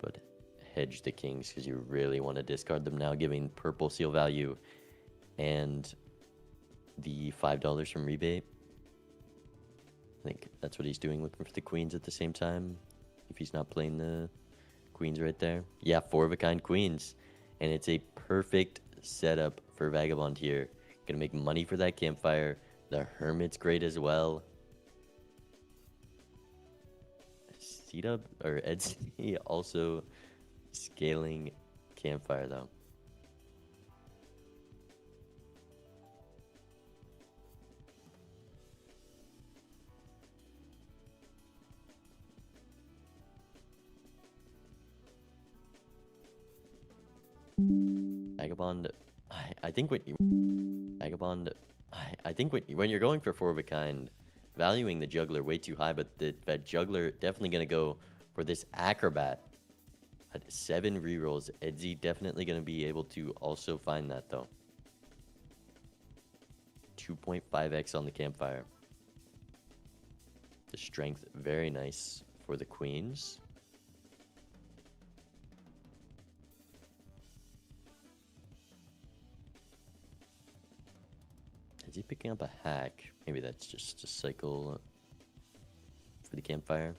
but hedge the kings because you really want to discard them now, giving purple seal value and the $5 from rebate. I think that's what he's doing with the queens at the same time, if he's not playing the queens right there. Yeah, 4 of a kind queens, and it's a perfect setup for Vagabond here. Gonna make money for that campfire. The hermit's great as well. C-Dub or Edzy also scaling campfire though. Vagabond, I think when you're going for 4 of a kind, valuing the juggler way too high, but that juggler definitely gonna go for this acrobat at 7 rerolls. Edzy definitely gonna be able to also find that though. 2.5x on the campfire. The strength very nice for the queens. Is he picking up a hack? Maybe that's just a cycle for the campfire.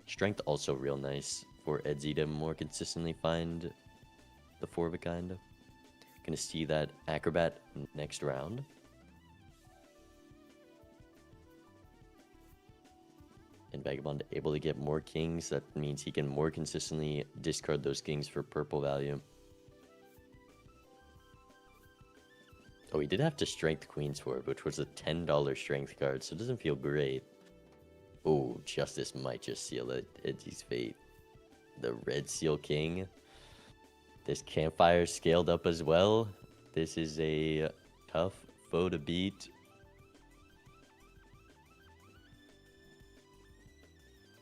Strength also real nice for Edzy to more consistently find the 4 of a kind. Gonna see that acrobat next round. And And Vagabond able to get more kings. That means he can more consistently discard those kings for purple value. Oh, he did have to strength Queen's Sword, which was a $10 strength card, so it doesn't feel great. Oh, Justice might just seal it. Edzy's fate. The Red Seal King. This Campfire scaled up as well. This is a tough foe to beat.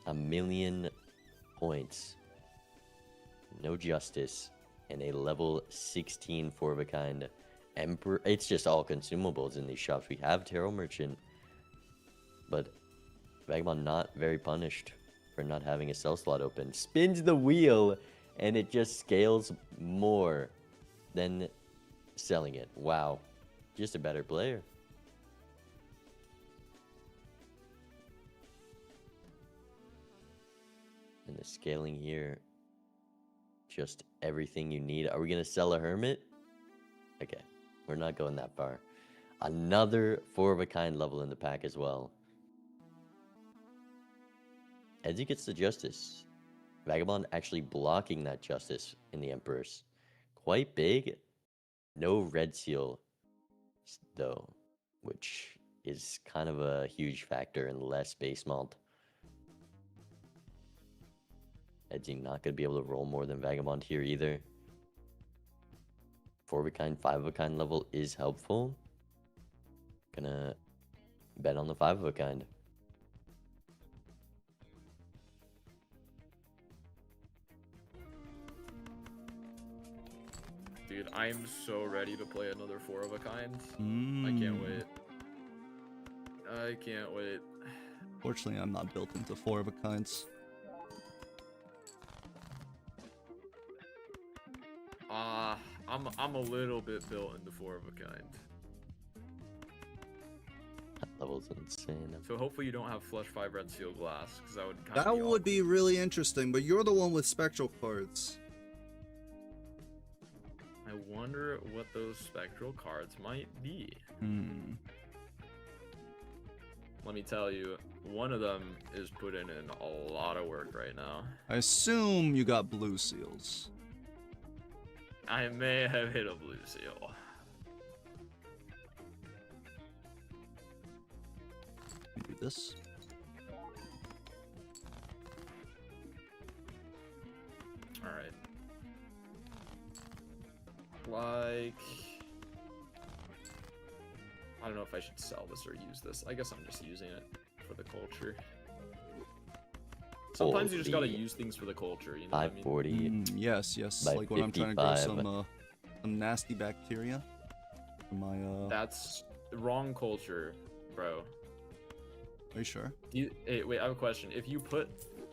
A million points. No Justice. And a level 16 4-of-a-kind Emperor. It's just all consumables in these shops. We have Tarot Merchant. But Vagabond not very punished for not having a sell slot open. Spins the wheel and it just scales more than selling it. Wow. Just a better player. And the scaling here, just everything you need. Are we going to sell a Hermit? Okay, we're not going that far. Another 4-of-a-kind level in the pack as well. Edzy gets the Justice. Vagabond actually blocking that Justice in the Emperor's. Quite big. No Red Seal, though, which is kind of a huge factor in less base malt. Edzy not going to be able to roll more than Vagabond here either. 4-of-a-kind, 5-of-a-kind level is helpful. Gonna bet on the 5-of-a-kind. Dude, I am so ready to play another 4-of-a-kind. I can't wait. I can't wait. Fortunately, I'm not built into 4-of-a-kinds. I'm a little bit built into 4-of-a-kind. That level's insane. So hopefully you don't have flush 5 Red Seal Glass, because that would kind That of would be really interesting, but you're the one with spectral cards. I wonder what those spectral cards might be. Let me tell you, one of them is putting in a lot of work right now. I assume you got blue seals. I may have hit a blue seal. Do this. Alright. Like... I don't know if I should sell this or use this. I guess I'm just using it for the culture. Sometimes you just gotta use things for the culture, you know what I mean? 540. Yes, yes. By Like when I'm trying to grow 55. some nasty bacteria. For my That's the wrong culture, bro. Are you sure? Hey, wait, I have a question. If you put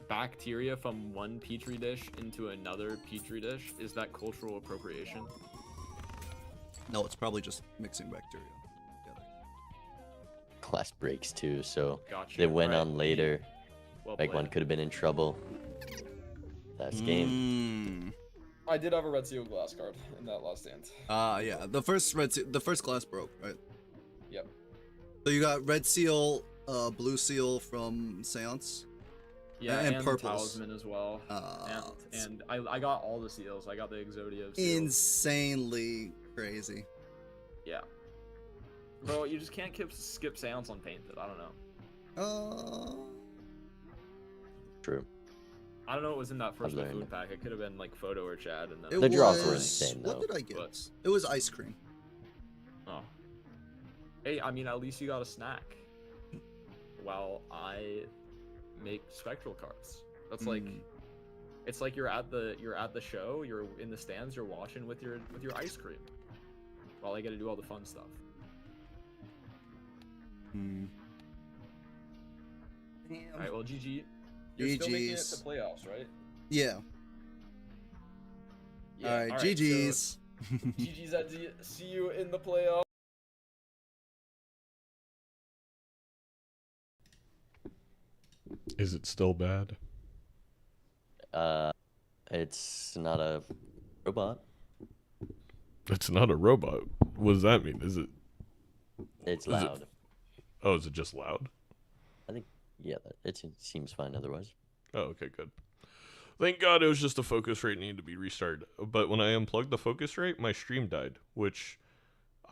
bacteria from one petri dish into another petri dish, is that cultural appropriation? No, it's probably just mixing bacteria together. Class breaks too, so Gotcha. they went Right. on later. Well Like one played. could have been in trouble. That's game. I did have a Red Seal Glass card in that last stand. Yeah. The first glass broke, right? Yep. So you got red seal, blue seal from Seance. Yeah, and the purples. Talisman as well. And I got all the seals. I got the Exodia seal. Insanely crazy. Yeah. Bro, you just can't skip Seance on Painted. I don't know. True. I don't know what was in that first I've learned. food pack. It could have been like Photo or Chad. And then It The draws was... were insane, What though. did I get? But- It was ice cream. Oh. Hey, I mean, at least you got a snack. While I make spectral cards. That's like, it's like you're at the show. You're in the stands. You're watching with your ice cream. While I get to do all the fun stuff. Damn. All right. Well, GG. You're still making it to GG's. playoffs, right? Yeah. Yeah. All right. so GG's. GG's Edzy. See you in the playoffs. Is it still bad? It's not a robot. It's not a robot. What does that mean? Is it? It's Is it- loud. Oh, is it just loud? I think Yeah, it seems fine otherwise. Oh, okay, good. Thank God it was just a focus rate needed to be restarted. But when I unplugged the focus rate, my stream died, which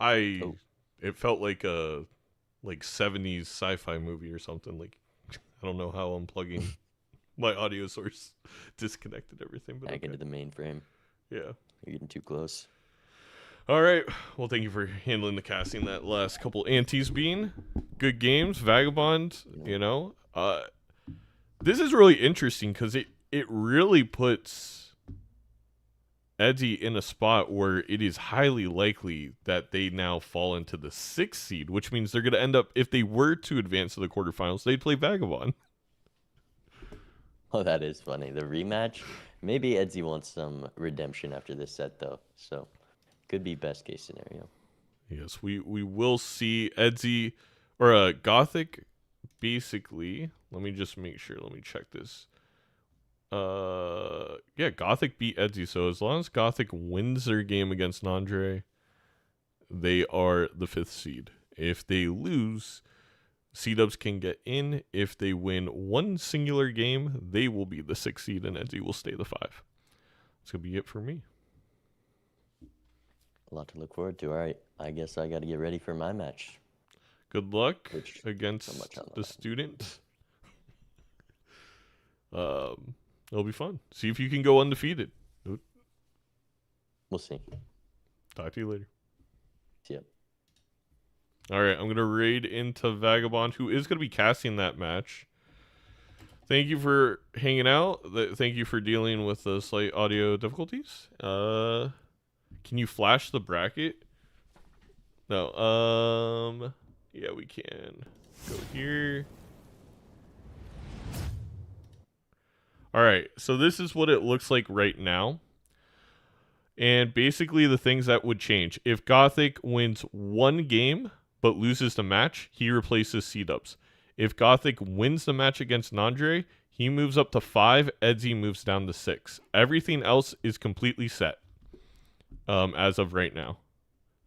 it felt like a 70s sci-fi movie or something. Like, I don't know how unplugging my audio source disconnected everything. But Back into the mainframe. Yeah. You're getting too close. All right. Well, thank you for handling the casting that last couple antes being. Good games. Vagabond, you know. This is really interesting because it really puts Edzy in a spot where it is highly likely that they now fall into the 6th seed, which means they're going to end up, if they were to advance to the quarterfinals, they'd play Vagabond. Oh, that is funny. The rematch. Maybe Edzy wants some redemption after this set, though. So, could be best case scenario. Yes, we will see Edzy or Gothic. Basically, let me just make sure. Let me check this. Yeah, Gothic beat Edzy. So as long as Gothic wins their game against Nandre, they are the 5th seed. If they lose, C-Dubs can get in. If they win one singular game, they will be the 6th seed, and Edzy will stay the 5. That's going to be it for me. A lot to look forward to. All right, I guess I got to get ready for my match. Good luck against the student. It'll be fun. See if you can go undefeated. We'll see. Talk to you later. See ya. All right, I'm going to raid into Vagabond, who is going to be casting that match. Thank you for hanging out. Thank you for dealing with the slight audio difficulties. Can you flash the bracket? No. Yeah, we can. Go here. All right, so this is what it looks like right now. And basically the things that would change. If Gothic wins one game but loses the match, he replaces C-Dubs. If Gothic wins the match against Nandre, he moves up to 5. Edzy moves down to 6. Everything else is completely set as of right now.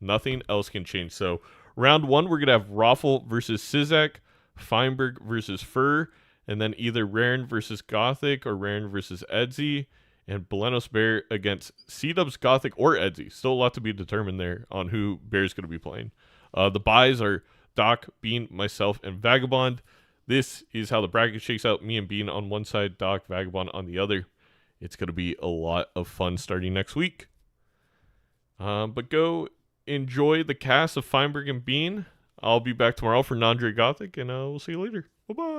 Nothing else can change. So round 1, we're going to have Raffle versus Sizek, Feinberg versus Fur, and then either Raren versus Gothic or Raren versus Edzy, and Balenos Bear against C-Dubs, Gothic, or Edzy. Still a lot to be determined there on who Bear's going to be playing. The buys are Doc, Bean, myself, and Vagabond. This is how the bracket shakes out. Me and Bean on one side, Doc, Vagabond on the other. It's going to be a lot of fun starting next week. But go enjoy the cast of Feinberg and Bean. I'll be back tomorrow for Nandre Gothic, and we'll see you later. Bye-bye.